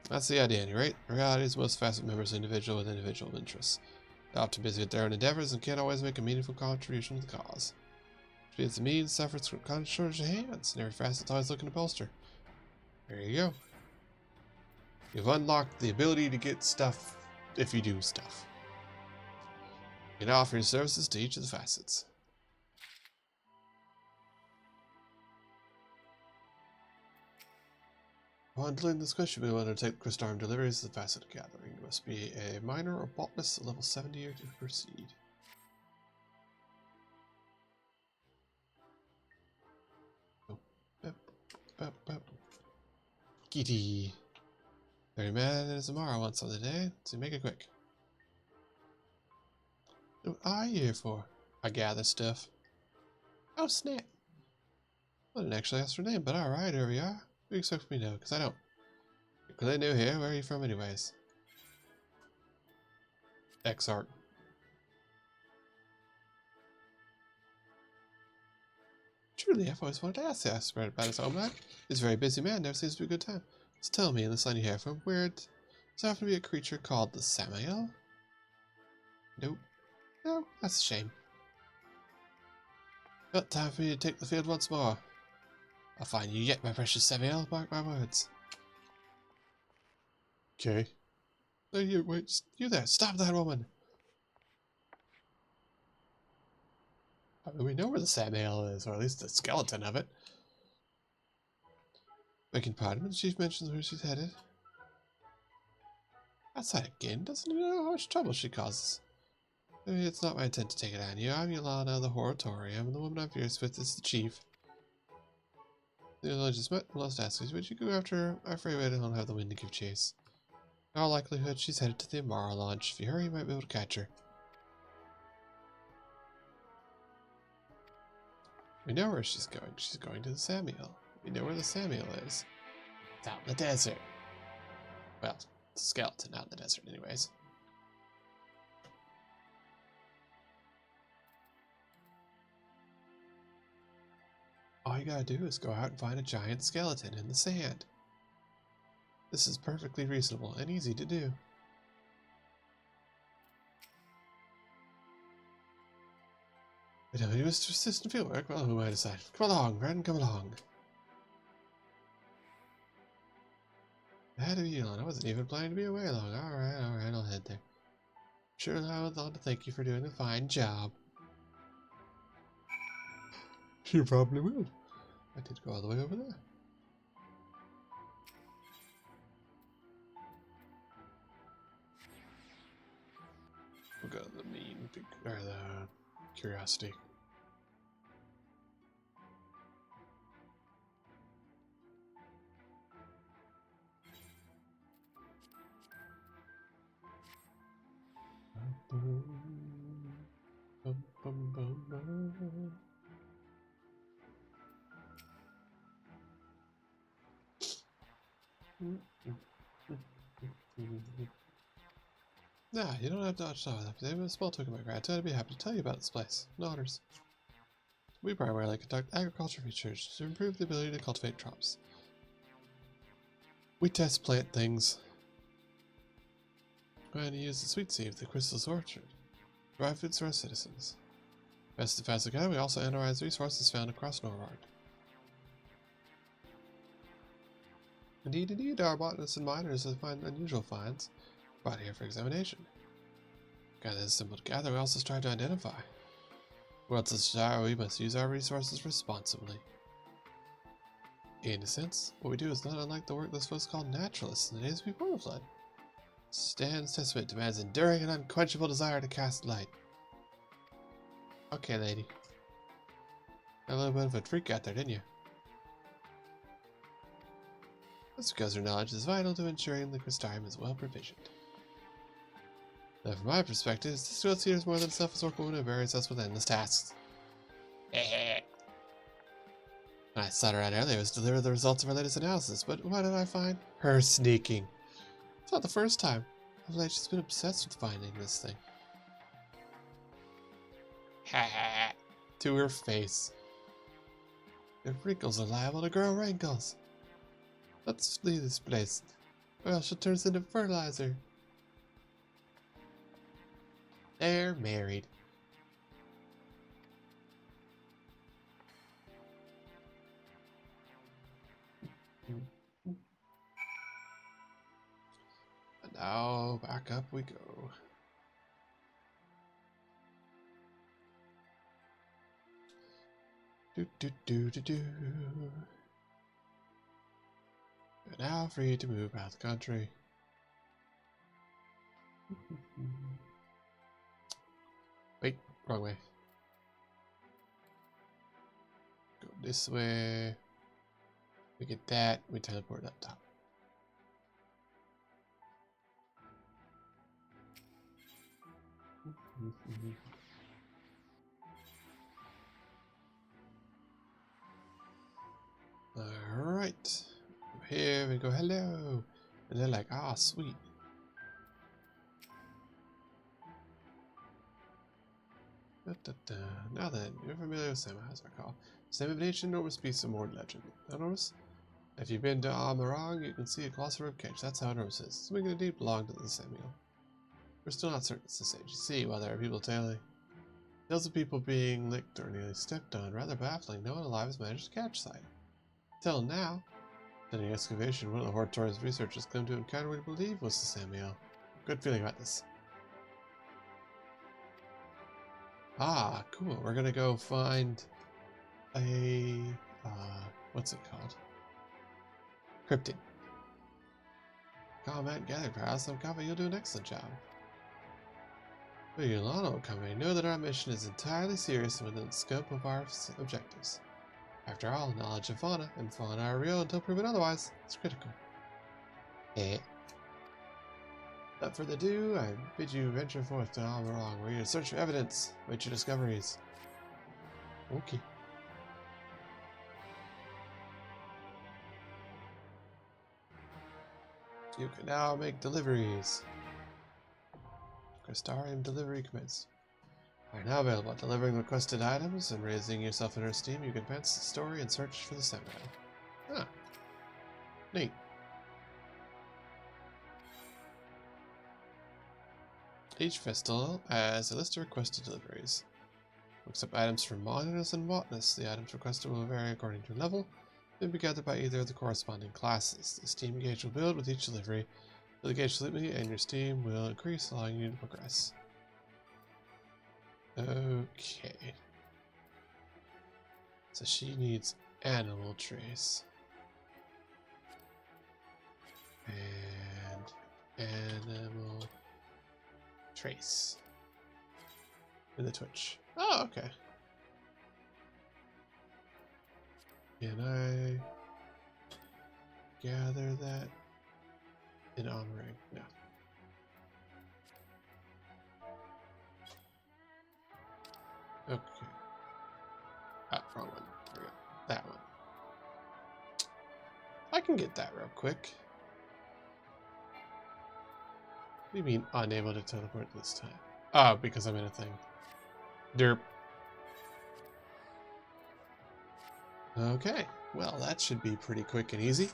That's the idea, at any rate. The reality is most facet members are individual with individual interests. They're often busy with their own endeavors and can't always make a meaningful contribution to the cause. Which means the means suffers from constant shortage of hands, and every facet's always looking to bolster. There you go. You've unlocked the ability to get stuff if you do stuff. You can offer your services to each of the facets. Upon dealing this quest, you'll be able to take the Crystarm deliveries to the facet gathering. You must be a miner or botanist at level 70 to proceed. Kitty. Very mad as Amara once on the day, so make it quick. What are you here for? I gather stuff. Oh snap! I didn't actually ask her name, but alright, here we are. What do you expect me to know? Because I don't. You're clearly new here. Where are you from anyways? X-Art. Truly, I've always wanted to ask this about his own man. He's a very busy man, never seems to be a good time. So tell me, in this line you hear from, where does there happen to be a creature called the Samael? Nope. No, that's a shame. But time for me to take the field once more. I'll find you yet, my precious Samael, mark my words. Okay. No, wait, you there, stop that woman! I mean, we know where the Samael is, or at least the skeleton of it. Begging pardon, the chief mentions where she's headed. Outside again, doesn't he know how much trouble she causes? Maybe it's not my intent to take it on you. I'm Yolana of the Horatorium, and the woman I'm fierce with is the chief. The village is met, must ask you, would you go after her? I'm afraid we don't have the wind to give chase. In all likelihood, she's headed to the Amara launch. If you hurry, you might be able to catch her. We know where she's going. She's going to the Samael. We know where the Samael is. It's out in the desert. Well, it's a skeleton out in the desert anyways. All you gotta do is go out and find a giant skeleton in the sand. This is perfectly reasonable and easy to do. I know you must persist in field work. Well, who might decide? Come along, friend, come along. Ahead of you, I wasn't even planning to be away long. Alright, I'll head there. Sure, I would love to thank you for doing a fine job. You probably will. I did go all the way over there. We'll go to the mean, or the curiosity. Nah, you don't have to watch that. If they have a small token of my gratitude, I'd be happy to tell you about this place. No honors. We primarily conduct agriculture research to improve the ability to cultivate crops. We test plant things. And use the sweet seed of the Crystal's Orchard to provide foods for our citizens. Best and fast again, we also analyze resources found across Norvard. Indeed, our botanists and miners find unusual finds brought here for examination. Gather is simple to gather, we also strive to identify. World's a star, we must use our resources responsibly. In a sense, what we do is not unlike the work those folks called naturalists in the days before the flood. Stands testament to man's enduring and unquenchable desire to cast light. Okay, lady. Got a little bit of a freak out there, didn't you? That's because her knowledge is vital to ensuring the Crystarium is well provisioned. Now, from my perspective, this field seer is more than a selfless workwoman who buries us with endless tasks. When I sought her out earlier, it was to deliver the results of her latest analysis, but what did I find? Her sneaking. It's not the first time. Of late, she's been obsessed with finding this thing. Ha ha! To her face. If wrinkles are liable to grow wrinkles. Let's leave this place, or else she'll turn us into fertilizer. They're married. And now back up we go. Do do do do do. You're now free to move out of the country. Wait, wrong way. Go this way. We get that, we teleport up top. Alright. Here we go, hello. And they're like, ah, sweet. Now then, you're familiar with Sama, as I recall. Same of nature, enormous beast of more legend. Enormous? If you've been to Amarang, you can see a colossal ribcage. That's how enormous it is. Something indeed belonged to the Samuel. We're still not certain it's the sage. You see, while there are people telling tales of people being licked or nearly stepped on, rather baffling, no one alive has managed to catch sight. Till now, during excavation, one of the Hortorius researchers claimed to encounter what he believed was the Samuel. Good feeling about this. Ah, cool. We're gonna go find a what's it called? Cryptid. Comment gathered, perhaps. I'm confident you'll do an excellent job. The Yolano Company know that our mission is entirely serious and within the scope of our objectives. After all, knowledge of fauna and fauna are real until proven otherwise. It's critical. Without further ado, I bid you venture forth to Amarang, where you search for evidence, wait your discoveries. Okay. You can now make deliveries. Crystarium delivery commenced. Are now available at delivering requested items and raising yourself in her esteem. You can advance the story and search for the Samuel. Ah, neat. Each festival has a list of requested deliveries. Accept items from monitors and botanists. The items requested will vary according to level. They will be gathered by either of the corresponding classes. The Steam gauge will build with each delivery. The gauge slightly and your Steam will increase, allowing you to progress. Okay. So she needs animal trace. And animal trace. In the Twitch. Oh, okay. Can I gather that in Amarang? No. Okay. Ah, wrong one. There we go. That one. I can get that real quick. What do you mean unable to teleport this time? Oh, because I'm in a thing. Derp. Okay, well that should be pretty quick and easy.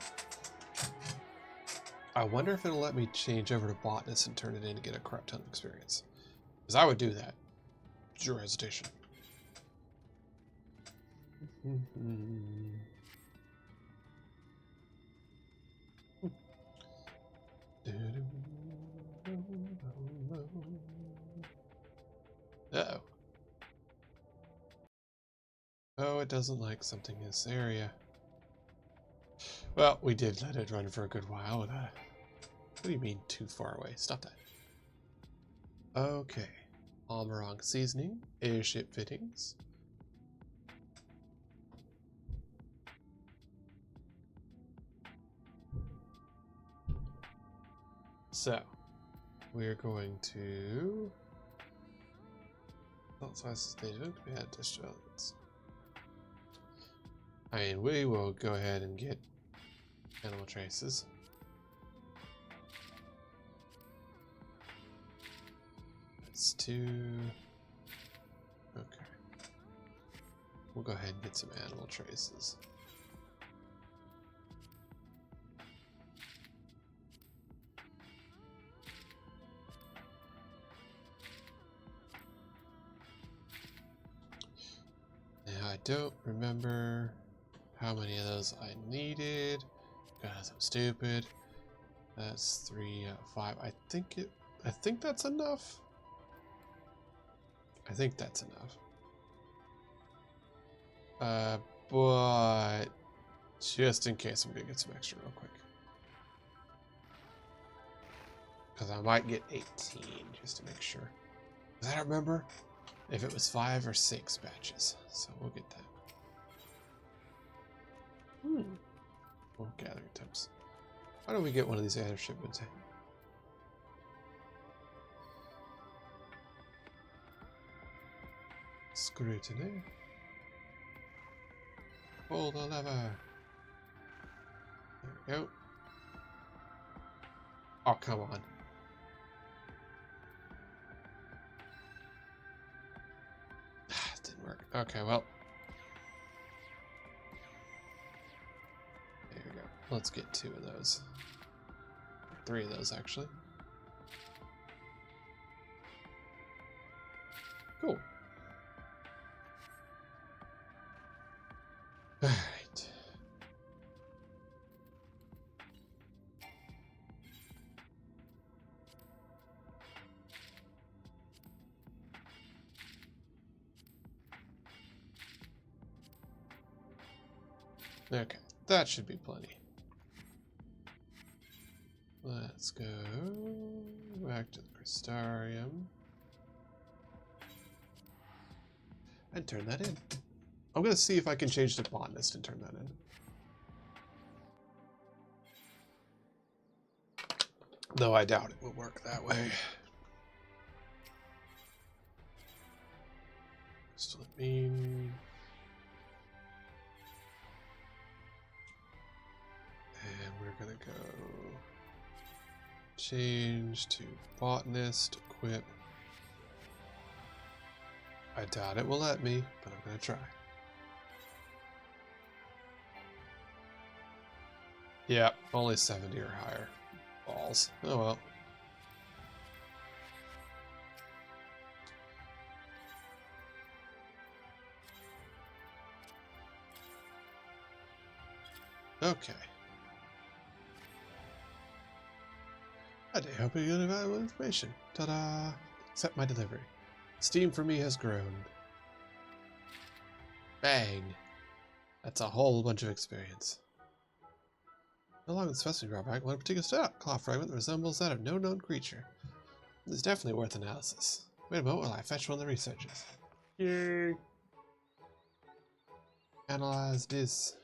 I wonder if it'll let me change over to botanist and turn it in to get a crap ton of experience. Because I would do that. Zero hesitation. Uh-oh. Oh, it doesn't like something in this area. Well, we did let it run for a good while. What do you mean too far away? Stop that. Okay. Almirong seasoning, airship fittings. So, we're going to salt slices stated to be added to elements. I mean, we will go ahead and get animal traces. That's 2. Okay. We'll go ahead and get some animal traces. Now, I don't remember how many of those I needed because I'm stupid. That's 3 out of 5. I think that's enough. I think that's enough. But just in case, I'm gonna get some extra real quick. Because I might get 18 just to make sure. Because I don't remember if it was 5 or 6 batches. So we'll get that. More gathering attempts. Why don't we get one of these air shipments? Scrutiny. Pull the lever. There we go. Oh, come on. It didn't work. Okay, well. There we go. Let's get 2 of those. 3 of those, actually. Cool. Alright. Okay, that should be plenty. Let's go back to the Crystarium and turn that in. I'm going to see if I can change the botanist and turn that in. Though I doubt it will work that way. Still mean. And we're going to go change to botanist, equip. I doubt it will let me, but I'm going to try. Yeah, only 70 or higher. Balls. Oh well. Okay. I do hope you get valuable information. Ta-da! Accept my delivery. Steam for me has grown. Bang! That's a whole bunch of experience. No longer the specimen brought back one particular claw fragment that resembles that of no known creature. It is definitely worth analysis. Wait a moment while I fetch one of the researchers. Yay! Analyze this.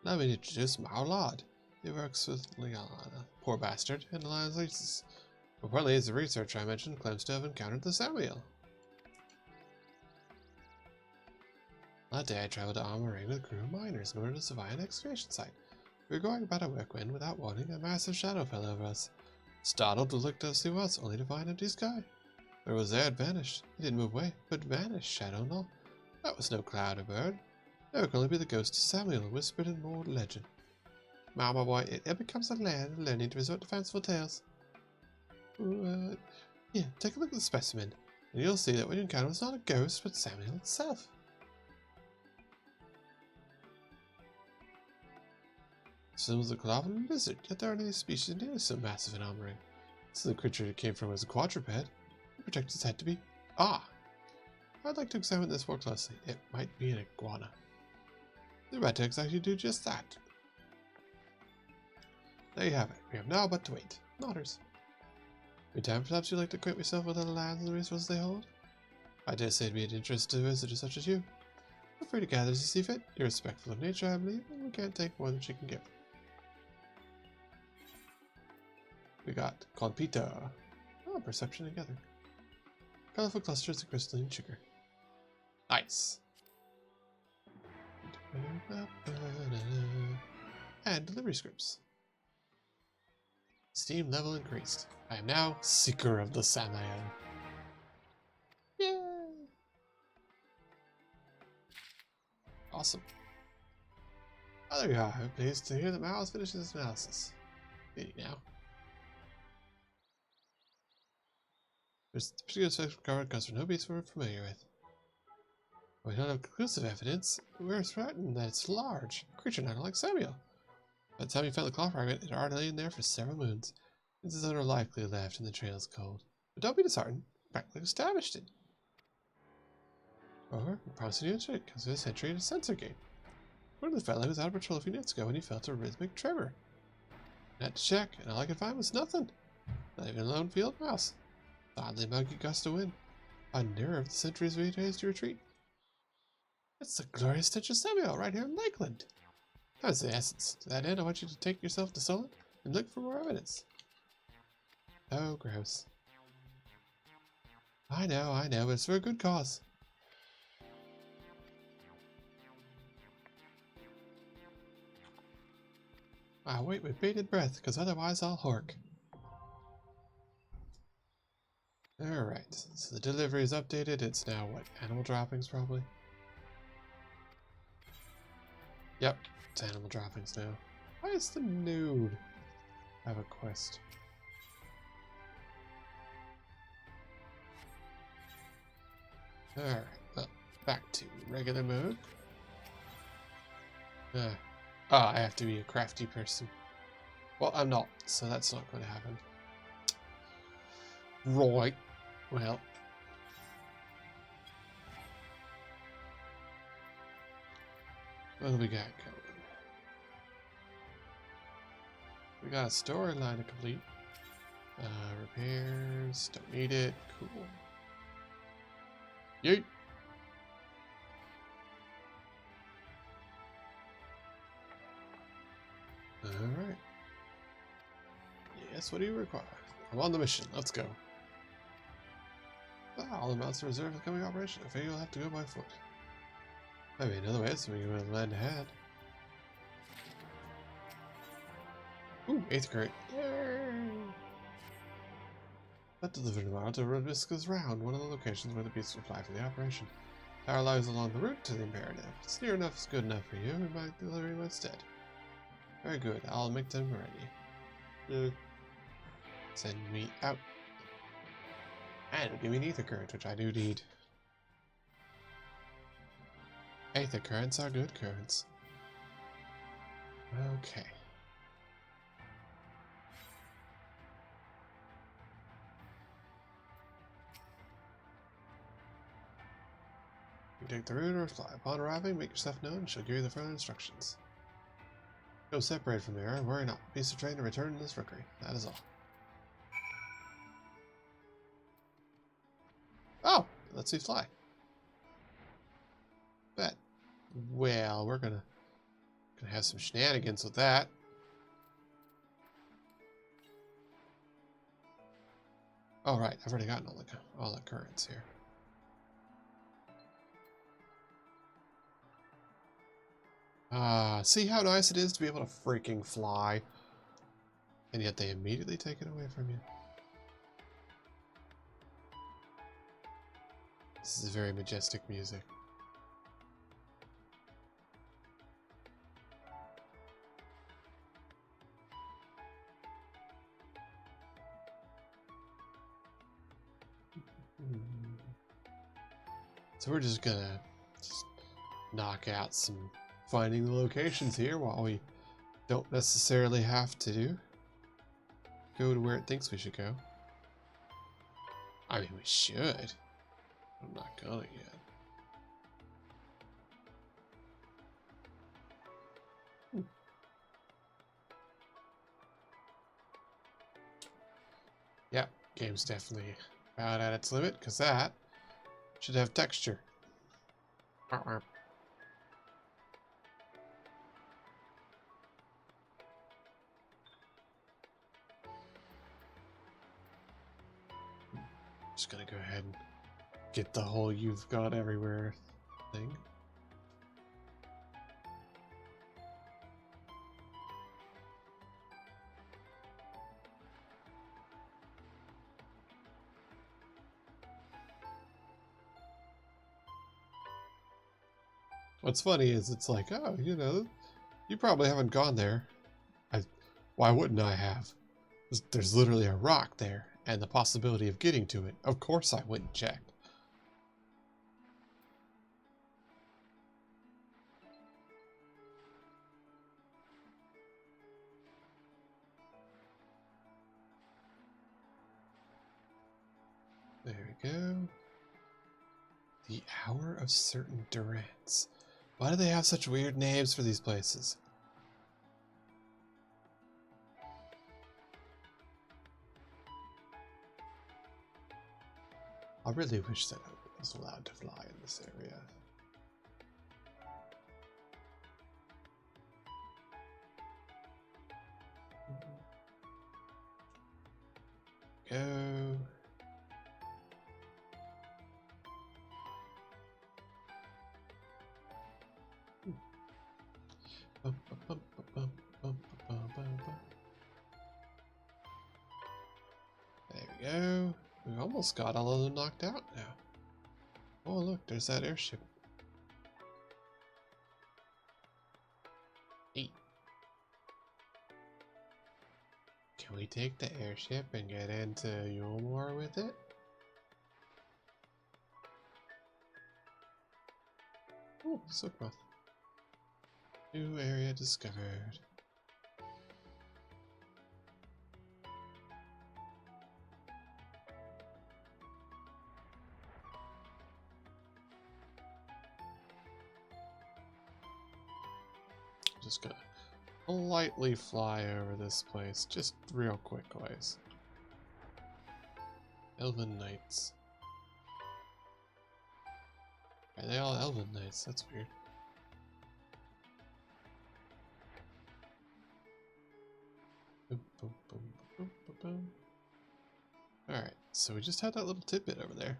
Let me introduce my lord. He works with Leona, poor bastard, and analyzes. Reportedly, as the researcher I mentioned claims to have encountered the Samuel. That day I traveled to Armoring with a crew of miners in order to survive an excavation site. We were going about our work when, without warning, a massive shadow fell over us. Startled, we looked to see what was, only to find empty sky. Where it was there, it vanished. It didn't move away, but vanished, shadow and all. That was no cloud or bird. That could only be the ghost of Samuel, whispered in old legend. My boy, it becomes a land learning to resort to fanciful tales. Yeah, take a look at the specimen, and you'll see that what you encounter was not a ghost, but Samuel itself. Symbols of cloven lizard, yet there aren't any species nearly so massive in Armoring. This is a creature it came from as a quadruped. It protects its head to be. Ah! I'd like to examine this more closely. It might be an iguana. The red tags actually do just that. There you have it. We have now but to wait. Nodders. Meantime, perhaps you'd like to acquaint yourself with the lands and the resources they hold? I dare say it'd be an interest to visitors such as you. Feel free to gather as you see fit. You're respectful of nature, I believe, and we can't take more than she can give. We got Colpita. Oh, perception together. Colorful clusters of crystalline sugar. Nice. And delivery scripts. Steam level increased. I am now Seeker of the Samael. Yay! Awesome. Oh, there you are. I'm pleased to hear that Mal has finished his analysis. Maybe now. There's a particular section covered comes from no beasts we're familiar with. We don't have conclusive evidence. We're certain that it's large. A creature not unlike Samuel. By the time you found the claw fragment, it had already lain there for several moons. This is unlikely left and the trail is cold. But don't be disheartened. Practically established it. Or, I promise you to it comes with a century and a sensor gate. One of the fellow who was out of patrol a few minutes ago when he felt a rhythmic tremor. I had to check, and all I could find was nothing. Not even a lone field mouse. Oddly muggy gust of wind. A nearer of the centuries we raised to retreat. It's the glorious stench of Samuel right here in Lakeland. That's the essence. To that end, I want you to take yourself to Solent and look for more evidence. Oh, gross. I know, but it's for a good cause. I'll wait with bated breath, because otherwise I'll hork. Alright, so the delivery is updated. It's now, what, animal droppings probably? Yep, it's animal droppings now. Why is the nude have a quest? Alright, well, back to regular mode. I have to be a crafty person. Well, I'm not, so that's not going to happen. Right. Well. What do we got going? We got a storyline to complete. Repairs. Don't need it. Cool. Yeet. Alright. Yes, what do you require? I'm on the mission. Let's go. All the mounts are reserved for the coming operation. I figure you'll have to go by foot. Maybe another way, so we can land ahead. Ooh, 8th grade. Yay! That delivered tomorrow to Rubisca's Round, one of the locations where the beasts will fly for the operation. Power lies along the route to the Imperative. If it's near enough, it's good enough for you. We might deliver them instead. Very good. I'll make them ready. Send me out. And give me an ether current, which I do need. Ether currents are good currents. Okay. You take the route or fly. Upon arriving, make yourself known and she'll give you the further instructions. Go separate from there and worry not. Piece of train to return to this rookery. That is all. Oh! Let's see fly. Bet. Well, we're gonna have some shenanigans with that. Oh right, I've already gotten all the currents here. See how nice it is to be able to freaking fly, and yet they immediately take it away from you. This is very majestic music. So we're just gonna knock out some finding the locations here while we don't necessarily have to go to where it thinks we should go. I mean, we should. I'm not gonna yet. Yep, game's definitely about at its limit, because that should have texture. Just gonna go ahead and get the whole you've got everywhere thing. What's funny is it's like, oh, you know, you probably haven't gone there. Why wouldn't I have? There's literally a rock there and the possibility of getting to it. Of course I wouldn't check. There we go. The Hour of Certain Durance. Why do they have such weird names for these places? I really wish that I was allowed to fly in this area. Go. There we go. We've almost got all of them knocked out now. Oh look, there's that airship. 8. Can we take the airship and get into Yulmore with it? Oh, Silkmoth. New area discovered. Just gonna lightly fly over this place, just real quick ways. Elven Knights. Are they all Elven Knights? That's weird. Boom, boom, boom, boom, boom, boom. Alright, so we just had that little tidbit over there.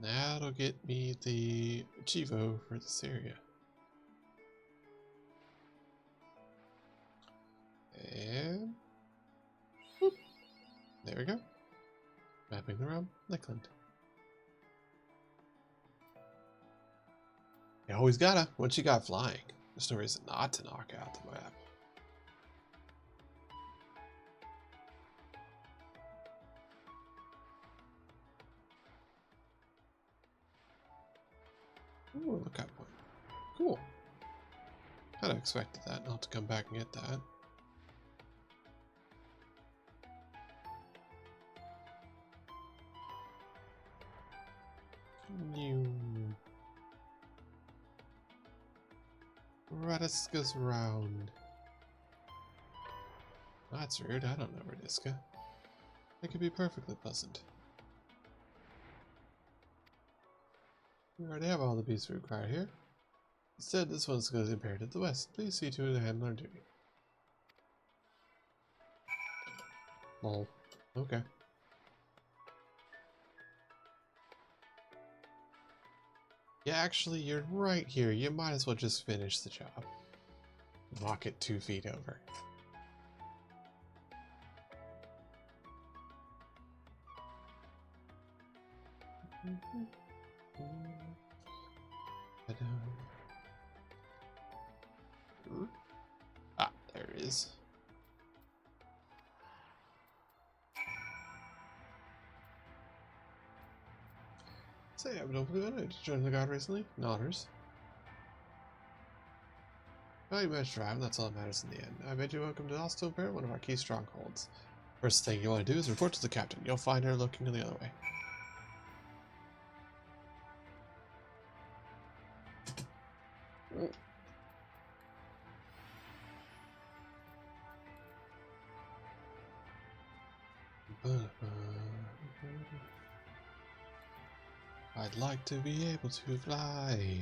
That'll get me the Chivo for this area. And whoop, there we go. Mapping the realm, Lakeland. You always gotta, once you got flying. There's no reason not to knock out the map. Ooh, lookout point. Cool. Kinda expected that, not to come back and get that. New Radiska's round. That's rude. I don't know Radiska. It could be perfectly pleasant. We already have all the beasts we require here. Instead, this one's goes impaired to the west. Please see to it and handle our duty. Lol. Okay. Yeah, actually, you're right here. You might as well just finish the job. Walk it 2 feet over. Ah, there it is. Say, I've been open to it. Did you join the guard recently? Nodders. Well, you managed to drive, and that's all that matters in the end. I bid you welcome to Alstone Bear, one of our key strongholds. First thing you want to do is report to the captain. You'll find her looking the other way. I'd like to be able to fly.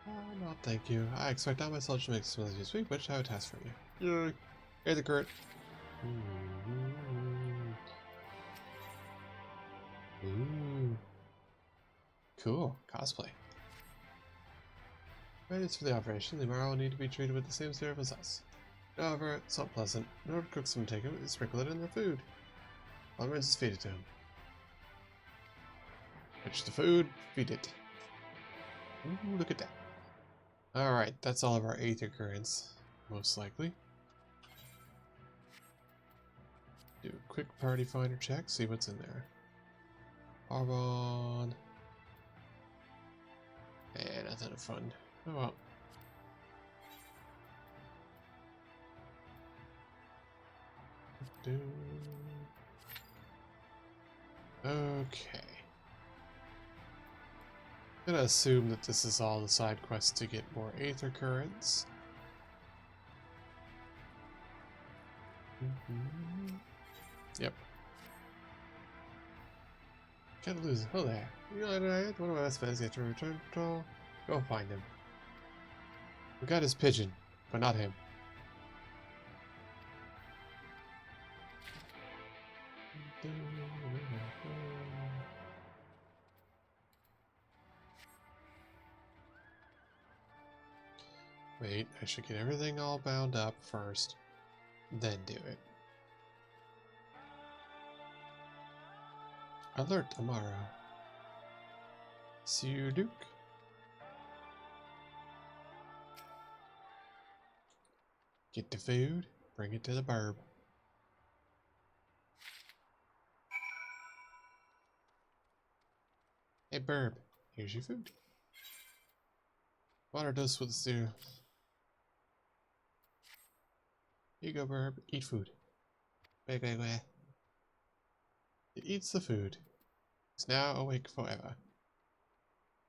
Oh, no, thank you. I expect not myself to make some of this week, which I would task for you. Yay! Hey, the current. Ooh. Cool. Cosplay. Readiness for the operation. The Amaro will need to be treated with the same syrup as us. However, it's not pleasant. In order to cook some take it, sprinkle it in their food. All it is feed it to him. Fetch the food, feed it. Ooh, look at that. Alright, that's all of our 8th occurrence, most likely. Do a quick party finder check, see what's in there. Arbon. And nothing of fun. Oh well. Okay. I'm gonna assume that this is all the side quests to get more 8th occurrence. Yep. Can't lose. Oh there. You know, one of my best friends yet to return patrol. Go find him. We got his pigeon, but not him. Wait, I should get everything all bound up first, then do it. Alert Amara. See you, Duke. Get the food, bring it to the burb. Hey burb, here's your food. Water dose with the stew. Here you go, burb. Eat food. It eats the food. It's now awake forever.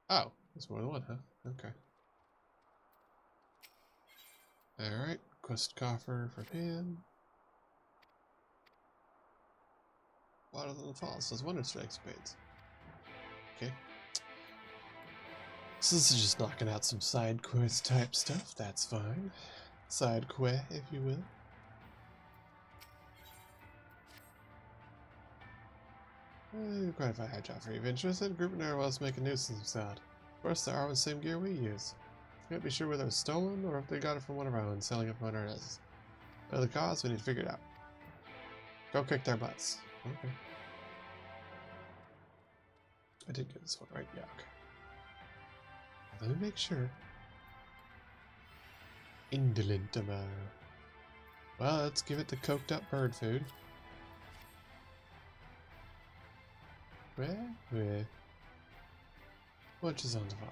Oh, there's more than one, huh? Okay. Alright, quest coffer for him. Water in the falls says wonder strike spades. Okay. So this is just knocking out some side quest type stuff, that's fine. Side quest, if you will. Gratify high job for you. Interested? Group of narwhals make a nuisance of sound. Of course, they are with the same gear we use. Can't be sure whether it's stolen or if they got it from one of our own, selling it from under us. But the cause, we need to figure it out. Go kick their butts. Okay. I did get this one right. Yeah, okay. Let me make sure. Indolent Amaro. Well, let's give it the coked up bird food. Where? What is on the fire?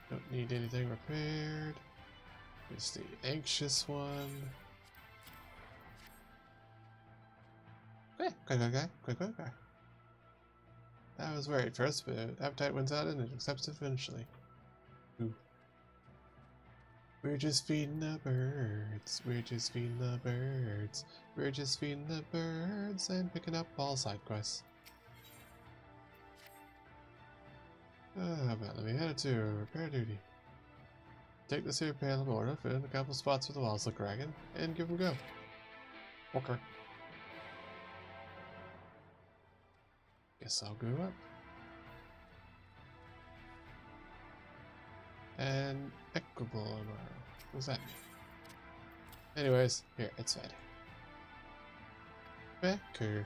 Don't need anything repaired. It's the anxious one. Quick. I was worried first, but appetite wins out and it accepts it eventually. Ooh. We're just feeding the birds. We're just feeding the birds. We're just feeding the birds and picking up all side quests. But let me head to repair duty. Take this here pail of water, fill in a couple spots where the walls look ragged, and give them a go. Okay. Guess I'll go up. And equable ammo. What's that mean? Anyways, here, it's fed. Becker.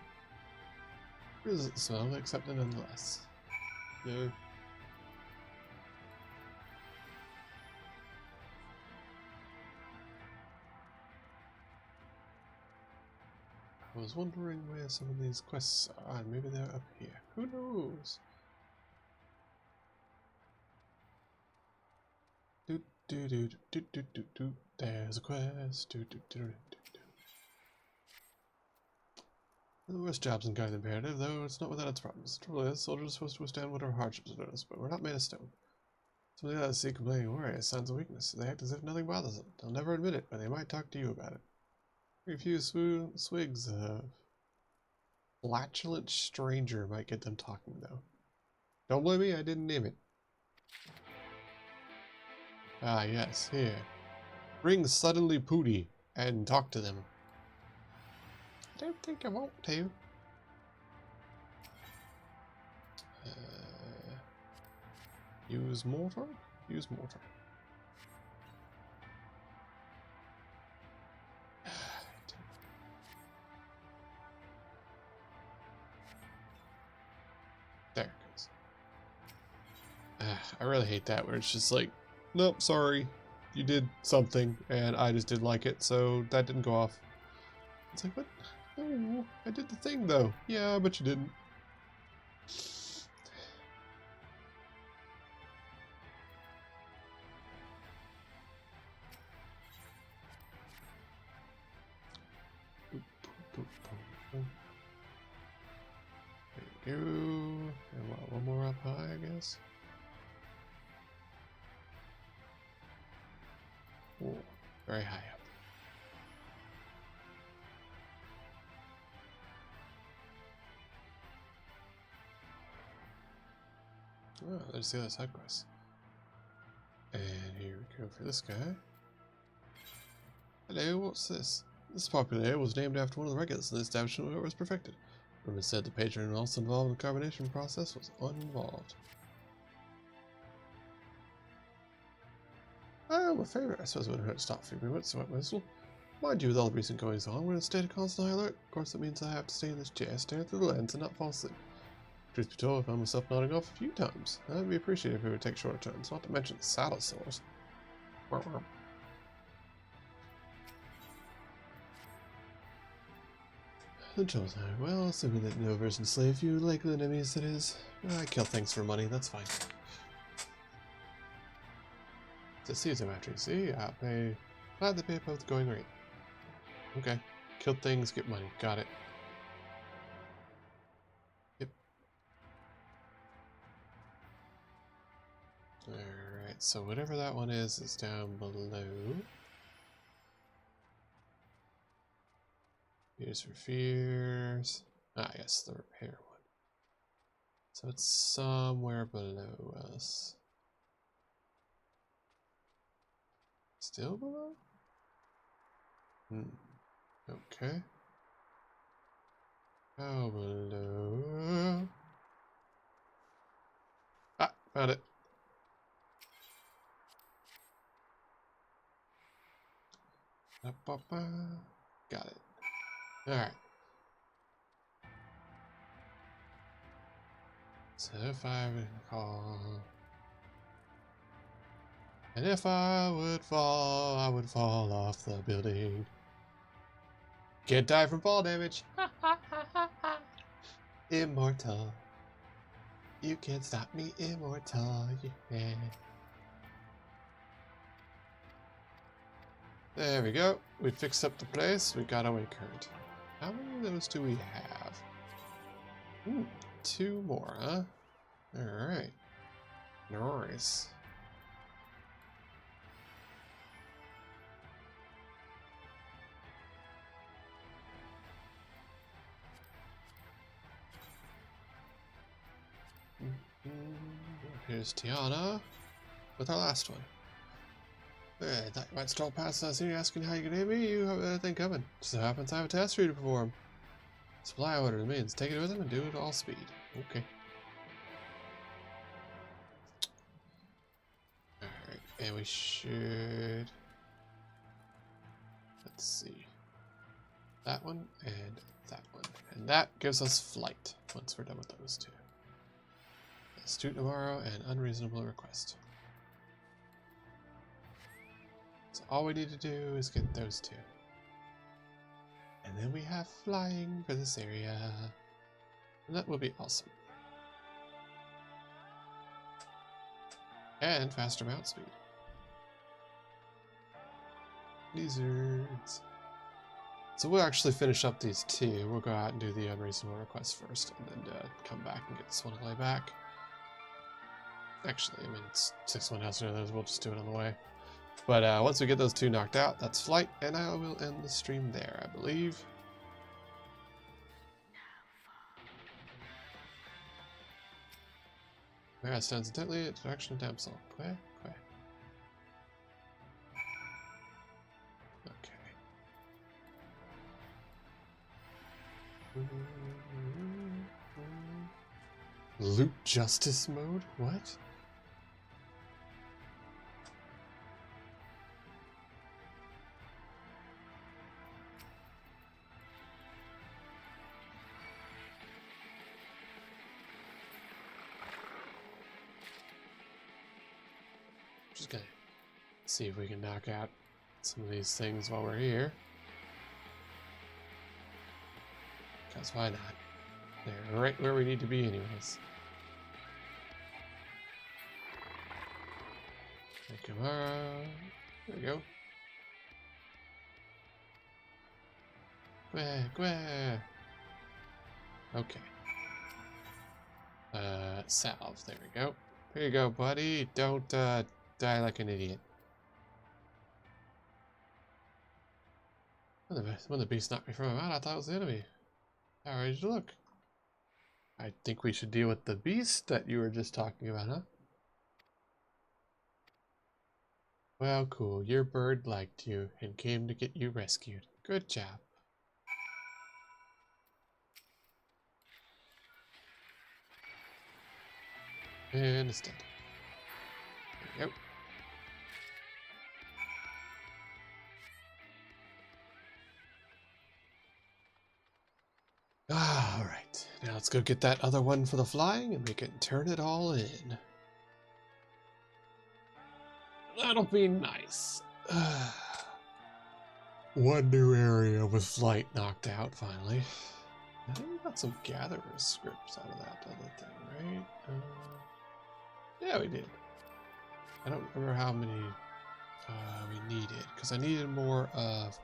Doesn't smell, except nonetheless. No. I was wondering where some of these quests are, and maybe they're up here. Who knows? Do do do do do do do. There's a quest. Do do do do do. The worst jobs in Guardian Imperative, though it's not without its problems. The trouble is, soldiers are supposed to withstand whatever hardships are us, but we're not made of stone. Some of the others see complaining and worry as signs of weakness. They act as if nothing bothers them. They'll never admit it, but they might talk to you about it. Very few swigs of flatulent stranger might get them talking, though. Don't blame me, I didn't name it. Ah, yes, here. Ring suddenly Pooty and talk to them. I don't think I want to. Use mortar? Use mortar. There it goes. I really hate that where it's just like, nope, sorry. You did something and I just didn't like it, so that didn't go off. It's like, what? No, I did the thing though. Yeah, but you didn't. There you go. And what, one more up high, I guess? Oh, very high up. Oh, there's the other side quest. And here we go for this guy. Hello, what's this? This popular area was named after one of the regulars in the establishment where it was perfected. Rumors said the patron also involved in the carbonation process was uninvolved. Oh, my favourite. I suppose it wouldn't hurt to stop for a few minutes, wet whistle. Mind you, with all the recent goings on, we're in a state of constant high alert. Of course, that means I have to stay in this chair, stare through the lens, and not fall asleep. Truth be told, I found myself nodding off a few times. I'd be appreciated if we would take shorter turns, not to mention the saddle sores. The trouble, well, assuming that no version slave you like the enemies, that is. I kill things for money, that's fine. To see them after you see, I'll pay. Glad they pay both going rate. Okay. Kill things, get money. Got it. Yep. Alright, so whatever that one is down below. Fears for fears. Ah, yes, the repair one. So it's somewhere below us. Still below? Okay. How below? Ah, found it. Got it. Alright. So if I recall... And if I would fall off the building. Can't die from fall damage. Immortal. You can't stop me, immortal. Yeah. There we go. We fixed up the place. We got away current. How many of those do we have? Ooh, 2 more, huh? Alright. Nice. Here's Tiana with our last one. Hey, thought you might stroll past us here asking how you can aid me. You have anything coming. Just so happens I have a task for you to perform. Supply order means take it with him and do it all speed. Okay. Alright, and we should... Let's see. That one and that one. And that gives us flight once we're done with those two. Astute tomorrow and unreasonable request. So all we need to do is get those two. And then we have flying for this area. And that will be awesome. And faster mount speed. Lizards. So we'll actually finish up these two. We'll go out and do the unreasonable request first, and then come back and get this one away back. Actually, I mean, it's 6-1 house and others. We'll just do it on the way. But once we get those two knocked out, that's flight, and I will end the stream there, I believe. Where stands intently in direction of damsel. Quay. Okay. Loot justice mode? What? Just gonna see if we can knock out some of these things while we're here. Because why not? They're right where we need to be anyways. Come on. There we go. Quay. Okay. Salve. There we go. There you go, buddy. Don't die like an idiot. When the beast knocked me from him out, I thought it was the enemy. How ready to look? I think we should deal with the beast that you were just talking about, huh? Well, cool. Your bird liked you and came to get you rescued. Good job. And it's dead. There we go. Alright, now let's go get that other one for the flying and we can turn it all in. That'll be nice. One new area with flight knocked out finally. I think we got some gatherer scripts out of that other thing, right? Yeah, we did. I don't remember how many we needed, because I needed more of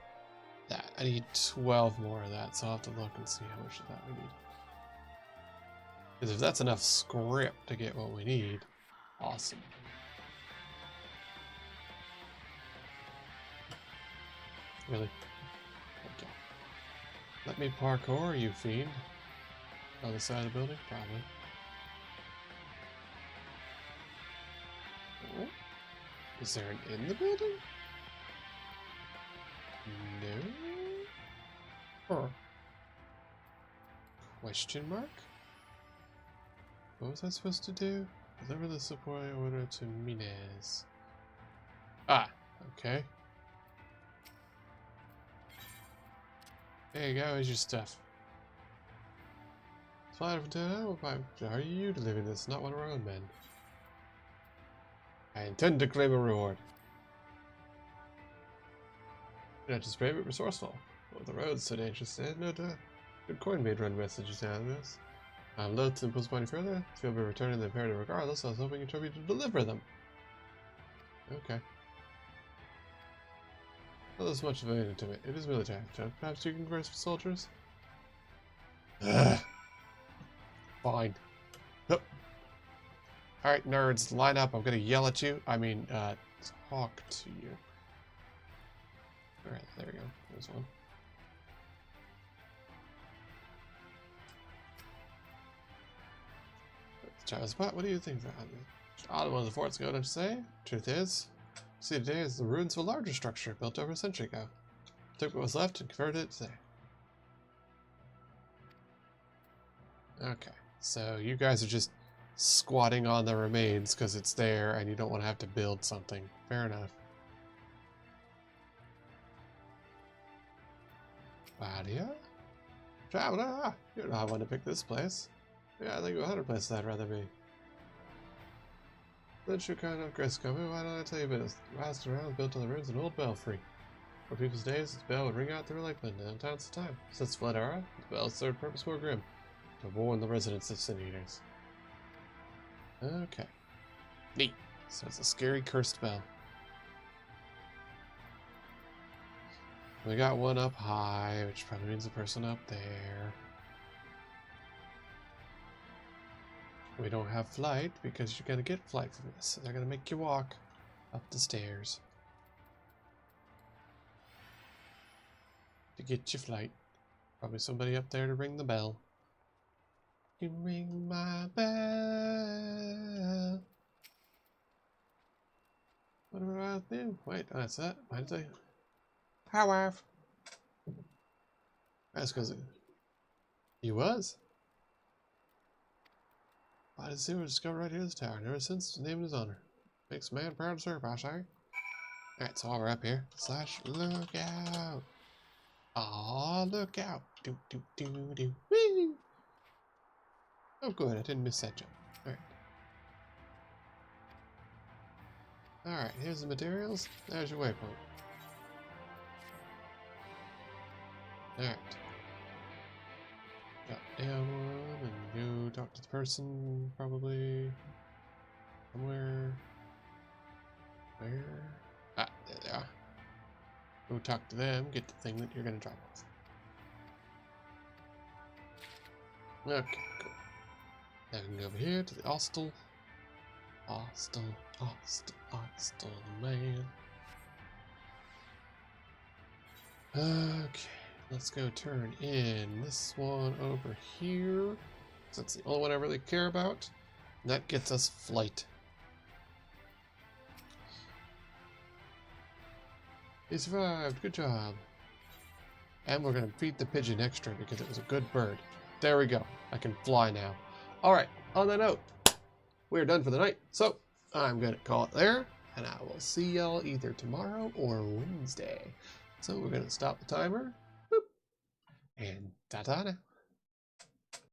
that. I need 12 more of that, so I'll have to look and see how much of that we need. Because if that's enough script to get what we need, awesome. Really? Okay. Let me parkour, you fiend. On the side of the building? Probably. Oh. Is there an in the building? No? Huh. Question mark? What was I supposed to do? Deliver the support order to Minez. Ah, okay. There you go, here's your stuff. Fly from town, are you delivering this? Not one of our own men. I intend to claim a reward. You're not just brave, but resourceful. Oh, the road's so dangerous, no doubt. Good coin made run messages out of this. I'm loath to impose upon you further. If you'll be returning the imperative regardless, I was hoping you'd try to deliver them. Okay. Not as much of an intimate. It is military. Perhaps you can converse with soldiers? Ugh. Fine. Yep. Alright, nerds, line up. I'm gonna yell at you. I mean, talk to you. Alright, there we go. There's one. Travis, what do you think? Odd one of the forts go, don't you say? Truth is, see today is the ruins of a larger structure built over a century ago. Took what was left and converted it today. Okay, so you guys are just squatting on the remains because it's there and you don't want to have to build something. Fair enough. Vadia? Traveler, you don't have one to pick this place. Yeah, I think of 100 places I'd rather be. That's your kind of grace coming. Why don't I tell you about it? Last around, built on the ruins of an old belfry. For people's days, the bell would ring out through Lakeland and towns of time. Since Flood Era, the bell's third purpose more grim, to warn the residents of Sin Eaters. Okay. Neat. So it's a scary cursed bell. We got one up high, which probably means the person up there. We don't have flight because you're gonna get flight from this. They're gonna make you walk up the stairs to get your flight. Probably somebody up there to ring the bell. You ring my bell. What do I do? Wait, that's that. Why did I? However, that's because he was. Why did Zero discover right here in this tower? And ever since, named his honor. Makes a man proud to serve, I say. Alright, so while we're up here, slash lookout. Aw, look out. Do, do, do, do. Woo! Oh, good, I didn't miss that jump. Alright. Alright, here's the materials. There's your waypoint. Alright. Drop down one and go talk to the person, probably. Somewhere. Where? Ah, there they are. Go talk to them, get the thing that you're gonna drop off. Okay, cool. Now we can go over here to the hostel. Hostel, man. Okay, let's go turn in this one over here. That's the only one I really care about. And that gets us flight. He survived, good job. And we're gonna feed the pigeon extra because it was a good bird. There we go, I can fly now. Alright, on that note, we're done for the night. So, I'm gonna call it there, and I will see y'all either tomorrow or Wednesday. So we're gonna stop the timer, boop, and ta-ta now.